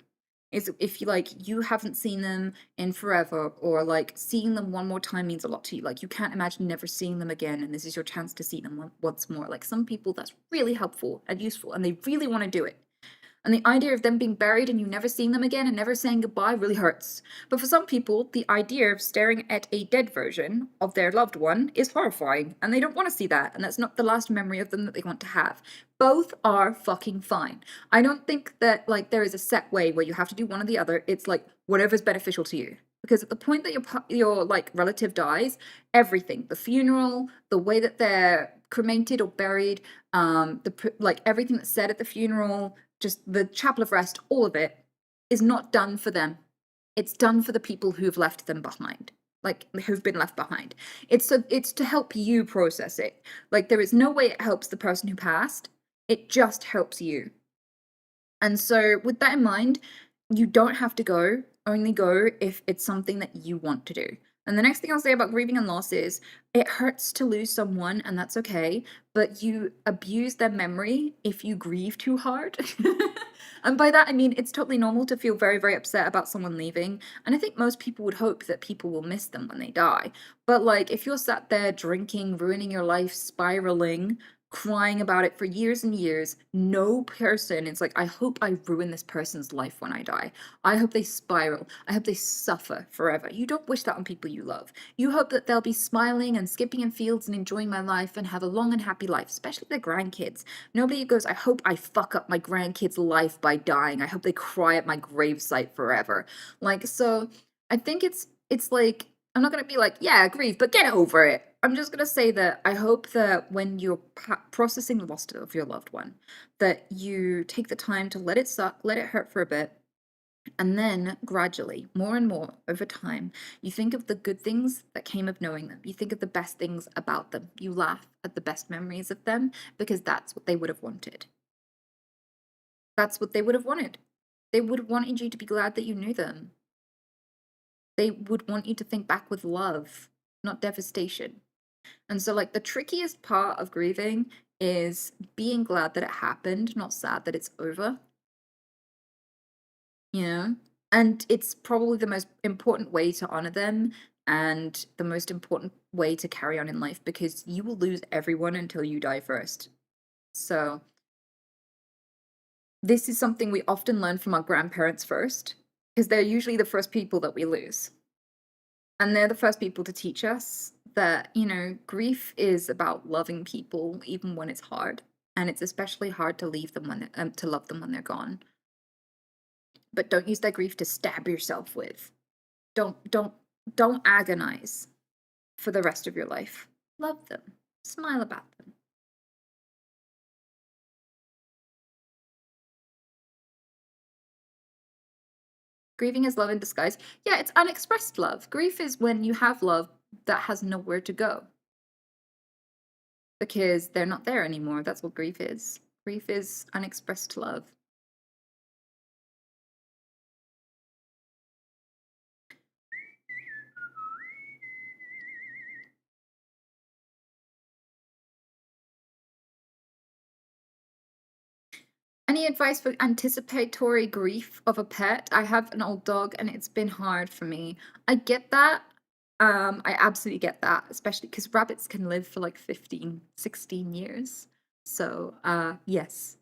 Is if you haven't seen them in forever, or like seeing them one more time means a lot to you. Like you can't imagine never seeing them again, and this is your chance to see them once more. Like some people, that's really helpful and useful, and they really want to do it. And the idea of them being buried and you never seeing them again and never saying goodbye really hurts. But for some people, the idea of staring at a dead version of their loved one is horrifying, and they don't want to see that, and that's not the last memory of them that they want to have. Both are fucking fine. I don't think that like there is a set way where you have to do one or the other. It's like whatever's beneficial to you. Because at the point that your like relative dies, everything, the funeral, the way that they're cremated or buried, like everything that's said at the funeral, just the Chapel of Rest, all of it is not done for them. It's done for the people who've left them behind, like who've been left behind. It's to help you process it. Like there is no way it helps the person who passed. It just helps you. And so with that in mind, you don't have to go, only go if it's something that you want to do. And the next thing I'll say about grieving and loss is it hurts to lose someone, and that's okay, but you abuse their memory if you grieve too hard. And by that, I mean it's totally normal to feel very, very upset about someone leaving. And I think most people would hope that people will miss them when they die. But like, if you're sat there drinking, ruining your life, spiraling, crying about it for years and years, no person is like, I hope I ruin this person's life when I die. I hope they spiral. I hope they suffer forever. You don't wish that on people you love. You hope that they'll be smiling and skipping in fields and enjoying my life and have a long and happy life, especially their grandkids. Nobody goes, I hope I fuck up my grandkids' life by dying. I hope they cry at my gravesite forever. Like, so I think it's like, I'm not going to be like, yeah, grieve, but get over it. I'm just going to say that I hope that when you're processing the loss of your loved one, that you take the time to let it suck, let it hurt for a bit, and then gradually, more and more over time, you think of the good things that came of knowing them. You think of the best things about them. You laugh at the best memories of them because that's what they would have wanted. That's what they would have wanted. They would have wanted you to be glad that you knew them. They would want you to think back with love, not devastation. And so, like, the trickiest part of grieving is being glad that it happened, not sad that it's over. You know? And it's probably the most important way to honor them and the most important way to carry on in life, because you will lose everyone until you die first. So, this is something we often learn from our grandparents first, because they're usually the first people that we lose. And they're the first people to teach us that, grief is about loving people even when it's hard. And it's especially hard to leave them to love them when they're gone. But don't use that grief to stab yourself with. Don't agonize for the rest of your life. Love them. Smile about them. Grieving is love in disguise. Yeah, it's unexpressed love. Grief is when you have love that has nowhere to go, because they're not there anymore. That's what grief is. Grief is unexpressed love. Any advice for anticipatory grief of a pet? I have an old dog and it's been hard for me. I get that. I absolutely get that, especially because rabbits can live for like 15, 16 years. So, yes.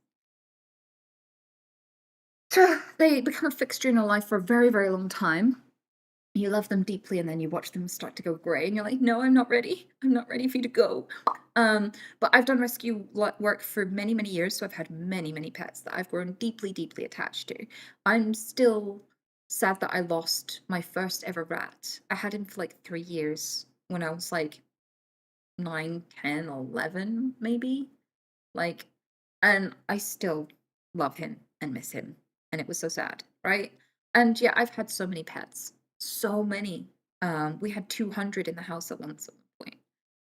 They become a fixture in your life for a very, very long time. You love them deeply, and then you watch them start to go gray, and you're like, no, I'm not ready. I'm not ready for you to go. But I've done rescue work for many, many years, so I've had many, many pets that I've grown deeply, deeply attached to. I'm still sad that I lost my first ever rat. I had him for like 3 years when I was like 9, 10, 11, maybe. Like, and I still love him and miss him. And it was so sad, right? And yeah, I've had so many pets. So many. We had 200 in the house at one point.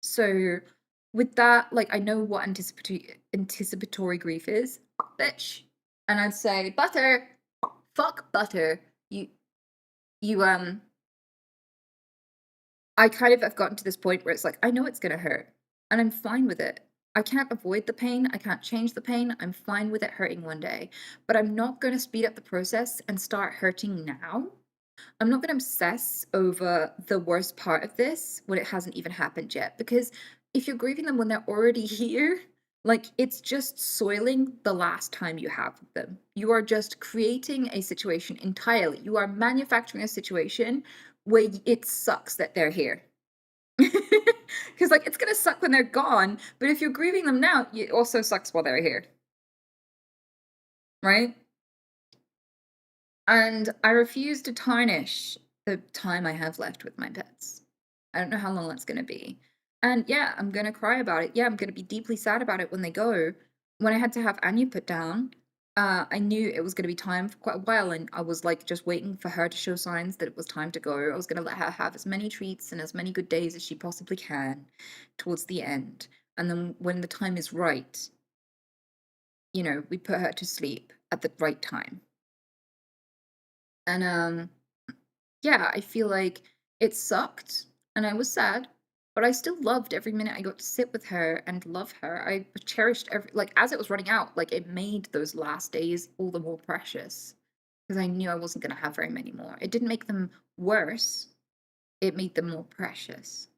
So with that, like I know what anticipatory grief is, bitch. And I'd say, Butter, fuck Butter. You I kind of have gotten to this point where it's like, I know it's gonna hurt, and I'm fine with it. I can't avoid the pain, I can't change the pain, I'm fine with it hurting one day, but I'm not gonna speed up the process and start hurting now. I'm not gonna obsess over the worst part of this when it hasn't even happened yet, because if you're grieving them when they're already here, like it's just soiling the last time you have with them. You are just creating a situation entirely. You are manufacturing a situation where it sucks that they're here. Because like it's gonna suck when they're gone, but if you're grieving them now, it also sucks while they're here. Right? And I refuse to tarnish the time I have left with my pets. I don't know how long that's gonna be. And yeah, I'm gonna cry about it. Yeah, I'm gonna be deeply sad about it when they go. When I had to have Anya put down, I knew it was gonna be time for quite a while, and I was like just waiting for her to show signs that it was time to go. I was gonna let her have as many treats and as many good days as she possibly can towards the end. And then when the time is right, we put her to sleep at the right time. And yeah, I feel like it sucked and I was sad, but I still loved every minute I got to sit with her and love her. I cherished like as it was running out, like it made those last days all the more precious because I knew I wasn't going to have very many more. It didn't make them worse, it made them more precious.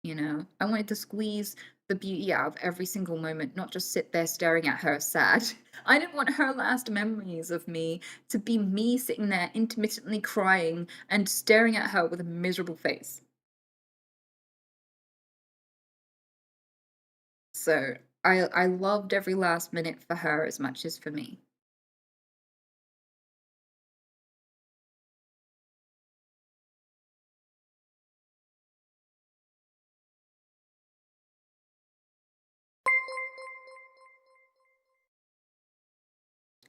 I wanted to squeeze the beauty out of every single moment, not just sit there staring at her sad. I didn't want her last memories of me to be me sitting there intermittently crying and staring at her with a miserable face. So I loved every last minute for her as much as for me.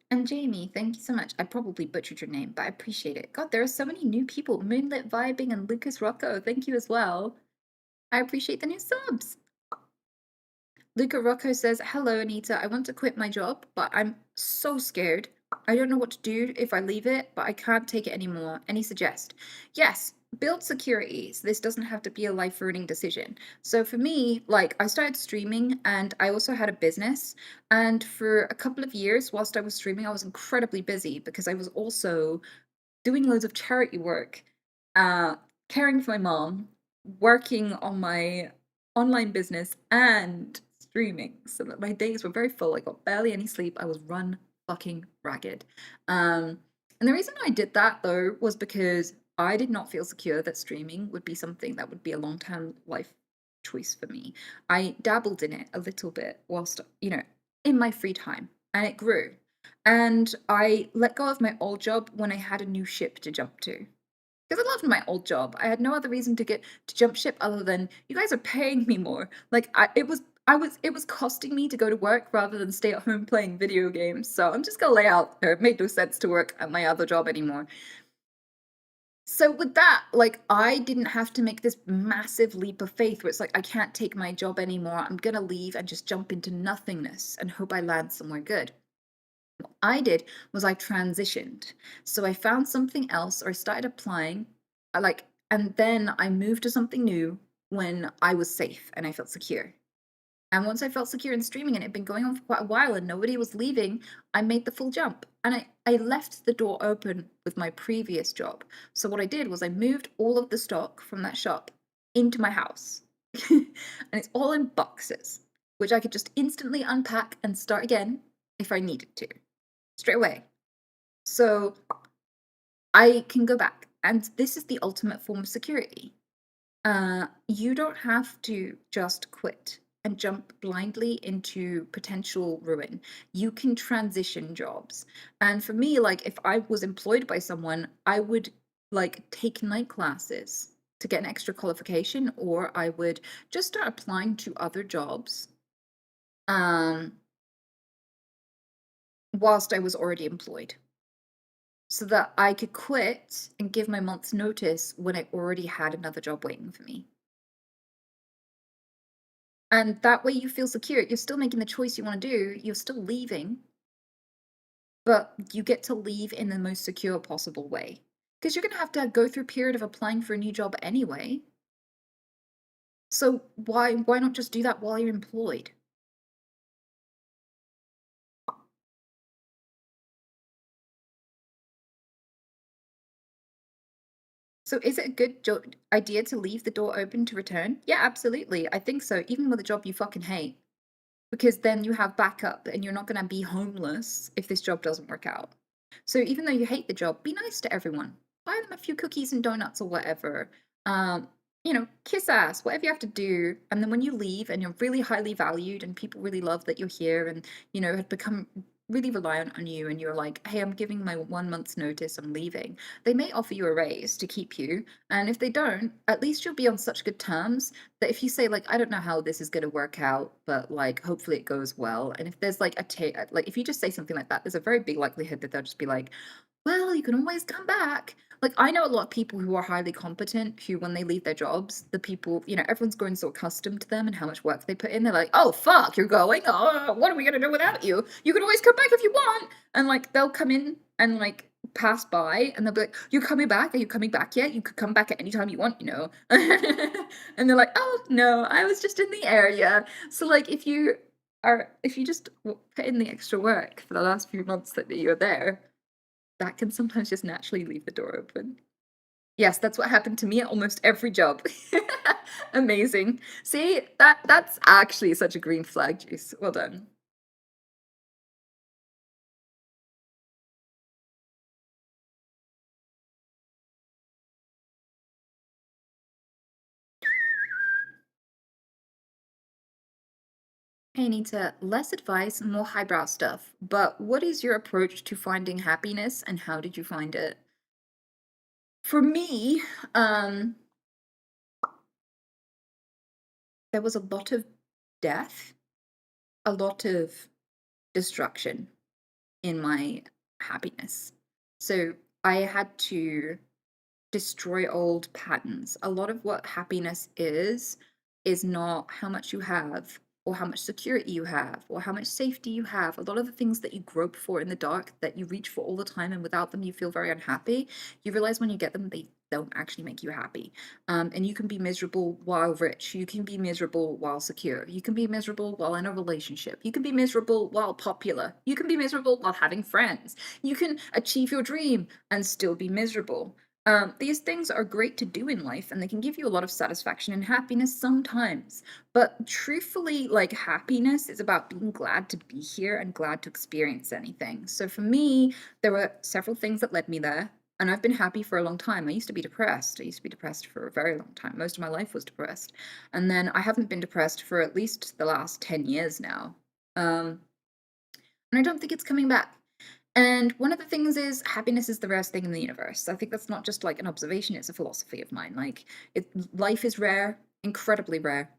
And Jamie, thank you so much. I probably butchered your name, but I appreciate it. God, there are so many new people. Moonlit Vibing and Lucas Rocco, thank you as well. I appreciate the new subs. Luca Rocco says, Hello, Anita. I want to quit my job, but I'm so scared. I don't know what to do if I leave it, but I can't take it anymore. Any suggest? Yes, build security. So this doesn't have to be a life-ruining decision. So for me, like I started streaming and I also had a business. And for a couple of years whilst I was streaming, I was incredibly busy because I was also doing loads of charity work, caring for my mom, working on my online business, and streaming. So that my days were very full. I got barely any sleep. I was run fucking ragged. And the reason I did that though was because I did not feel secure that streaming would be something that would be a long-term life choice for me. I dabbled in it a little bit whilst, in my free time, and it grew. And I let go of my old job when I had a new ship to jump to. Because I loved my old job. I had no other reason to jump ship other than you guys are paying me more. Like it was costing me to go to work rather than stay at home playing video games. So I'm just gonna lay out there. It made no sense to work at my other job anymore. So with that, like I didn't have to make this massive leap of faith where it's like I can't take my job anymore. I'm gonna leave and just jump into nothingness and hope I land somewhere good. What I did was I transitioned. So I found something else or I started applying, and then I moved to something new when I was safe and I felt secure. And once I felt secure in streaming and it had been going on for quite a while and nobody was leaving, I made the full jump. And I left the door open with my previous job. So what I did was I moved all of the stock from that shop into my house. And it's all in boxes, which I could just instantly unpack and start again if I needed to, straight away. So I can go back. And this is the ultimate form of security. You don't have to just quit and jump blindly into potential ruin. You can transition jobs. And for me, like if I was employed by someone, I would like take night classes to get an extra qualification, or I would just start applying to other jobs. whilst I was already employed, so that I could quit and give my month's notice when I already had another job waiting for me. And that way you feel secure. You're still making the choice you want to do, you're still leaving, but you get to leave in the most secure possible way. Because you're going to have to go through a period of applying for a new job anyway. So why not just do that while you're employed? So is it a good idea to leave the door open to return? Yeah, absolutely. I think so, even with a job you fucking hate. Because then you have backup and you're not going to be homeless if this job doesn't work out. So even though you hate the job, be nice to everyone. Buy them a few cookies and donuts or whatever. Kiss ass, whatever you have to do. And then when you leave and you're really highly valued and people really love that you're here and, had become really reliant on you and you're like, hey, I'm giving my 1 month's notice, I'm leaving. They may offer you a raise to keep you. And if they don't, at least you'll be on such good terms that if you say like, I don't know how this is going to work out, but like hopefully it goes well. And if there's like if you just say something like that, there's a very big likelihood that they'll just be like, well, you can always come back. Like, I know a lot of people who are highly competent who, when they leave their jobs, the people, everyone's grown so accustomed to them and how much work they put in. They're like, oh, fuck, you're going? Oh, what are we going to do without you? You can always come back if you want. And, like, they'll come in and, like, pass by and they'll be like, you're coming back? Are you coming back yet? You could come back at any time you want, And they're like, oh, no, I was just in the area. So, like, if you just put in the extra work for the last few months that you're there, that can sometimes just naturally leave the door open. Yes, that's what happened to me at almost every job. Amazing. See, that's actually such a green flag, Juice. Well done. Hey, Anita, less advice, more highbrow stuff. But what is your approach to finding happiness and how did you find it? For me, there was a lot of death, a lot of destruction in my happiness. So I had to destroy old patterns. A lot of what happiness is not how much you have or how much security you have or how much safety you have. A lot of the things that you grope for in the dark that you reach for all the time and without them you feel very unhappy, you realize when you get them, they don't actually make you happy. And you can be miserable while rich. You can be miserable while secure. You can be miserable while in a relationship. You can be miserable while popular. You can be miserable while having friends. You can achieve your dream and still be miserable. These things are great to do in life and they can give you a lot of satisfaction and happiness sometimes. But truthfully, like, happiness is about being glad to be here and glad to experience anything. So for me, there were several things that led me there. And I've been happy for a long time. I used to be depressed. I used to be depressed for a very long time. Most of my life was depressed. And then I haven't been depressed for at least the last 10 years now. And I don't think it's coming back. And one of the things is happiness is the rarest thing in the universe. I think that's not just like an observation, it's a philosophy of mine. Like, life is rare, incredibly rare.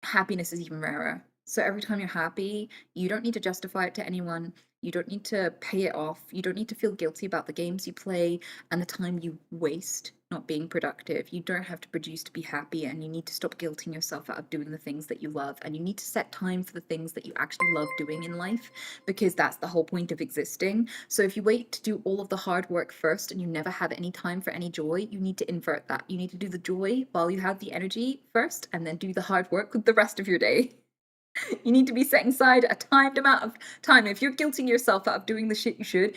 Happiness is even rarer. So every time you're happy, you don't need to justify it to anyone. You don't need to pay it off. You don't need to feel guilty about the games you play and the time you waste not being productive. You don't have to produce to be happy, and you need to stop guilting yourself out of doing the things that you love. And you need to set time for the things that you actually love doing in life, because that's the whole point of existing. So if you wait to do all of the hard work first and you never have any time for any joy, you need to invert that. You need to do the joy while you have the energy first, and then do the hard work with the rest of your day. You need to be setting aside a timed amount of time. If you're guilting yourself out of doing the shit you should,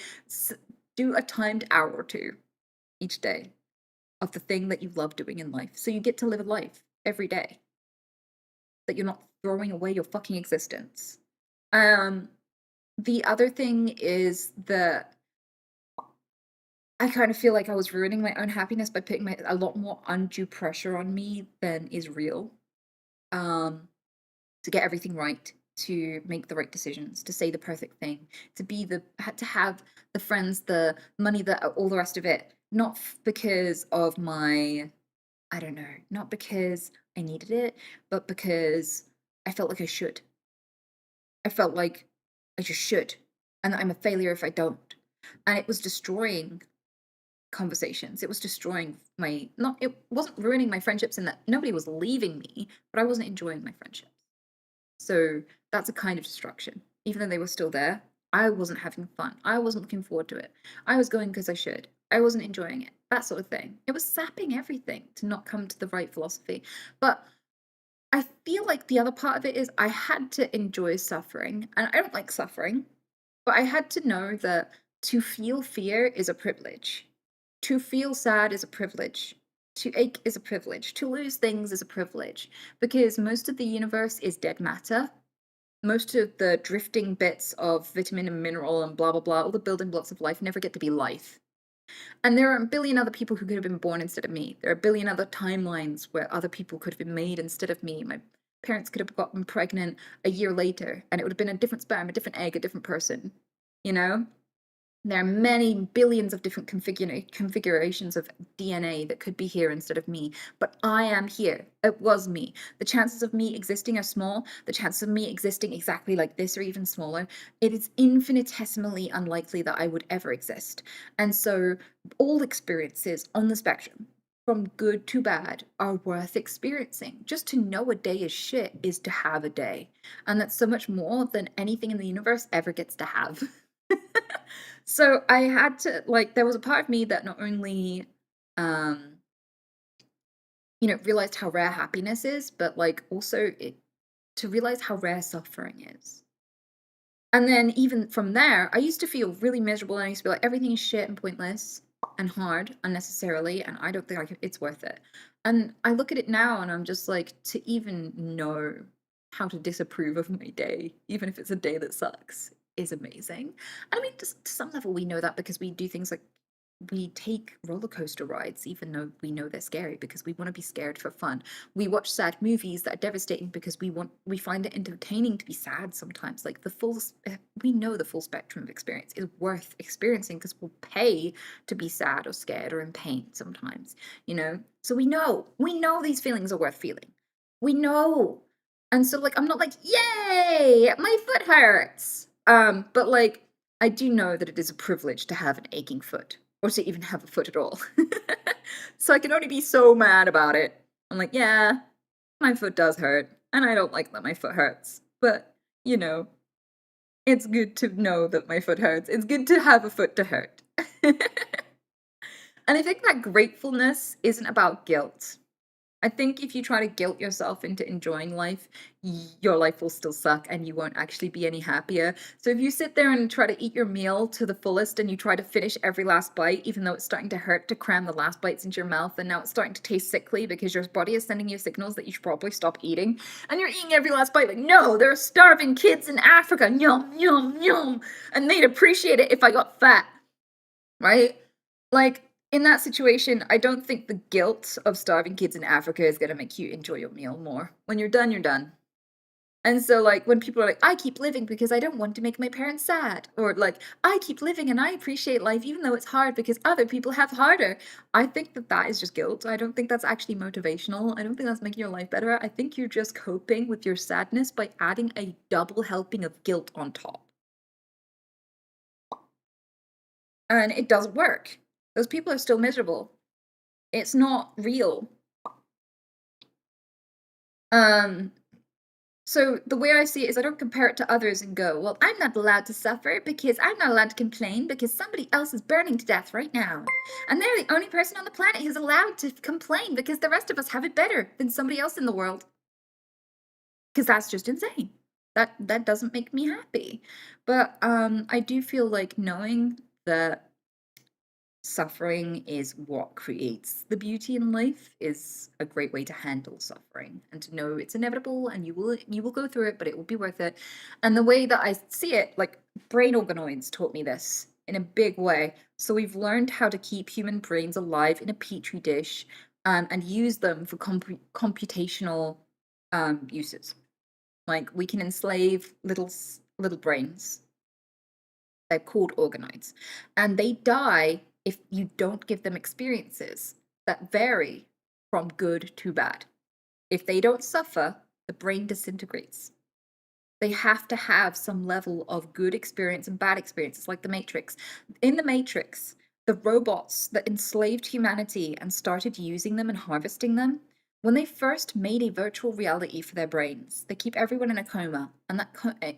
do a timed hour or two each day of the thing that you love doing in life. So you get to live a life every day that you're not throwing away your fucking existence. The other thing is that I kind of feel like I was ruining my own happiness by putting a lot more undue pressure on me than is real. To get everything right, to make the right decisions, to say the perfect thing, to have the friends, the money, all the rest of it, not because of my, I don't know, not because I needed it, but because I felt like I should. I felt like I just should. and that I'm a failure if I don't. And it was destroying conversations. It was destroying my, not, it wasn't ruining my friendships in that nobody was leaving me, but I wasn't enjoying my friendships. So that's a kind of destruction. Even though they were still there, I wasn't having fun. I wasn't looking forward to it. I was going because I should. I wasn't enjoying it. That sort of thing. It was sapping everything to not come to the right philosophy. But I feel like the other part of it is I had to enjoy suffering. And I don't like suffering, but I had to know that to feel fear is a privilege. To feel sad is a privilege. To ache is a privilege. To lose things is a privilege. Because most of the universe is dead matter. Most of the drifting bits of vitamin and mineral and blah, blah, blah, all the building blocks of life never get to be life. And there are a billion other people who could have been born instead of me. There are a billion other timelines where other people could have been made instead of me. My parents could have gotten pregnant a year later, and it would have been a different sperm, a different egg, a different person. You know? There are many billions of different configurations of DNA that could be here instead of me, but I am here. It was me. The chances of me existing are small. The chances of me existing exactly like this are even smaller. It is infinitesimally unlikely that I would ever exist. And so all experiences on the spectrum, from good to bad, are worth experiencing. Just to know a day is shit is to have a day. And that's so much more than anything in the universe ever gets to have. So I had to, like, there was a part of me that not only, um, realized how rare happiness is, but like also to realize how rare suffering is. And then even from there, I used to feel really miserable and I used to be like, everything is shit and pointless and hard unnecessarily, and I don't think it's worth it. And I look at it now and I'm just like, to even know how to disapprove of my day, even if it's a day that sucks, is amazing. And I mean, to some level, we know that because we do things like we take roller coaster rides, even though we know they're scary, because we want to be scared for fun. We watch sad movies that are devastating because we find it entertaining to be sad sometimes. Like we know the full spectrum of experience is worth experiencing because we'll pay to be sad or scared or in pain sometimes, So we know these feelings are worth feeling. We know. And so like, I'm not like, yay, my foot hurts. But like, I do know that it is a privilege to have an aching foot, or to even have a foot at all. So I can only be so mad about it. I'm like, yeah, my foot does hurt, and I don't like that my foot hurts. But, it's good to know that my foot hurts. It's good to have a foot to hurt. And I think that gratefulness isn't about guilt. I think if you try to guilt yourself into enjoying life, your life will still suck and you won't actually be any happier. So if you sit there and try to eat your meal to the fullest and you try to finish every last bite, even though it's starting to hurt to cram the last bites into your mouth, and now it's starting to taste sickly because your body is sending you signals that you should probably stop eating, and you're eating every last bite like, no, there are starving kids in Africa, yum, yum, yum, and they'd appreciate it if I got fat, right? Like, in that situation, I don't think the guilt of starving kids in Africa is going to make you enjoy your meal more. When you're done, you're done. And so, like, when people are like, I keep living because I don't want to make my parents sad, or like, I keep living and I appreciate life even though it's hard because other people have harder, I think that is just guilt. I don't think that's actually motivational. I don't think that's making your life better. I think you're just coping with your sadness by adding a double helping of guilt on top. And it doesn't work. Those people are still miserable. It's not real. So the way I see it is I don't compare it to others and go, well, I'm not allowed to suffer because I'm not allowed to complain because somebody else is burning to death right now. And they're the only person on the planet who's allowed to complain because the rest of us have it better than somebody else in the world. Because that's just insane. That doesn't make me happy. But I do feel like knowing that suffering is what creates the beauty in life is a great way to handle suffering, and to know it's inevitable and you will go through it, but it will be worth it. And the way that I see it, like, brain organoids taught me this in a big way. So we've learned how to keep human brains alive in a petri dish, and use them for computational uses. Like, we can enslave little brains. They're called organoids, and they die if you don't give them experiences that vary from good to bad. If they don't suffer, the brain disintegrates. They have to have some level of good experience and bad experiences, like the Matrix. In the Matrix, the robots that enslaved humanity and started using them and harvesting them, when they first made a virtual reality for their brains, they keep everyone in a coma. And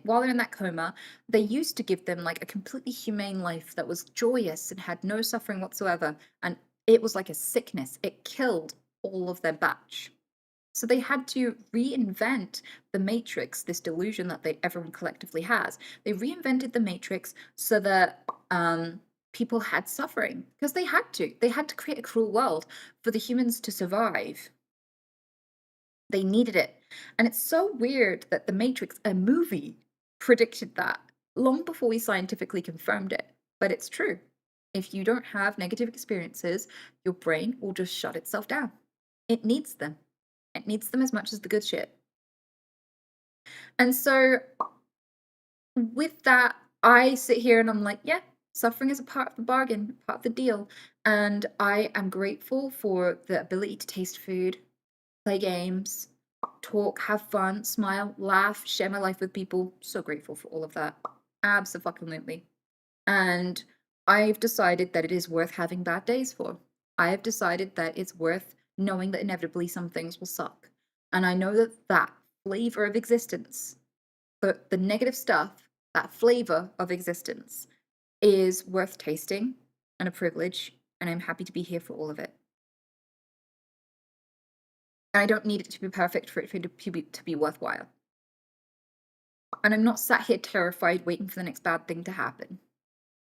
while they're in that coma, they used to give them like a completely humane life that was joyous and had no suffering whatsoever. And it was like a sickness. It killed all of their batch. So they had to reinvent the Matrix, this delusion that everyone collectively has. They reinvented the Matrix so that people had suffering because they had to. They had to create a cruel world for the humans to survive. They needed it. And it's so weird that the Matrix, a movie, predicted that long before we scientifically confirmed it. But it's true. If you don't have negative experiences, your brain will just shut itself down. It needs them. It needs them as much as the good shit. And so with that, I sit here and I'm like, yeah, suffering is a part of the bargain, part of the deal. And I am grateful for the ability to taste food, play games, talk, have fun, smile, laugh, share my life with people. So grateful for all of that. Abso-fucking-lutely. And I've decided that it is worth having bad days for. I have decided that it's worth knowing that inevitably some things will suck. And I know that that flavor of existence, the negative stuff, that flavor of existence is worth tasting and a privilege, and I'm happy to be here for all of it. And I don't need it to be perfect for it to be worthwhile. And I'm not sat here terrified waiting for the next bad thing to happen.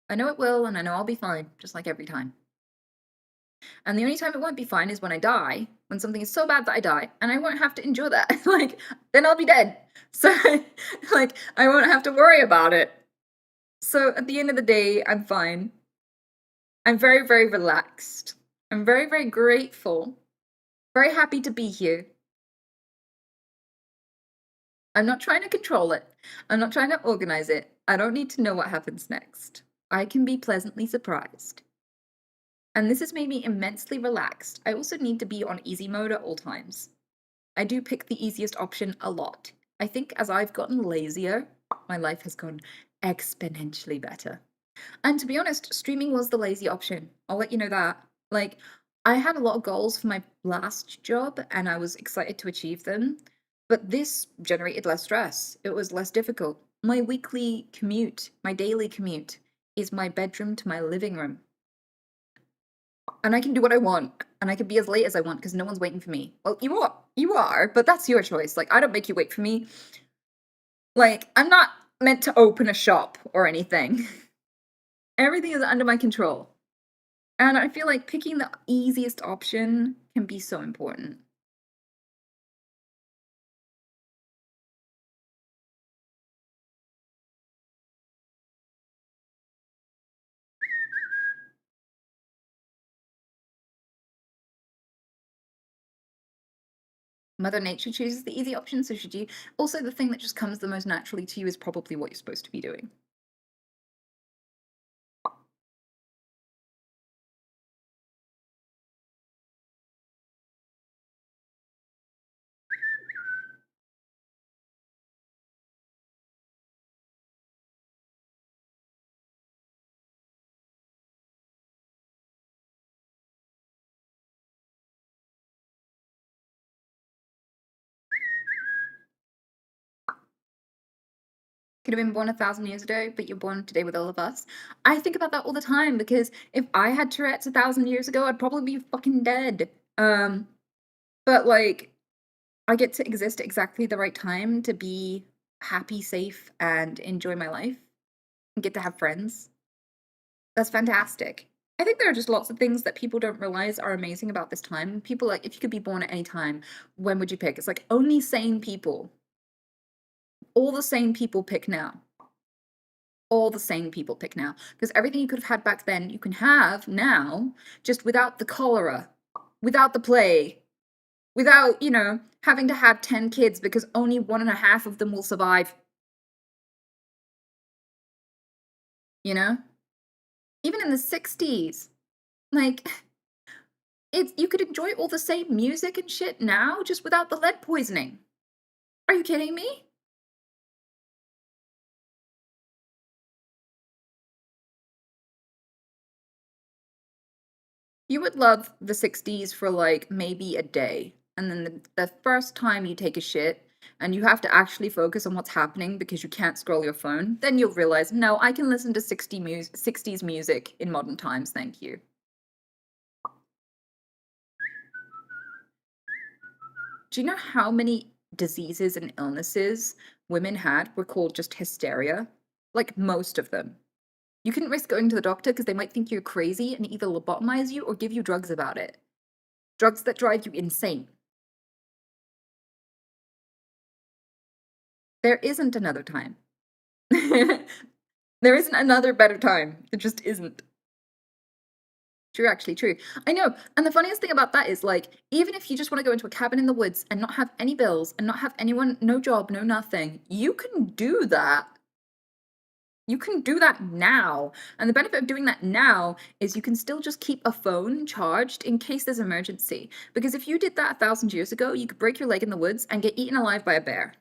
I know it will, and I know I'll be fine, just like every time. And the only time it won't be fine is when I die, when something is so bad that I die, and I won't have to endure that. Like, then I'll be dead. So, like, I won't have to worry about it. So at the end of the day, I'm fine. I'm very, very relaxed. I'm very, very grateful. Very happy to be here. I'm not trying to control it. I'm not trying to organize it. I don't need to know what happens next. I can be pleasantly surprised. And this has made me immensely relaxed. I also need to be on easy mode at all times. I do pick the easiest option a lot. I think as I've gotten lazier, my life has gone exponentially better. And to be honest, streaming was the lazy option. I'll let you know that. Like, I had a lot of goals for my last job and I was excited to achieve them, but this generated less stress. It was less difficult. My weekly commute, my daily commute, is my bedroom to my living room. And I can do what I want, and I can be as late as I want because no one's waiting for me. Well, you are, but that's your choice. Like, I don't make you wait for me. Like, I'm not meant to open a shop or anything. Everything is under my control. And I feel like picking the easiest option can be so important. Mother Nature chooses the easy option, so should you. Also, the thing that just comes the most naturally to you is probably what you're supposed to be doing. Could have been born 1,000 years ago, but you're born today with all of us. I think about that all the time because if I had Tourette's 1,000 years ago, I'd probably be fucking dead. But like, I get to exist at exactly the right time to be happy, safe, and enjoy my life and get to have friends. That's fantastic. I think there are just lots of things that people don't realize are amazing about this time. People like, if you could be born at any time, when would you pick? It's like only sane people. All the sane people pick now. All the sane people pick now. Because everything you could have had back then, you can have now, just without the cholera, without the plague, without, having to have 10 kids because only 1.5 of them will survive. You know? Even in the 60s. Like, you could enjoy all the same music and shit now, just without the lead poisoning. Are you kidding me? You would love the 60s for like maybe a day. And then the first time you take a shit and you have to actually focus on what's happening because you can't scroll your phone, then you'll realize, no, I can listen to 60s music in modern times, thank you. Do you know how many diseases and illnesses women had were called just hysteria? Like most of them. You couldn't risk going to the doctor because they might think you're crazy and either lobotomize you or give you drugs about it. Drugs that drive you insane. There isn't another time. There isn't another better time. There just isn't. True, actually, true. I know. And the funniest thing about that is, like, even if you just want to go into a cabin in the woods and not have any bills and not have anyone, no job, no nothing, you can do that. You can do that now. And the benefit of doing that now is you can still just keep a phone charged in case there's emergency. Because if you did that 1,000 years ago, you could break your leg in the woods and get eaten alive by a bear.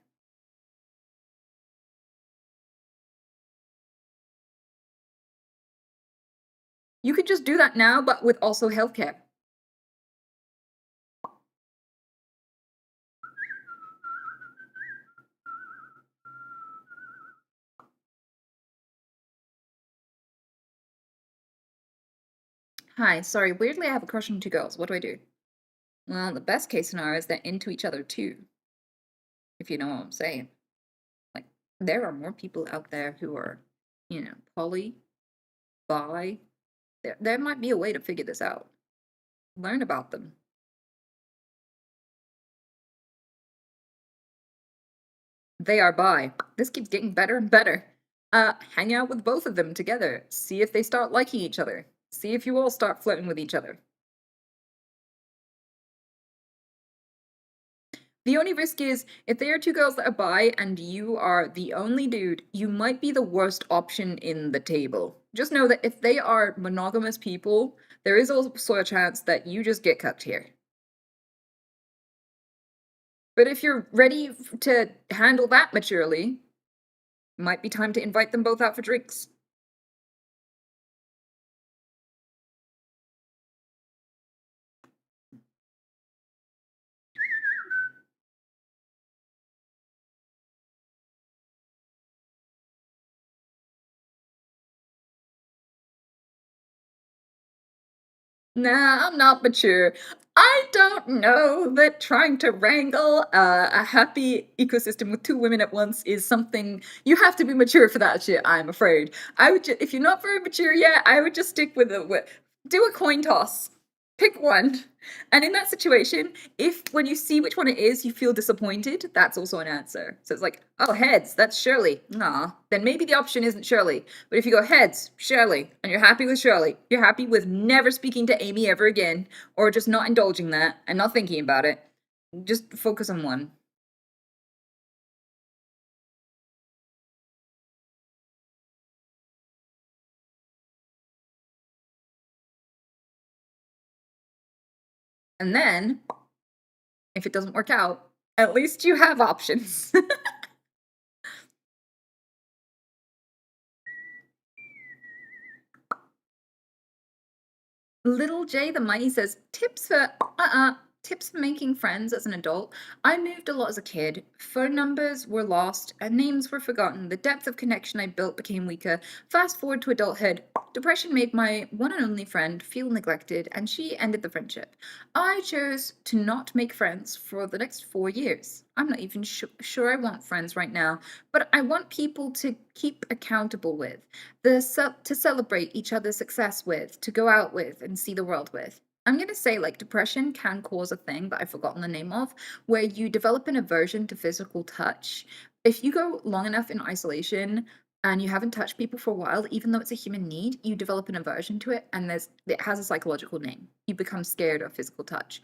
You could just do that now, but with also healthcare. Hi, sorry, weirdly I have a crush on two girls. What do I do? Well, the best case scenario is they're into each other too, if you know what I'm saying. Like, there are more people out there who are, poly, bi. There might be a way to figure this out. Learn about them. They are bi. This keeps getting better and better. Hang out with both of them together. See if they start liking each other. See if you all start flirting with each other. The only risk is, if they are two girls that are bi and you are the only dude, you might be the worst option in the table. Just know that if they are monogamous people, there is also a chance that you just get cucked here. But if you're ready to handle that maturely, might be time to invite them both out for drinks. Nah, I'm not mature. I don't know that trying to wrangle a happy ecosystem with two women at once is something you have to be mature for that shit. I'm afraid. I would, if you're not very mature yet, I would just stick with do a coin toss. Pick one. And in that situation, if when you see which one it is, you feel disappointed, that's also an answer. So it's like, oh, heads, that's Shirley. Nah, then maybe the option isn't Shirley. But if you go heads, Shirley, and you're happy with Shirley, you're happy with never speaking to Amy ever again, or just not indulging that and not thinking about it, just focus on one. And then, if it doesn't work out, at least you have options. Little J the Mighty says, tips for making friends as an adult. I moved a lot as a kid. Phone numbers were lost and names were forgotten. The depth of connection I built became weaker. Fast forward to adulthood. Depression made my one and only friend feel neglected, and she ended the friendship. I chose to not make friends for the next 4 years. I'm not even sure I want friends right now, but I want people to keep accountable with, to celebrate each other's success with, to go out with, and see the world with. I'm going to say, like, depression can cause a thing that I've forgotten the name of, where you develop an aversion to physical touch. If you go long enough in isolation and you haven't touched people for a while, even though it's a human need, you develop an aversion to it, and it has a psychological name. You become scared of physical touch.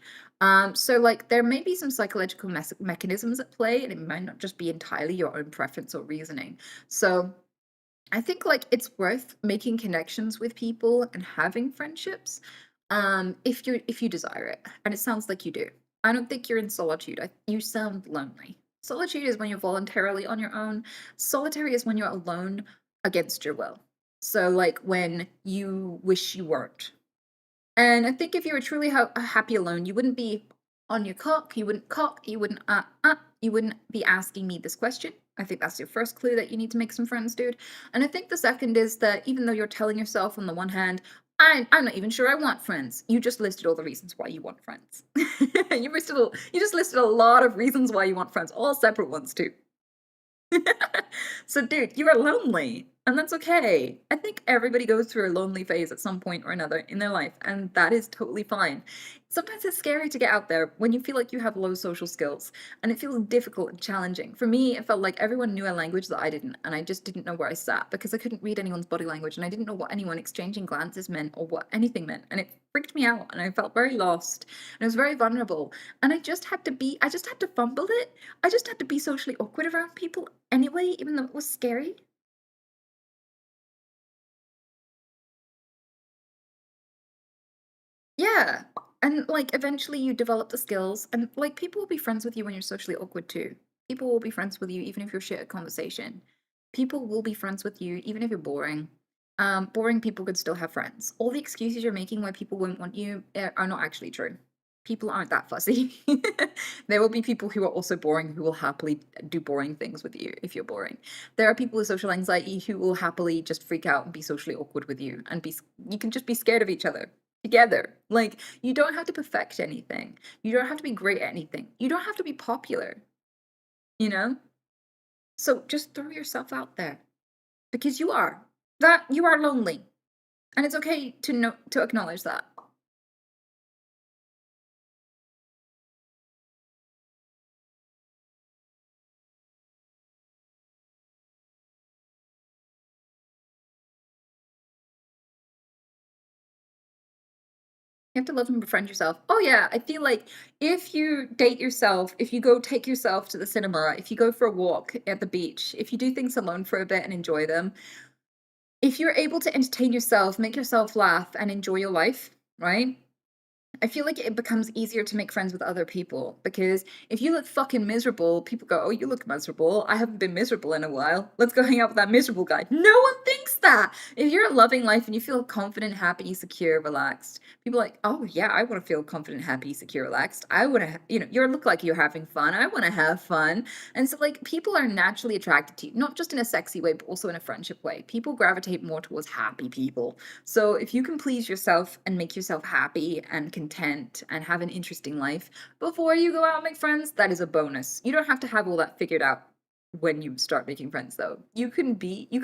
So, like, there may be some psychological mechanisms at play, and it might not just be entirely your own preference or reasoning. So, I think, like, it's worth making connections with people and having friendships, if you desire it, and it sounds like you do. I don't think you're in solitude. You sound lonely. Solitude is when you're voluntarily on your own. Solitary is when you're alone against your will. So, like, when you wish you weren't. And I think if you were truly happy alone, you wouldn't be on your cock, you wouldn't you wouldn't be asking me this question. I think that's your first clue that you need to make some friends, dude. And I think the second is that even though you're telling yourself on the one hand, I'm not even sure I want friends, you just listed all the reasons why you want friends. You just listed a lot of reasons why you want friends, all separate ones too. So, dude, you are lonely, and that's okay. I think everybody goes through a lonely phase at some point or another in their life, and that is totally fine. Sometimes it's scary to get out there when you feel like you have low social skills, and it feels difficult and challenging. For me, it felt like everyone knew a language that I didn't, and I just didn't know where I sat because I couldn't read anyone's body language, and I didn't know what anyone exchanging glances meant or what anything meant, and it freaked me out, and I felt very lost, and I was very vulnerable, and I just had to fumble it. I just had to be socially awkward around people anyway, even though it was scary. Yeah. And like eventually you develop the skills and like people will be friends with you when you're socially awkward too. People will be friends with you even if you're shit at conversation. People will be friends with you even if you're boring. Boring people could still have friends. All the excuses you're making why people won't want you are not actually true. People aren't that fussy. There will be people who are also boring who will happily do boring things with you if you're boring. There are people with social anxiety who will happily just freak out and be socially awkward with you and you can just be scared of each other together. Like, you don't have to perfect anything. You don't have to be great at anything. You don't have to be popular, you know? So just throw yourself out there because you are. That you are lonely. And it's okay to acknowledge that. You have to love and befriend yourself. Oh yeah, I feel like if you date yourself, if you go take yourself to the cinema, if you go for a walk at the beach, if you do things alone for a bit and enjoy them, if you're able to entertain yourself, make yourself laugh and enjoy your life, right? I feel like it becomes easier to make friends with other people because if you look fucking miserable, people go, "Oh, you look miserable. I haven't been miserable in a while. Let's go hang out with that miserable guy." No one thinks that. If you're loving life and you feel confident, happy, secure, relaxed, people are like, "Oh, yeah, I want to feel confident, happy, secure, relaxed. I want to, you look like you're having fun. I want to have fun." And so, like, people are naturally attracted to you, not just in a sexy way, but also in a friendship way. People gravitate more towards happy people. So if you can please yourself and make yourself happy and content and have an interesting life before you go out and make friends, that is a bonus. You don't have to have all that figured out when you start making friends though. You can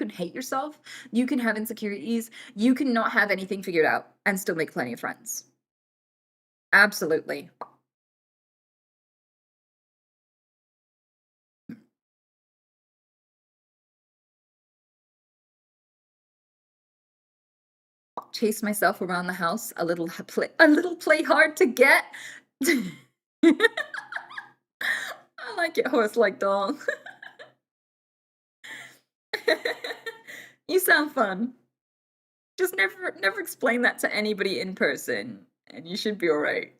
hate yourself, you can have insecurities, you can not have anything figured out and still make plenty of friends. Absolutely. Chase myself around the house, a little play hard to get. I like it horse like dog. You sound fun. Just never explain that to anybody in person, and you should be alright.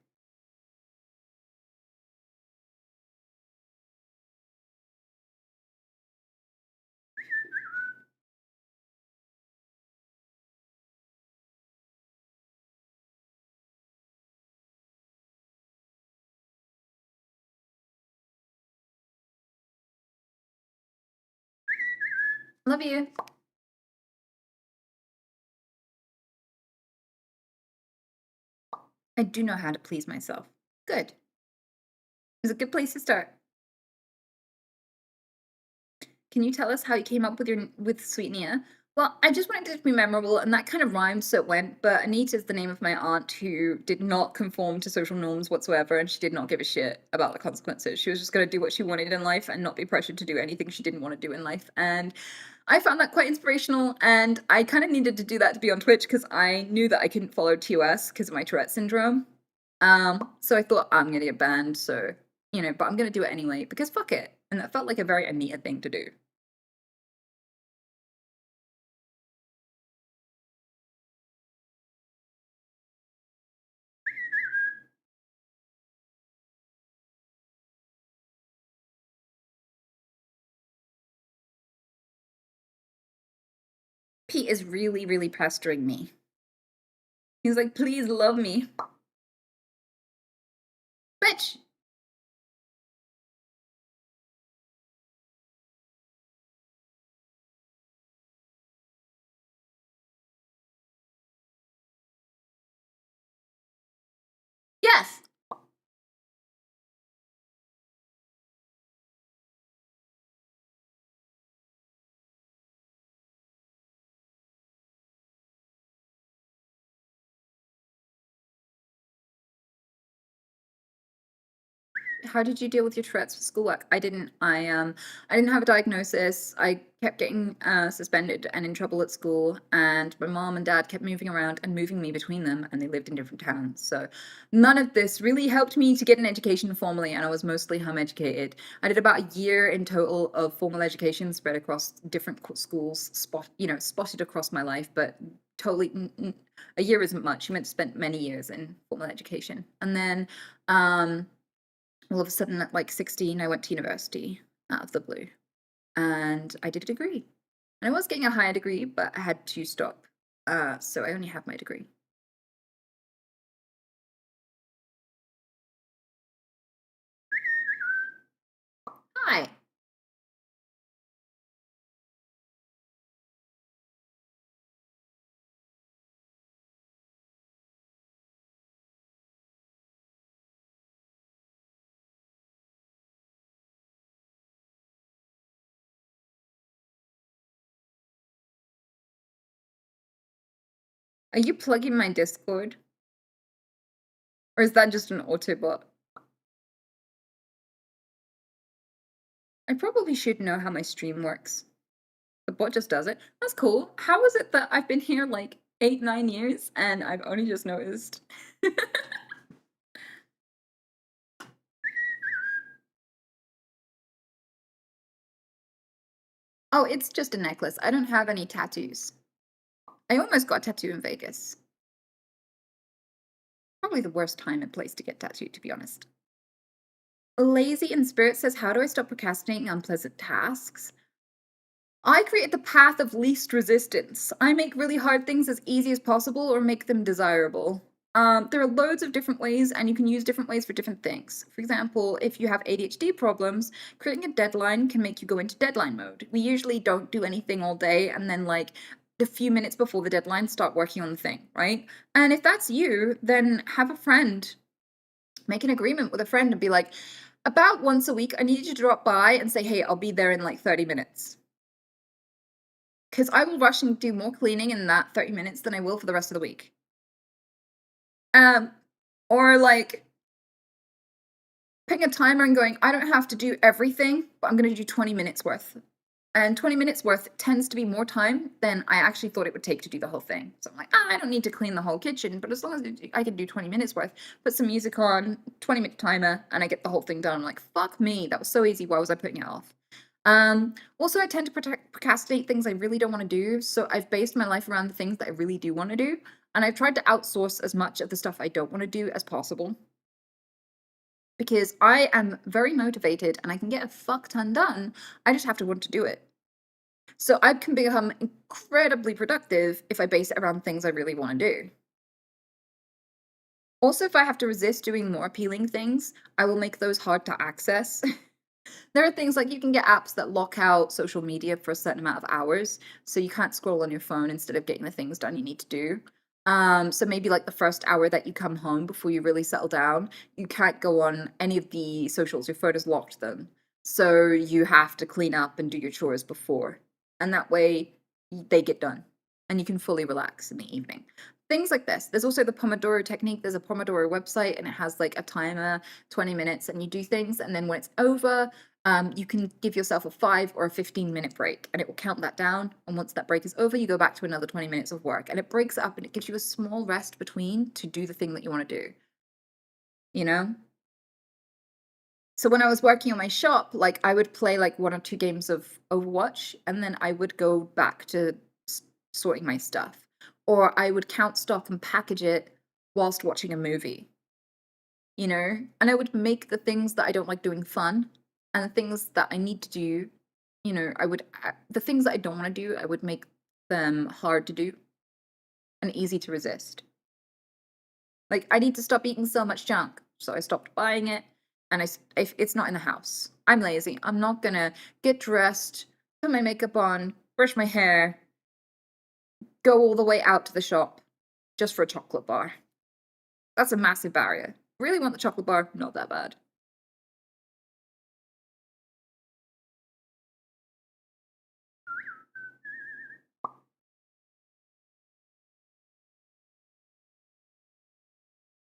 Love you. I do know how to please myself. Good. It's a good place to start. Can you tell us how you came up with Sweet Anita? Well, I just wanted it to be memorable, and that kind of rhymed, so it went. But Anita is the name of my aunt who did not conform to social norms whatsoever, and she did not give a shit about the consequences. She was just going to do what she wanted in life and not be pressured to do anything she didn't want to do in life. And I found that quite inspirational, and I kind of needed to do that to be on Twitch because I knew that I couldn't follow TOS because of my Tourette syndrome. So I thought I'm gonna get banned, so but I'm gonna do it anyway because fuck it. And that felt like a very Anita thing to do. Pete is really, really pestering me. He's like, please love me. Bitch! Yes! How did you deal with your Tourette's for schoolwork? I didn't. I didn't have a diagnosis. I kept getting suspended and in trouble at school, and my mom and dad kept moving around and moving me between them, and they lived in different towns. So none of this really helped me to get an education formally, and I was mostly home educated. I did about a year in total of formal education spread across different schools, spotted across my life, but totally a year isn't much. You meant to spend many years in formal education, and then all of a sudden at like 16, I went to university out of the blue and I did a degree. And I was getting a higher degree, but I had to stop. So I only have my degree. Hi. Are you plugging my Discord? Or is that just an Autobot? I probably should know how my stream works. The bot just does it. That's cool. How is it that I've been here like 8, 9 years and I've only just noticed? Oh, it's just a necklace. I don't have any tattoos. I almost got a tattoo in Vegas. Probably the worst time and place to get tattooed, to be honest. Lazy in Spirit says, how do I stop procrastinating unpleasant tasks? I create the path of least resistance. I make really hard things as easy as possible or make them desirable. There are loads of different ways, and you can use different ways for different things. For example, if you have ADHD problems, creating a deadline can make you go into deadline mode. We usually don't do anything all day, and then like a few minutes before the deadline, start working on the thing, right? And if that's you, then have a friend, make an agreement with a friend and be like, about once a week, I need you to drop by and say, hey, I'll be there in like 30 minutes. Because I will rush and do more cleaning in that 30 minutes than I will for the rest of the week. Or like picking a timer and going, I don't have to do everything, but I'm going to do 20 minutes worth. And 20 minutes worth tends to be more time than I actually thought it would take to do the whole thing. So I'm like, I don't need to clean the whole kitchen, but as long as I can do 20 minutes worth, put some music on, 20-minute timer, and I get the whole thing done. I'm like, fuck me, that was so easy. Why was I putting it off? Also, I tend to procrastinate things I really don't want to do. So I've based my life around the things that I really do want to do. And I've tried to outsource as much of the stuff I don't want to do as possible. Because I am very motivated and I can get a fuck ton done. I just have to want to do it. So I can become incredibly productive if I base it around things I really want to do. Also, if I have to resist doing more appealing things, I will make those hard to access. There are things like you can get apps that lock out social media for a certain amount of hours, so you can't scroll on your phone instead of getting the things done you need to do. So maybe like the first hour that you come home before you really settle down, you can't go on any of the socials, your phone has locked them. So you have to clean up and do your chores before. And that way they get done and you can fully relax in the evening. Things like this. There's also the Pomodoro technique. There's a Pomodoro website and it has like a timer, 20 minutes, and you do things. And then when it's over, you can give yourself a 5 or a 15-minute break and it will count that down. And once that break is over, you go back to another 20 minutes of work and it breaks it up and it gives you a small rest between to do the thing that you want to do, you know? So when I was working on my shop, like I would play like 1 or 2 games of Overwatch and then I would go back to sorting my stuff. Or I would count stock and package it whilst watching a movie, you know? And I would make the things that I don't like doing fun and the things that I need to do, you know, the things that I don't want to do, I would make them hard to do and easy to resist. Like, I need to stop eating so much junk. So I stopped buying it, and if it's not in the house. I'm lazy. I'm not gonna get dressed, put my makeup on, brush my hair, go all the way out to the shop just for a chocolate bar. That's a massive barrier. Really want the chocolate bar? Not that bad.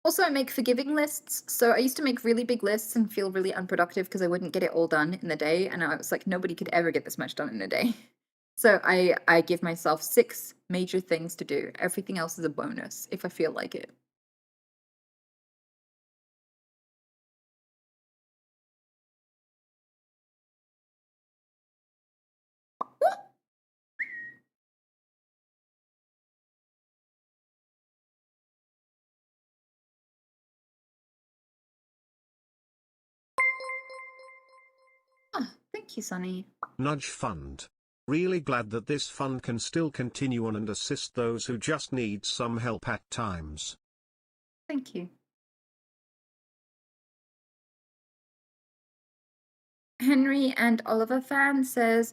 Also, I make forgiving lists. So I used to make really big lists and feel really unproductive because I wouldn't get it all done in the day. And I was like, nobody could ever get this much done in a day. So I give myself 6 major things to do. Everything else is a bonus if I feel like it. Ah, thank you, Sunny. Nudge Fund. Really glad that this fund can still continue on and assist those who just need some help at times. Thank you. Henry and Oliver fan says,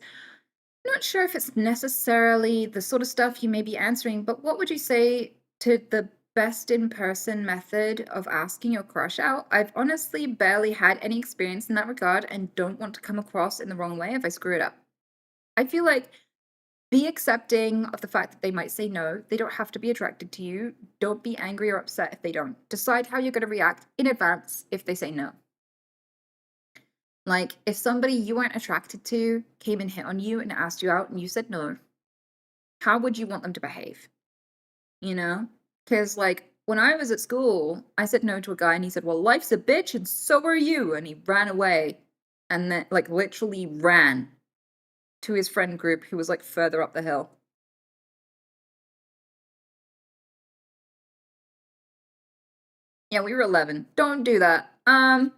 not sure if it's necessarily the sort of stuff you may be answering, but what would you say to the best in person method of asking your crush out? I've honestly barely had any experience in that regard and don't want to come across in the wrong way if I screw it up. I feel like be accepting of the fact that they might say no. They don't have to be attracted to you. Don't be angry or upset if they don't. Decide how you're going to react in advance if they say no. Like, if somebody you weren't attracted to came and hit on you and asked you out and you said no, how would you want them to behave? You know? Because, like, when I was at school, I said no to a guy and he said, well, life's a bitch and so are you. And he ran away and then, like, literally ran to his friend group who was, like, further up the hill. Yeah, we were 11. Don't do that. I'm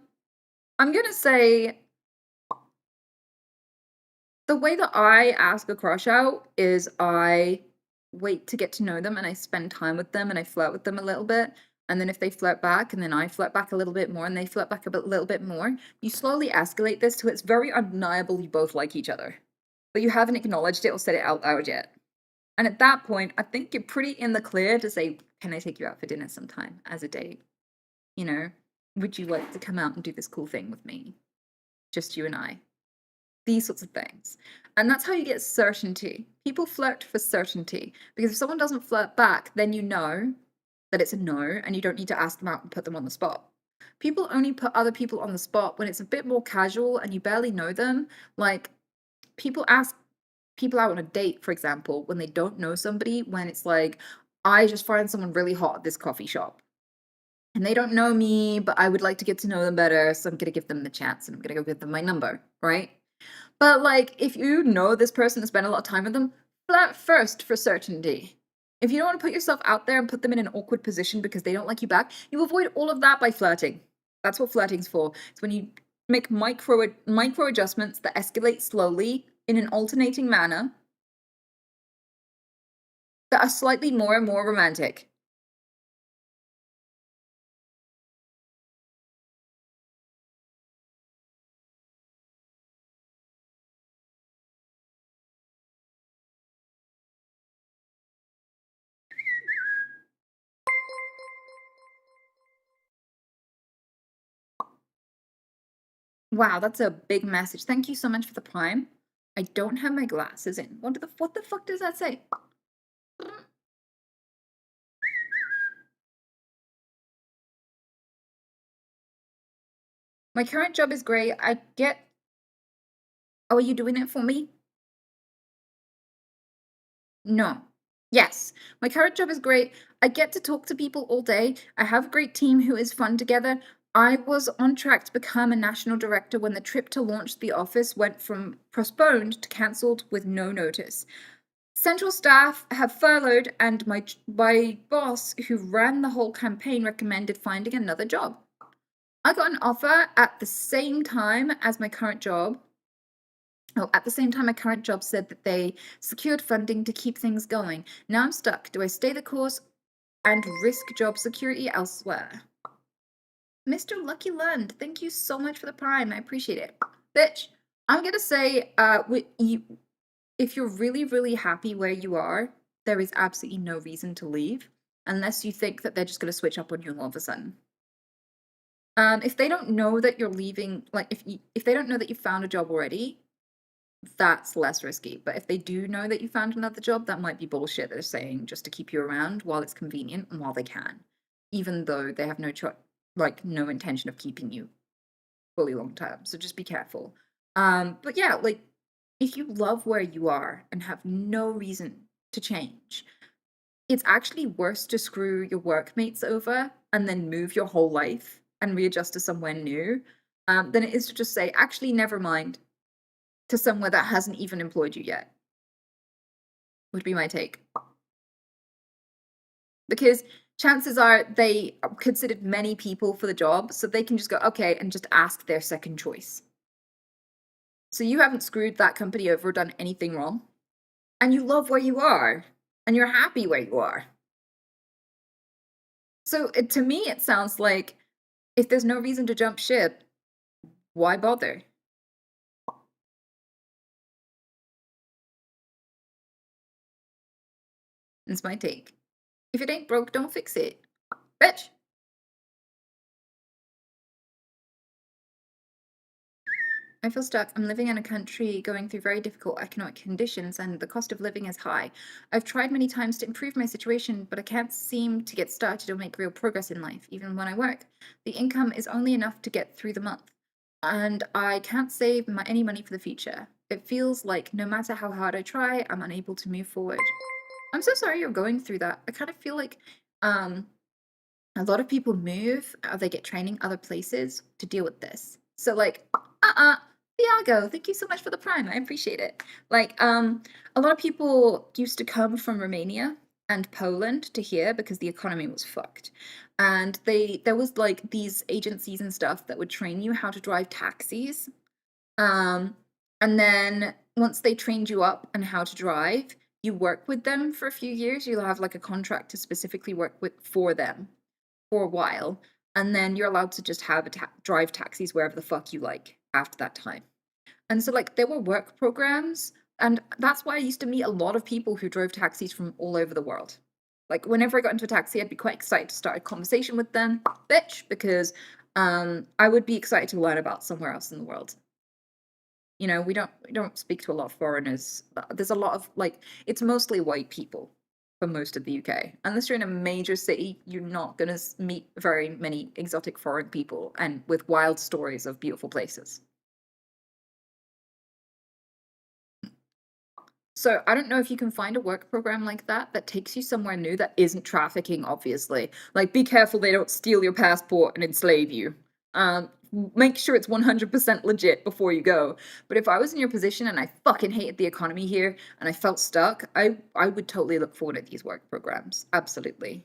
gonna say the way that I ask a crush out is I wait to get to know them and I spend time with them and I flirt with them a little bit. And then if they flirt back and then I flirt back a little bit more and they flirt back little bit more, you slowly escalate this till it's very undeniable you both like each other. But you haven't acknowledged it or said it out loud yet. And at that point, I think you're pretty in the clear to say, can I take you out for dinner sometime as a date? You know, would you like to come out and do this cool thing with me? Just you and I. These sorts of things. And that's how you get certainty. People flirt for certainty because if someone doesn't flirt back, then you know that it's a no and you don't need to ask them out and put them on the spot. People only put other people on the spot when it's a bit more casual and you barely know them. Like, people ask people out on a date, for example, when they don't know somebody, when it's like, I just find someone really hot at this coffee shop. And they don't know me, but I would like to get to know them better, so I'm gonna give them the chance and I'm gonna go give them my number, right? But, like, if you know this person and spend a lot of time with them, flirt first for certainty. If you don't want to put yourself out there and put them in an awkward position because they don't like you back, you avoid all of that by flirting. That's what flirting's for. It's when you make micro adjustments that escalate slowly in an alternating manner that are slightly more and more romantic. Wow, that's a big message. Thank you so much for the prime. I don't have my glasses in. What the fuck does that say? My current job is great. I get. Oh, are you doing it for me? No. Yes. My current job is great. I get to talk to people all day. I have a great team who is fun together. I was on track to become a national director when the trip to launch the office went from postponed to cancelled with no notice. Central staff have furloughed, and my boss, who ran the whole campaign, recommended finding another job. I got an offer at the same time as my current job. Oh, at the same time, my current job said that they secured funding to keep things going. Now I'm stuck. Do I stay the course and risk job security elsewhere. Mr. Lucky Lund, thank you so much for the prime. I appreciate it. Bitch, I'm gonna say, if you're really, really happy where you are, there is absolutely no reason to leave, unless you think that they're just gonna switch up on you all of a sudden. If they don't know that you're leaving, like if they don't know that you found a job already, that's less risky. But if they do know that you found another job, that might be bullshit they're saying just to keep you around while it's convenient and while they can, even though they have no intention of keeping you fully long term. So just be careful. But yeah, like if you love where you are and have no reason to change, it's actually worse to screw your workmates over and then move your whole life and readjust to somewhere new, than it is to just say, actually, never mind, to somewhere that hasn't even employed you yet. Would be my take. Because chances are they considered many people for the job, so they can just go, okay, and just ask their second choice. So you haven't screwed that company over or done anything wrong. And you love where you are. And you're happy where you are. So to me, it sounds like if there's no reason to jump ship, why bother? That's my take. If it ain't broke, don't fix it. Bitch! I feel stuck. I'm living in a country going through very difficult economic conditions and the cost of living is high. I've tried many times to improve my situation, but I can't seem to get started or make real progress in life, even when I work. The income is only enough to get through the month, and I can't save any money for the future. It feels like no matter how hard I try, I'm unable to move forward. I'm so sorry you're going through that. I kind of feel like a lot of people move or they get training other places to deal with this. So like, Thiago, thank you so much for the prime. I appreciate it. Like, a lot of people used to come from Romania and Poland to here because the economy was fucked. And there was like these agencies and stuff that would train you how to drive taxis. And then once they trained you up on how to drive, you work with them for a few years. You'll have like a contract to specifically work for them for a while, and then you're allowed to just have drive taxis wherever the fuck you like after that time. And so like there were work programs, and that's why I used to meet a lot of people who drove taxis from all over the world. Like whenever I got into a taxi, I'd be quite excited to start a conversation with them, bitch, because I would be excited to learn about somewhere else in the world. You know, we don't speak to a lot of foreigners. There's a lot of like it's mostly white people for most of the UK. Unless you're in a major city, you're not gonna meet very many exotic foreign people and with wild stories of beautiful places. So I don't know if you can find a work program like that that takes you somewhere new that isn't trafficking, obviously. Like, be careful they don't steal your passport and enslave you. Make sure it's 100% legit before you go. But if I was in your position and I fucking hated the economy here and I felt stuck, I would totally look forward to these work programs. Absolutely.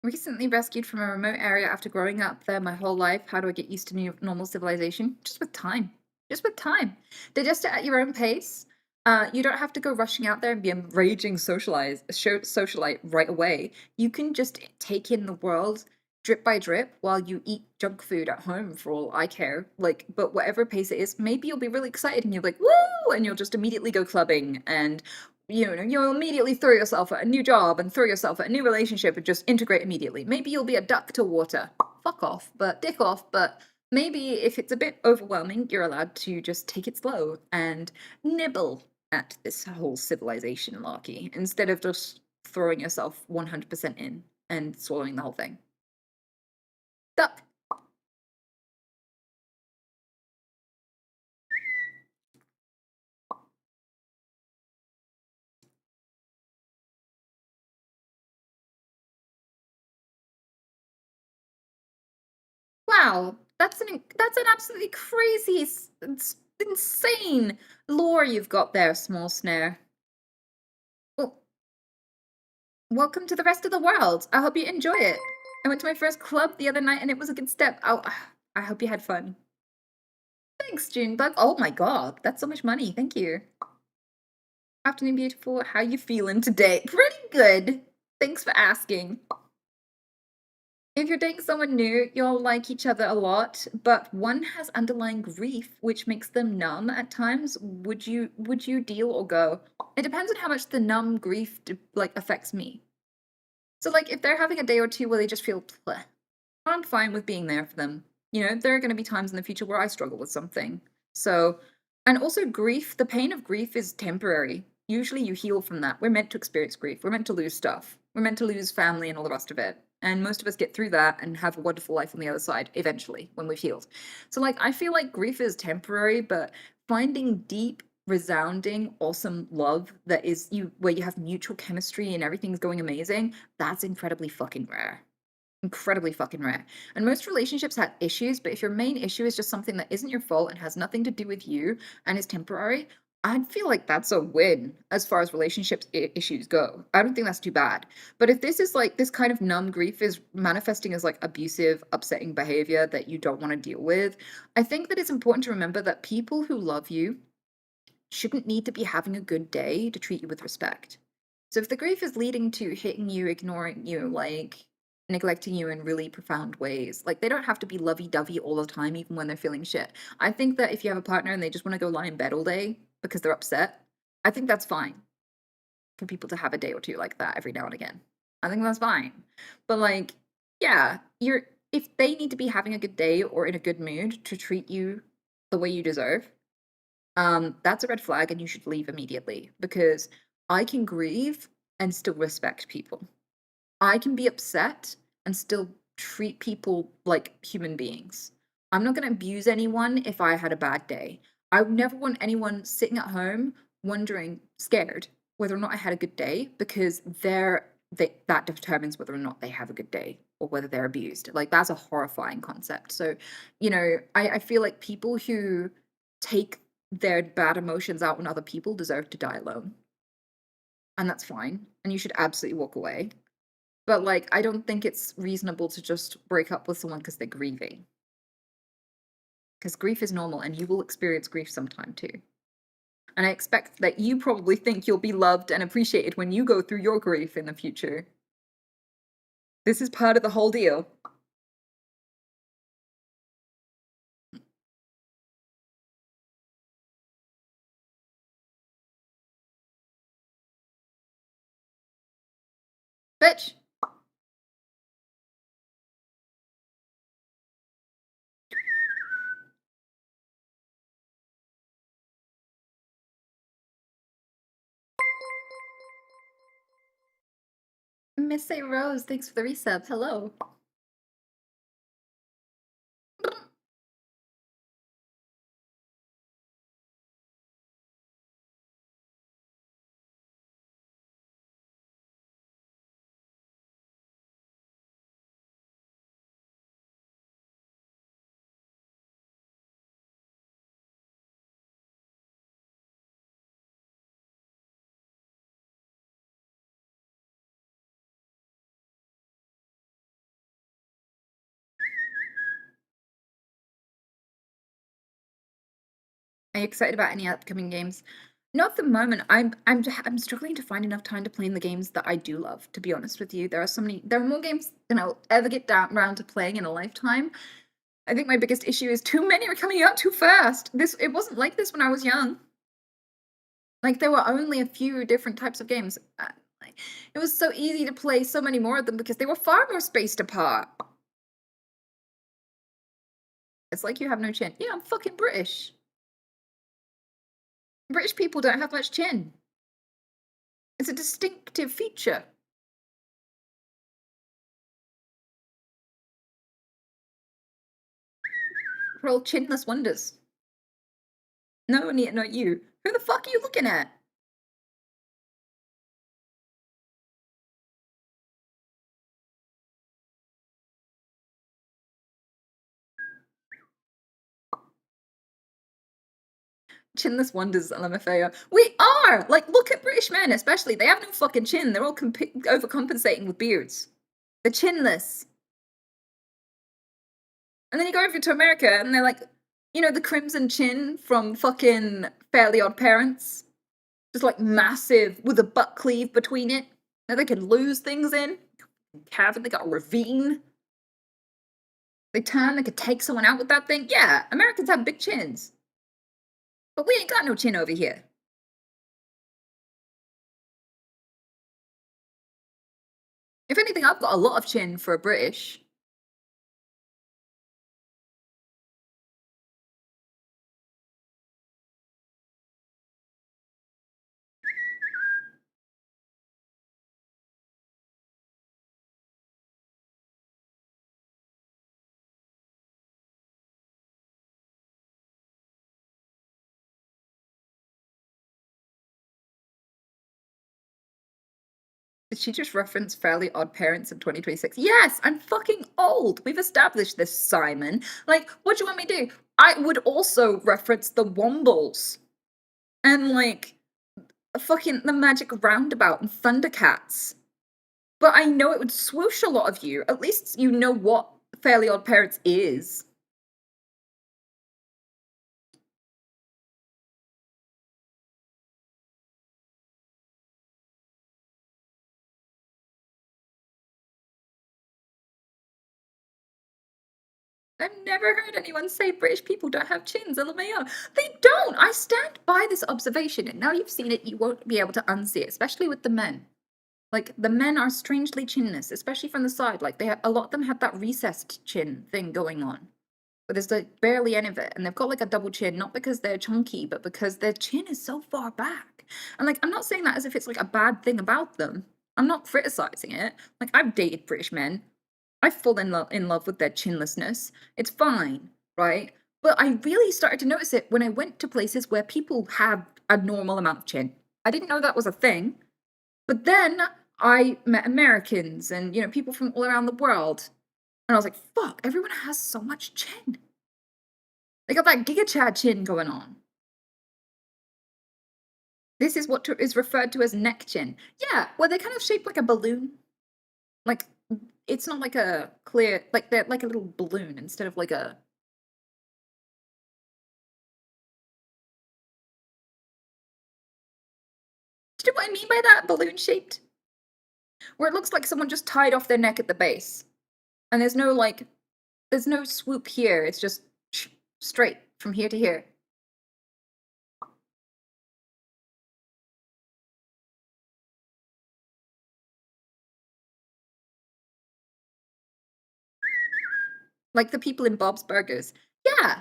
Recently rescued from a remote area after growing up there my whole life. How do I get used to new normal civilization? Just with time. Just with time. Digest it at your own pace. You don't have to go rushing out there and be a raging socialite right away. You can just take in the world drip by drip while you eat junk food at home for all I care. Like, but whatever pace it is, maybe you'll be really excited and you're like, woo! And you'll just immediately go clubbing and you'll immediately throw yourself at a new job and throw yourself at a new relationship and just integrate immediately. Maybe you'll be a duck to water. Fuck off, but dick off, but maybe if it's a bit overwhelming, you're allowed to just take it slow and nibble at this whole civilization malarkey instead of just throwing yourself 100% in and swallowing the whole thing. Duck. Wow, that's an absolutely crazy, it's insane lore you've got there, small snare. Well, welcome to the rest of the world. I hope you enjoy it. I went to my first club the other night and it was a good step. I hope you had fun. Thanks, Junebug. Oh my god, that's so much money. Thank you. Afternoon, beautiful. How you feeling today? Pretty good. Thanks for asking. If you're dating someone new, you'll like each other a lot, but one has underlying grief which makes them numb at times. Would you deal or go? It depends on how much the numb grief like affects me. So like if they're having a day or two where they just feel bleh, I'm fine with being there for them. You know, there are going to be times in the future where I struggle with something. So, and also grief, the pain of grief is temporary. Usually you heal from that. We're meant to experience grief. We're meant to lose stuff. We're meant to lose family and all the rest of it. And most of us get through that and have a wonderful life on the other side eventually when we've healed. So, like, I feel like grief is temporary, but finding deep, resounding, awesome love that is where you have mutual chemistry and everything's going amazing, that's incredibly fucking rare. Incredibly fucking rare. And most relationships have issues, but if your main issue is just something that isn't your fault and has nothing to do with you and is temporary, I'd feel like that's a win as far as relationships issues go. I don't think that's too bad. But if this is like this kind of numb grief is manifesting as like abusive, upsetting behavior that you don't want to deal with, I think that it's important to remember that people who love you shouldn't need to be having a good day to treat you with respect. So if the grief is leading to hitting you, ignoring you, like neglecting you in really profound ways, like they don't have to be lovey-dovey all the time, even when they're feeling shit. I think that if you have a partner and they just want to go lie in bed all day because they're upset, I think that's fine for people to have a day or two like that every now and again. I think that's fine. But like, yeah, if they need to be having a good day or in a good mood to treat you the way you deserve, that's a red flag and you should leave immediately because I can grieve and still respect people. I can be upset and still treat people like human beings. I'm not going to abuse anyone if I had a bad day. I would never want anyone sitting at home wondering, scared whether or not I had a good day because that determines whether or not they have a good day or whether they're abused. Like that's a horrifying concept. So, I feel like people who take their bad emotions out on other people deserve to die alone. And that's fine. And you should absolutely walk away. But like, I don't think it's reasonable to just break up with someone because they're grieving. Because grief is normal and you will experience grief sometime too. And I expect that you probably think you'll be loved and appreciated when you go through your grief in the future. This is part of the whole deal. Bitch! Miss A. Rose, thanks for the resub. Hello. Are you excited about any upcoming games? Not at the moment. I'm struggling to find enough time to play in the games that I do love, to be honest with you. There are more games than I'll ever get around to playing in a lifetime. I think my biggest issue is too many are coming out too fast. It wasn't like this when I was young. Like there were only a few different types of games. It was so easy to play so many more of them because they were far more spaced apart. It's like you have no chin. Yeah, I'm fucking British. British people don't have much chin. It's a distinctive feature. We're all chinless wonders. No, Anita, not you. Who the fuck are you looking at? Chinless wonders, LMFAO. We are! Like, look at British men, especially. They have no fucking chin. They're all overcompensating with beards. They're chinless. And then you go over to America, and they're like, you know, the crimson chin from fucking Fairly Odd Parents? Just like massive, with a butt cleave between it. That they can lose things in. They got a ravine. They could take someone out with that thing. Yeah, Americans have big chins. But we ain't got no chin over here. If anything, I've got a lot of chin for a British. Did she just reference Fairly Odd Parents in 2026? Yes, I'm fucking old. We've established this, Simon. Like, what do you want me to do? I would also reference the Wombles. And, like, fucking the Magic Roundabout and Thundercats. But I know it would swoosh a lot of you. At least you know what Fairly Odd Parents is. I've never heard anyone say British people don't have chins, LMAO. They don't! I stand by this observation, and now you've seen it, you won't be able to unsee it, especially with the men. Like, the men are strangely chinless, especially from the side. Like, a lot of them have that recessed chin thing going on. But there's like barely any of it, and they've got like a double chin, not because they're chunky, but because their chin is so far back. And like, I'm not saying that as if it's like a bad thing about them. I'm not criticizing it. Like, I've dated British men. I've fallen in love with their chinlessness. It's fine, right? But I really started to notice it when I went to places where people have a normal amount of chin. I didn't know that was a thing. But then I met Americans and, you know, people from all around the world. And I was like, fuck, everyone has so much chin. They got that Giga Chad chin going on. This is what is referred to as neck chin. Yeah, well, they're kind of shaped like a balloon. Like, it's not like a clear, like they're like a little balloon instead of like a... Do you know what I mean by that? Balloon shaped? Where it looks like someone just tied off their neck at the base. And there's no like, there's no swoop here. It's just straight from here to here. Like the people in Bob's Burgers. Yeah.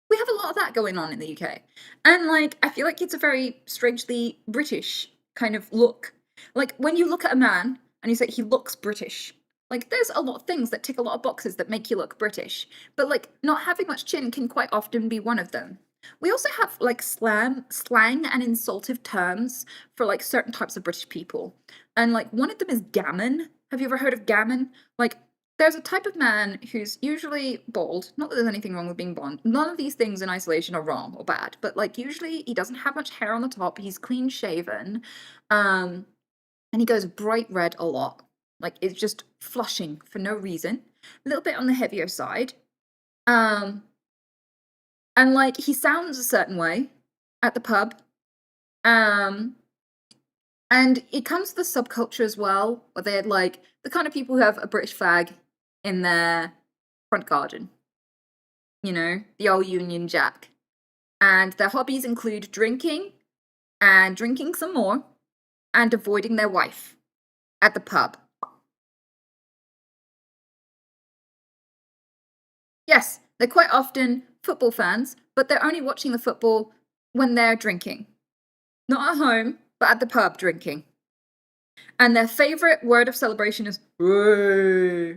We have a lot of that going on in the UK. And like, I feel like it's a very strangely British kind of look. Like, when you look at a man and you say he looks British, like, there's a lot of things that tick a lot of boxes that make you look British. But like, not having much chin can quite often be one of them. We also have like slang and insultive terms for like certain types of British people. And like, one of them is gammon. Have you ever heard of gammon? Like, there's a type of man who's usually bald. Not that there's anything wrong with being blonde. None of these things in isolation are wrong or bad. But like, usually he doesn't have much hair on the top. He's clean shaven. And he goes bright red a lot. Like, it's just flushing for no reason. A little bit on the heavier side. And like, he sounds a certain way at the pub. And it comes to the subculture as well, where they're like the kind of people who have a British flag in their front garden. You know, the old Union Jack. And their hobbies include drinking, and drinking some more, and avoiding their wife at the pub. Yes, they're quite often football fans, but they're only watching the football when they're drinking. Not at home, but at the pub drinking. And their favourite word of celebration is "Whoa."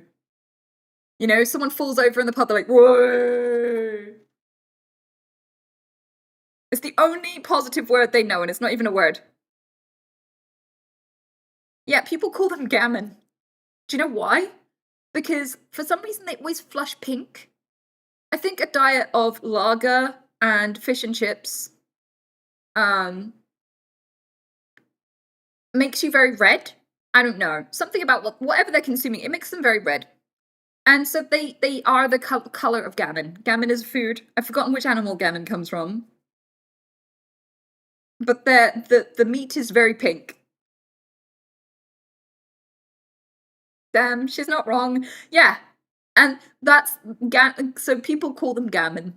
You know, someone falls over in the pub, they're like, "Whoa." It's the only positive word they know, and it's not even a word. Yeah, people call them gammon. Do you know why? Because for some reason they always flush pink. I think a diet of lager and fish and chips makes you very red. I don't know. Something about whatever they're consuming, it makes them very red. And so they are the color of gammon. Gammon is food. I've forgotten which animal gammon comes from. But the meat is very pink. Damn, she's not wrong. Yeah. And that's so people call them gammon.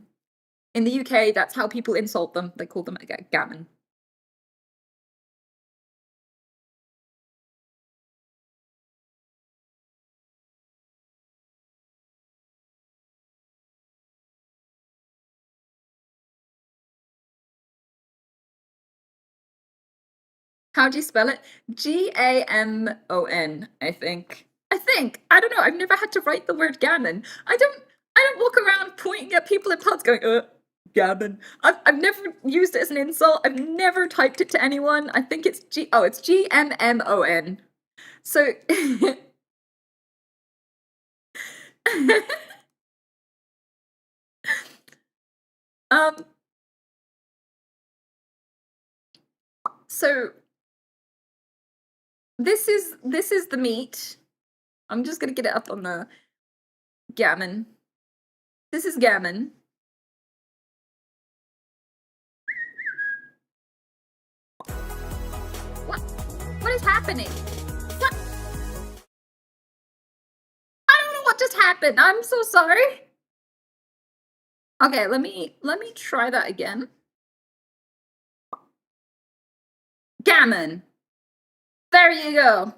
In the UK, that's how people insult them. They call them gammon. How do you spell it? Gamon, I think. I don't know. I've never had to write the word gammon. I don't walk around pointing at people in pubs going, gammon. I've never used it as an insult. I've never typed it to anyone. I think it's it's GMMON. So um so this is the meat. I'm just gonna get it up on the gammon. This is gammon. What is happening? What? I don't know what just happened. I'm so sorry. Okay, let me try that again. Gammon. There you go.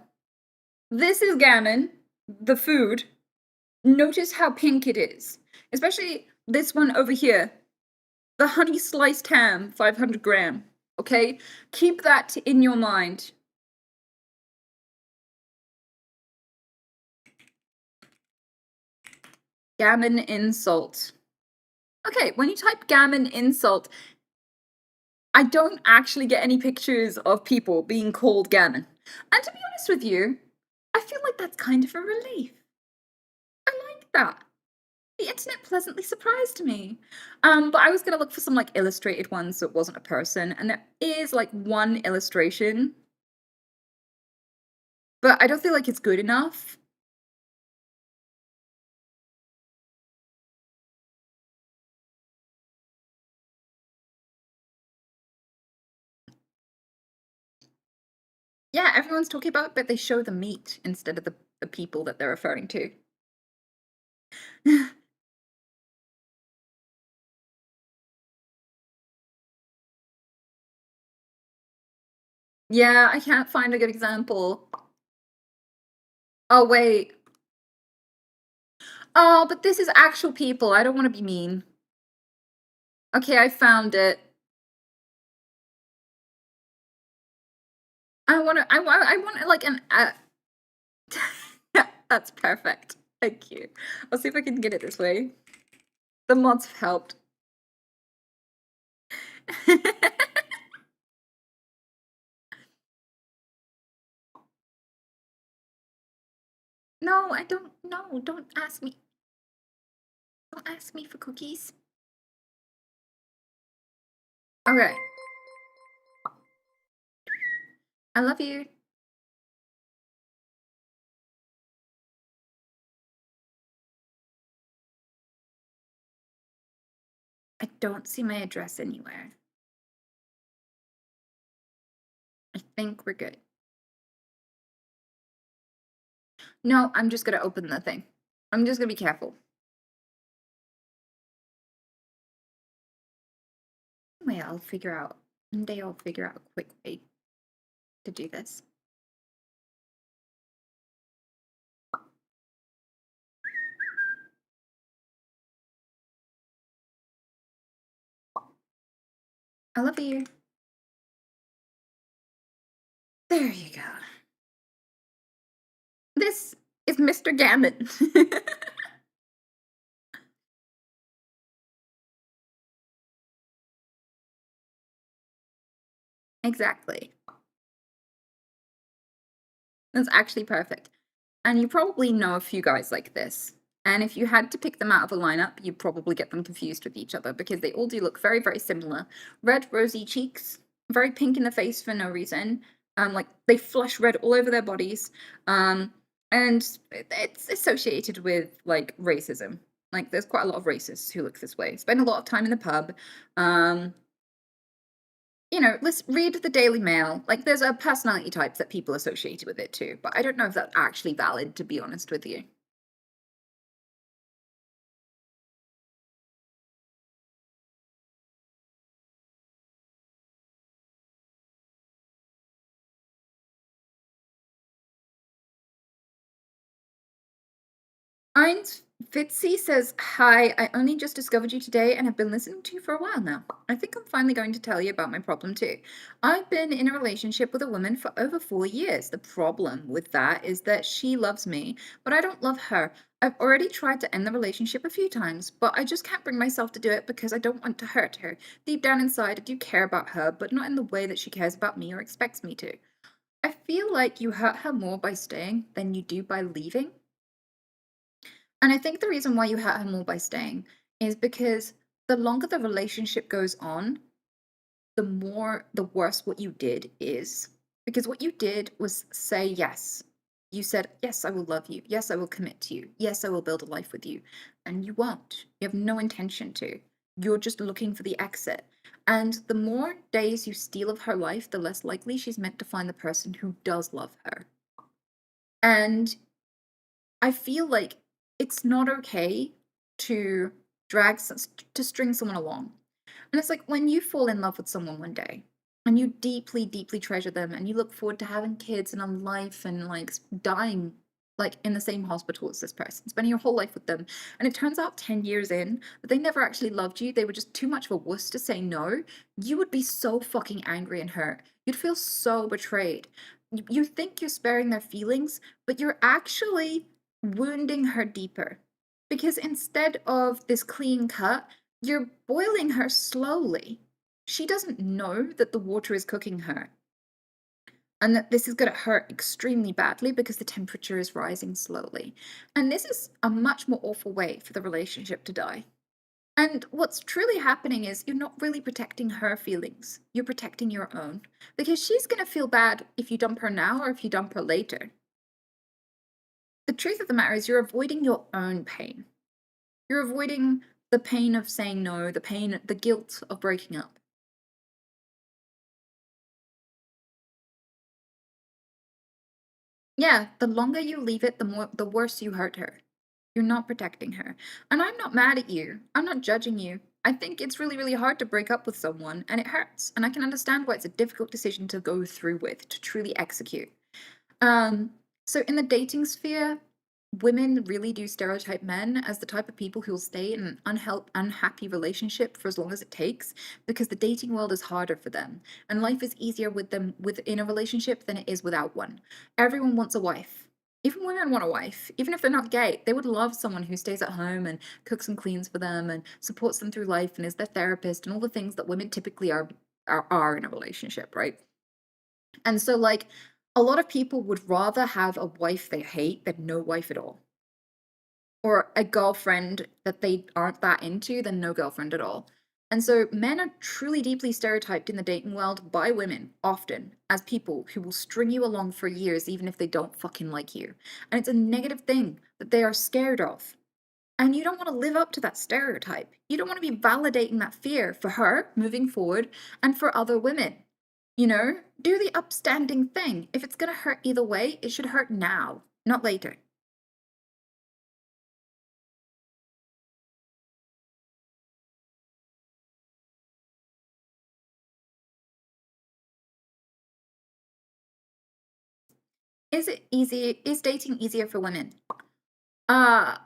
This is gammon, the food. Notice how pink it is. Especially this one over here. The honey sliced ham, 500 gram. Okay? Keep that in your mind. Gammon insult. Okay, when you type gammon insult, I don't actually get any pictures of people being called gammon. And to be honest with you, I feel like that's kind of a relief. I like that. The internet pleasantly surprised me. But I was gonna look for some like illustrated ones that wasn't a person, and there is like one illustration. But I don't feel like it's good enough. Yeah, everyone's talking about it, but they show the meat instead of the people that they're referring to. Yeah, I can't find a good example. Oh, wait. Oh, but this is actual people. I don't want to be mean. Okay, I found it. I want like an That's perfect. Thank you. I'll see if I can get it this way. The mods have helped. No, I don't. No, don't ask me. Don't ask me for cookies. Okay. I love you. I don't see my address anywhere. I think we're good. No, I'm just gonna open the thing. I'm just gonna be careful. Anyway, I'll figure out. One day I'll figure out a quick way to do this. I love you. There you go. This is Mr. Gammon. Exactly. That's actually perfect. And you probably know a few guys like this. And if you had to pick them out of a lineup, you'd probably get them confused with each other because they all do look very, very similar. Red, rosy cheeks, very pink in the face for no reason. Like they flush red all over their bodies. And it's associated with like racism. Like there's quite a lot of racists who look this way. Spend a lot of time in the pub. Let's read the Daily Mail. Like there's a personality type that people associated with it too, but I don't know if that's actually valid, to be honest with you. Eins Fitzy says, "Hi, I only just discovered you today and have been listening to you for a while now. I think I'm finally going to tell you about my problem too. I've been in a relationship with a woman for over 4 years. The problem with that is that she loves me, but I don't love her. I've already tried to end the relationship a few times, but I just can't bring myself to do it because I don't want to hurt her. Deep down inside, I do care about her, but not in the way that she cares about me or expects me to. I feel like you hurt her more by staying than you do by leaving. And I think the reason why you hurt her more by staying is because the longer the relationship goes on, the worse what you did is. Because what you did was say yes. You said, "Yes, I will love you. Yes, I will commit to you. Yes, I will build a life with you." And you won't. You have no intention to. You're just looking for the exit. And the more days you steal of her life, the less likely she's meant to find the person who does love her. And I feel like it's not okay to to string someone along. And it's like when you fall in love with someone one day and you deeply, deeply treasure them and you look forward to having kids and a life and like dying like in the same hospital as this person, spending your whole life with them. And it turns out 10 years in that they never actually loved you. They were just too much of a wuss to say no. You would be so fucking angry and hurt. You'd feel so betrayed. You think you're sparing their feelings, but you're actually wounding her deeper. Because instead of this clean cut, you're boiling her slowly. She doesn't know that the water is cooking her and that this is going to hurt extremely badly because the temperature is rising slowly. And this is a much more awful way for the relationship to die. And what's truly happening is you're not really protecting her feelings. You're protecting your own. Because she's going to feel bad if you dump her now or if you dump her later. The truth of the matter is you're avoiding your own pain. You're avoiding the pain of saying no, the guilt of breaking up. Yeah, the longer you leave it, the worse you hurt her. You're not protecting her. And I'm not mad at you. I'm not judging you. I think it's really, really hard to break up with someone, and it hurts. And I can understand why it's a difficult decision to go through with, to truly execute. So in the dating sphere, women really do stereotype men as the type of people who will stay in an unhappy relationship for as long as it takes because the dating world is harder for them and life is easier with them within a relationship than it is without one. Everyone wants a wife. Even women want a wife. Even if they're not gay, they would love someone who stays at home and cooks and cleans for them and supports them through life and is their therapist and all the things that women typically are in a relationship, right? And so, like, a lot of people would rather have a wife they hate than no wife at all. Or a girlfriend that they aren't that into than no girlfriend at all. And so men are truly deeply stereotyped in the dating world by women, often, as people who will string you along for years even if they don't fucking like you. And it's a negative thing that they are scared of. And you don't want to live up to that stereotype. You don't want to be validating that fear for her moving forward and for other women. Do the upstanding thing. If it's going to hurt either way, it should hurt now, not later. Is dating easier for women? Uh,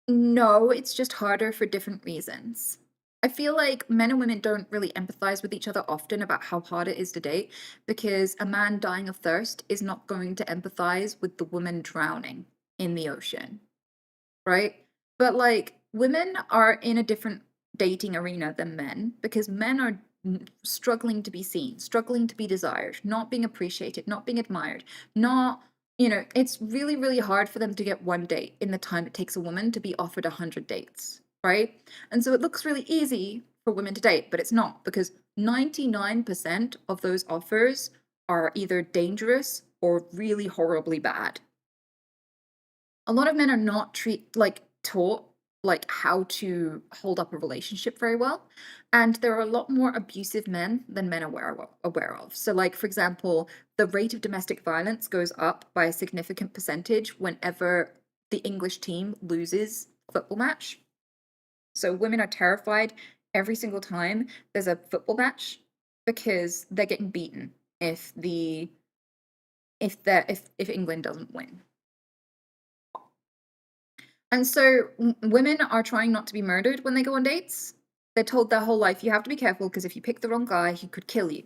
no, it's just harder for different reasons. I feel like men and women don't really empathize with each other often about how hard it is to date because a man dying of thirst is not going to empathize with the woman drowning in the ocean, right? But like women are in a different dating arena than men because men are struggling to be seen, struggling to be desired, not being appreciated, not being admired, not it's really, really hard for them to get one date in the time it takes a woman to be offered 100 dates, right? And so it looks really easy for women to date, but it's not because 99% of those offers are either dangerous or really horribly bad. A lot of men are not taught like how to hold up a relationship very well, and there are a lot more abusive men than men aware of. So like for example, the rate of domestic violence goes up by a significant percentage whenever the English team loses a football match. So women are terrified every single time there's a football match because they're getting beaten if England doesn't win. And so women are trying not to be murdered when they go on dates. They're told their whole life, you have to be careful because if you pick the wrong guy, he could kill you.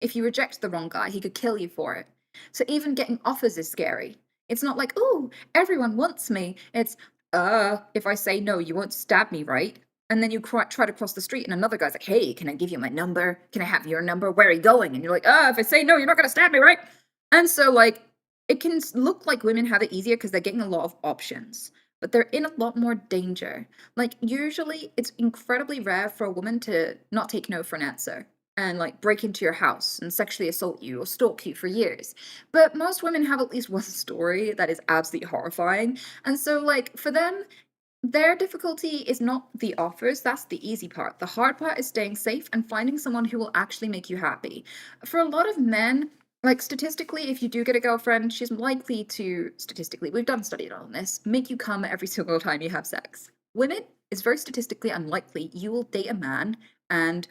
If you reject the wrong guy, he could kill you for it. So even getting offers is scary. It's not like, oh, everyone wants me. It's, if I say no, you won't stab me, right? And then you try to cross the street and another guy's like, hey, can I give you my number? Can I have your number? Where are you going? And you're like, if I say no, you're not going to stab me, right? And so, like, it can look like women have it easier because they're getting a lot of options, but they're in a lot more danger. Like, usually it's incredibly rare for a woman to not take no for an answer and like break into your house and sexually assault you or stalk you for years. But most women have at least one story that is absolutely horrifying. And so, like, for them, their difficulty is not the offers, that's the easy part. The hard part is staying safe and finding someone who will actually make you happy. For a lot of men, like statistically, if you do get a girlfriend, she's likely to, statistically, we've done studies on this, make you come every single time you have sex. Women, it's very statistically unlikely you will date a man and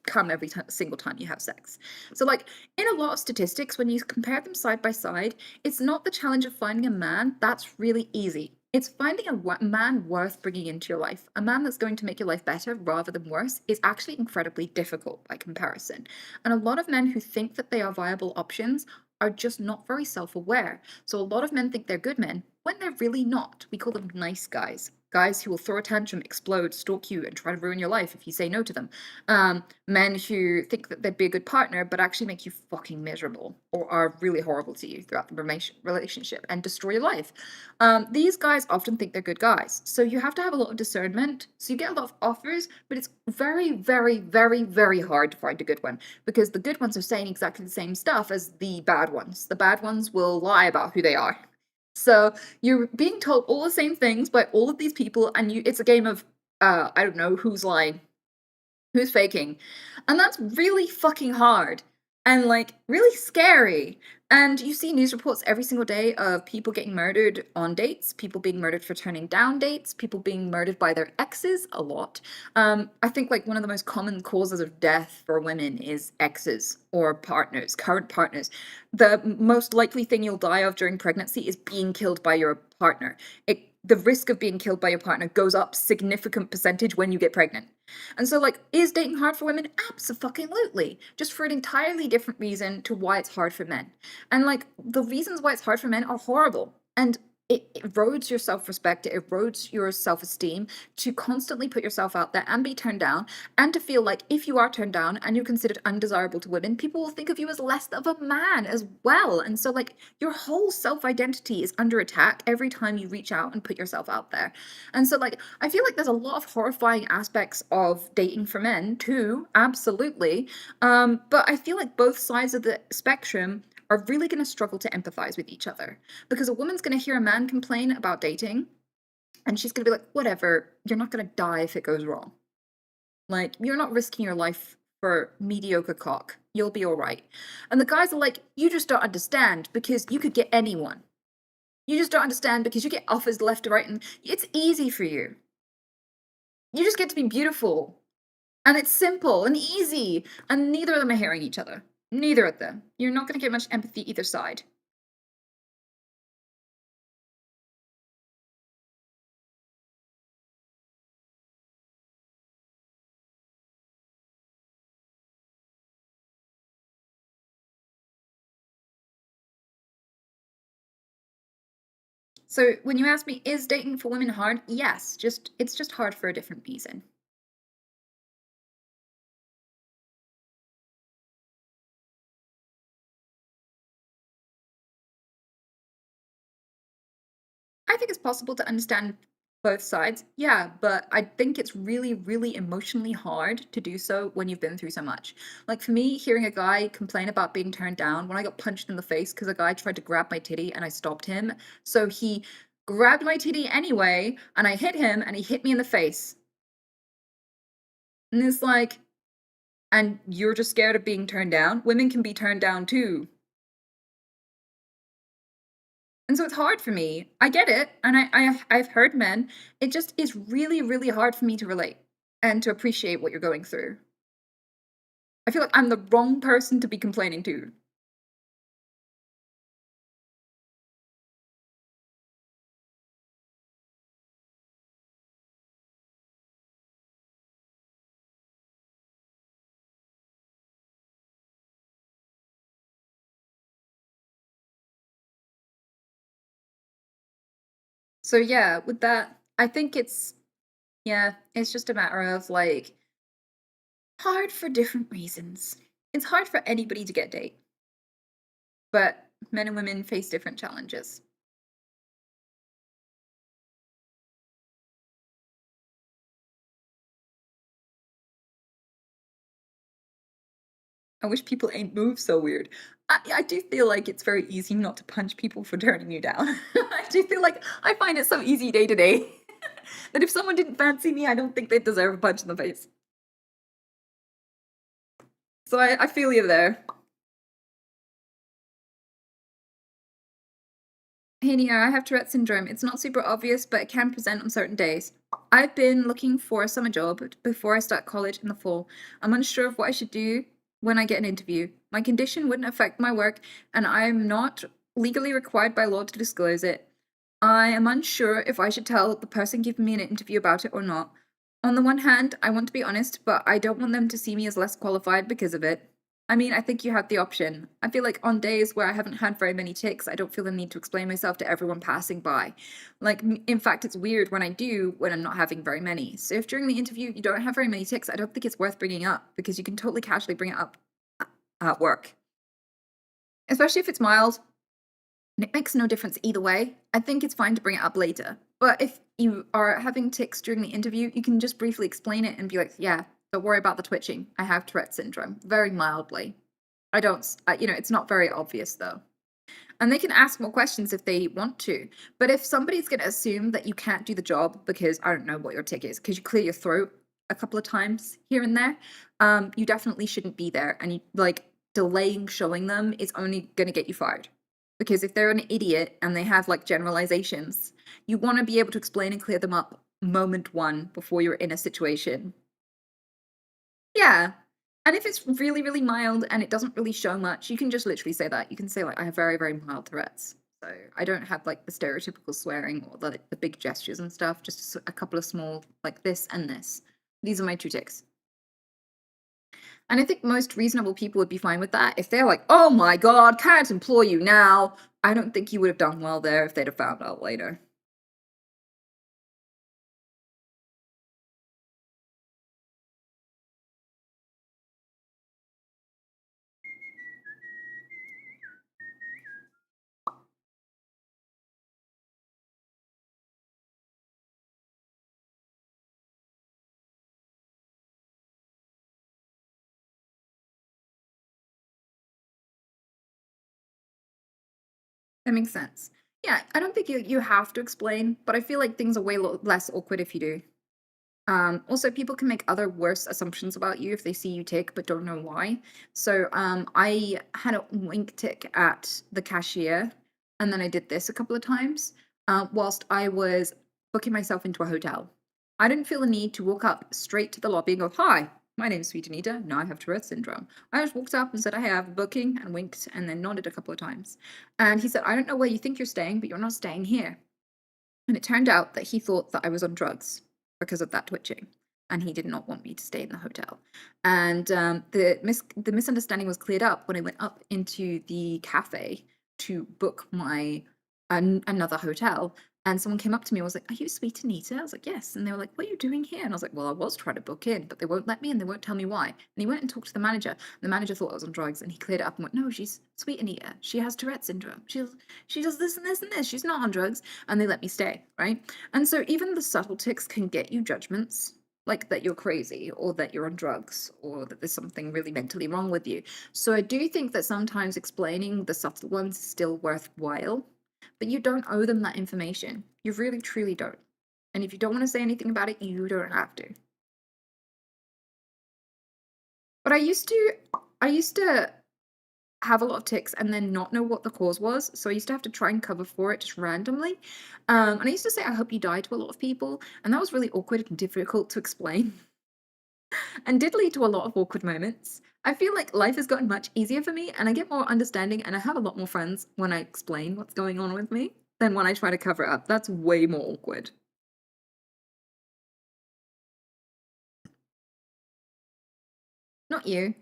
come every single time you have sex. So like in a lot of statistics, when you compare them side by side, it's not the challenge of finding a man that's really easy. It's finding a man worth bringing into your life. A man that's going to make your life better rather than worse is actually incredibly difficult by comparison. And a lot of men who think that they are viable options are just not very self-aware. So a lot of men think they're good men when they're really not. We call them nice guys. Guys who will throw a tantrum, explode, stalk you, and try to ruin your life if you say no to them. Men who think that they'd be a good partner, but actually make you fucking miserable or are really horrible to you throughout the relationship and destroy your life. These guys often think they're good guys. So you have to have a lot of discernment. So you get a lot of offers, but it's very, very, very, very hard to find a good one because the good ones are saying exactly the same stuff as the bad ones. The bad ones will lie about who they are. So you're being told all the same things by all of these people, and it's a game of I don't know who's lying, who's faking, and that's really fucking hard and like really scary. And you see news reports every single day of people getting murdered on dates, people being murdered for turning down dates, people being murdered by their exes a lot. I think like one of the most common causes of death for women is exes or partners, current partners. The most likely thing you'll die of during pregnancy is being killed by your partner. The risk of being killed by your partner goes up significant percentage when you get pregnant. And so, like, is dating hard for women? Absolutely. Just for an entirely different reason to why it's hard for men. And, like, the reasons why it's hard for men are horrible. And it erodes your self-respect, it erodes your self-esteem to constantly put yourself out there and be turned down, and to feel like if you are turned down and you're considered undesirable to women, people will think of you as less of a man as well. And so like your whole self-identity is under attack every time you reach out and put yourself out there. And so like I feel like there's a lot of horrifying aspects of dating for men too, absolutely. But I feel like both sides of the spectrum are really going to struggle to empathize with each other because a woman's going to hear a man complain about dating and she's going to be like, whatever, you're not going to die if it goes wrong. Like, you're not risking your life for mediocre cock. You'll be all right. And the guys are like, you just don't understand because you could get anyone. You just don't understand because you get offers left and right and it's easy for you. You just get to be beautiful. And it's simple and easy. And neither of them are hearing each other. Neither of them. You're not going to get much empathy either side. So when you ask me, is dating for women hard? Yes, it's just hard for a different reason. I think it's possible to understand both sides. Yeah, but I think it's really, really emotionally hard to do so when you've been through so much. Like for me, hearing a guy complain about being turned down when I got punched in the face because a guy tried to grab my titty and I stopped him. So he grabbed my titty anyway, and I hit him and he hit me in the face. And it's like, and you're just scared of being turned down? Women can be turned down too. And so it's hard for me. I get it, and I've heard men. It just is really, really hard for me to relate and to appreciate what you're going through. I feel like I'm the wrong person to be complaining to. So yeah, with that, I think it's just a matter of like hard for different reasons. It's hard for anybody to get a date, but men and women face different challenges. I wish people ain't move so weird. I do feel like it's very easy not to punch people for turning you down. I do feel like I find it so easy day to day that if someone didn't fancy me, I don't think they deserve a punch in the face. So I feel you there. Hey Nia, I have Tourette syndrome. It's not super obvious, but it can present on certain days. I've been looking for a summer job before I start college in the fall. I'm unsure of what I should do when I get an interview. My condition wouldn't affect my work, and I am not legally required by law to disclose it. I am unsure if I should tell the person giving me an interview about it or not. On the one hand, I want to be honest, but I don't want them to see me as less qualified because of it. I mean, I think you have the option. I feel like on days where I haven't had very many ticks, I don't feel the need to explain myself to everyone passing by. Like, in fact, it's weird when I do when I'm not having very many. So if during the interview you don't have very many ticks, I don't think it's worth bringing up because you can totally casually bring it up at work. Especially if it's mild, and it makes no difference either way. I think it's fine to bring it up later. But if you are having tics during the interview, you can just briefly explain it and be like, yeah, don't worry about the twitching. I have Tourette syndrome, very mildly. I don't, it's not very obvious though. And they can ask more questions if they want to. But if somebody's going to assume that you can't do the job because I don't know what your tic is, because you clear your throat a couple of times here and there, you definitely shouldn't be there. And delaying showing them is only going to get you fired. Because if they're an idiot and they have like generalizations, you want to be able to explain and clear them up moment one before you're in a situation. Yeah. And if it's really, really mild and it doesn't really show much, you can just literally say that. You can say, like, I have very, very mild Tourette's. So I don't have like the stereotypical swearing or the big gestures and stuff, just a couple of small, like this and this. These are my two tics. And I think most reasonable people would be fine with that. If they're like, oh my god, can't employ you now, I don't think you would have done well there if they'd have found out later. That makes sense. Yeah, I don't think you have to explain, but I feel like things are way less awkward if you do. Also, people can make other worse assumptions about you if they see you tick but don't know why. So I had a wink tick at the cashier, and then I did this a couple of times whilst I was booking myself into a hotel. I didn't feel the need to walk up straight to the lobby and go, "Hi, my name's Sweet Anita. Now I have Tourette syndrome." I just walked up and said, "I have a booking," and winked and then nodded a couple of times. And he said, "I don't know where you think you're staying, but you're not staying here." And it turned out that he thought that I was on drugs because of that twitching, and he did not want me to stay in the hotel. And the misunderstanding was cleared up when I went up into the cafe to book my another hotel. And someone came up to me and was like, "Are you Sweet Anita?" I was like, "Yes." And they were like, "What are you doing here?" And I was like, "Well, I was trying to book in, but they won't let me and they won't tell me why." And he went and talked to the manager. And the manager thought I was on drugs and he cleared it up and went, "No, she's Sweet Anita. She has Tourette syndrome. She does this and this and this. She's not on drugs." And they let me stay, right? And so even the subtle tics can get you judgments, like that you're crazy or that you're on drugs or that there's something really mentally wrong with you. So I do think that sometimes explaining the subtle ones is still worthwhile, but you don't owe them that information. You really, truly don't. And if you don't want to say anything about it, you don't have to. But I used to have a lot of tics and then not know what the cause was. So I used to have to try and cover for it just randomly. And I used to say, "I hope you die" to a lot of people. And that was really awkward and difficult to explain and did lead to a lot of awkward moments. I feel like life has gotten much easier for me and I get more understanding and I have a lot more friends when I explain what's going on with me than when I try to cover it up. That's way more awkward. Not you.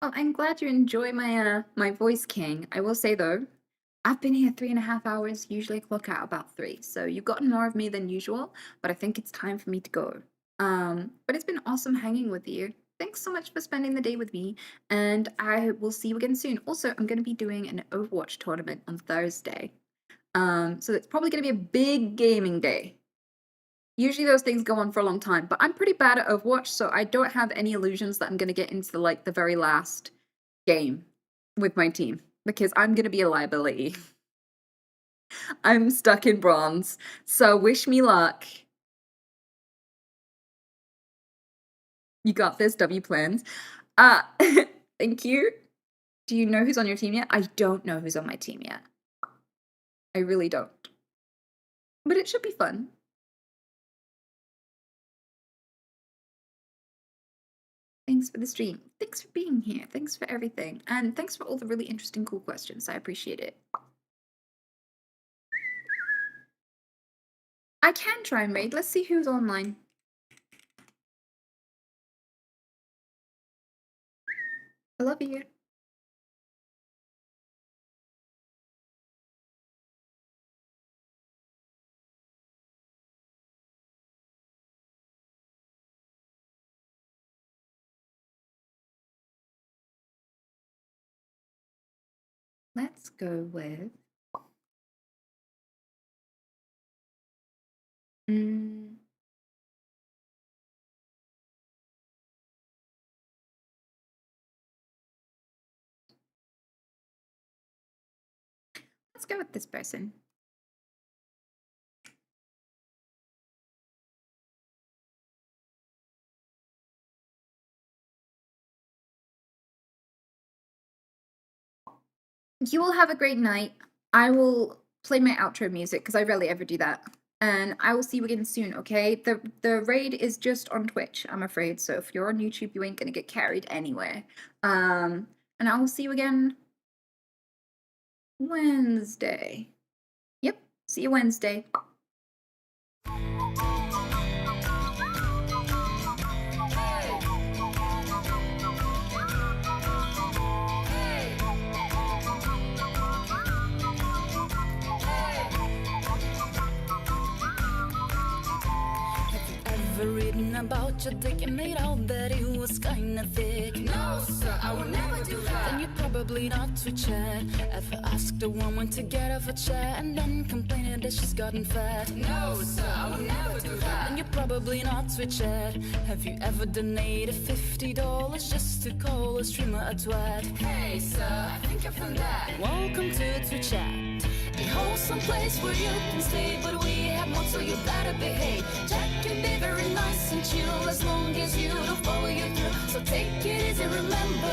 Well, I'm glad you enjoy my voice king. I will say though, I've been here 3.5 hours, usually clock out about 3. So you've gotten more of me than usual, but I think it's time for me to go. But it's been awesome hanging with you. Thanks so much for spending the day with me, and I will see you again soon. Also, I'm gonna be doing an Overwatch tournament on Thursday. So it's probably gonna be a big gaming day. Usually those things go on for a long time, but I'm pretty bad at Overwatch, so I don't have any illusions that I'm gonna get into like the very last game with my team because I'm gonna be a liability. I'm stuck in bronze, so wish me luck. You got this, W plans. Uh, thank you. Do you know who's on your team yet? I don't know who's on my team yet. I really don't. But it should be fun. Thanks for the stream. Thanks for being here. Thanks for everything. And thanks for all the really interesting, cool questions. I appreciate it. I can try and raid. Let's see who's online. I love you. Let's go with let's go with this person. You will have a great night. I will play my outro music because I rarely ever do that. And I will see you again soon, okay? The raid is just on Twitch, I'm afraid. So if you're on YouTube, you ain't gonna get carried anywhere. And I will see you again Wednesday. Yep, see you Wednesday. Reading about your dick and made out that it was kinda thick. No, sir, I would never do that. Then you're probably not to chat. Ever asked a woman to get off a chair and then complaining that she's gotten fat? No, sir, I would never do that. Then you're probably not to chat. Have you ever donated $50 just to call a streamer a twat? Hey, sir, I think you're from that. Welcome to Twitch Chat. A wholesome place where you can stay, but we have more, so you better behave. Jack can be very nice and chill as long as you don't follow you through. So take it easy, remember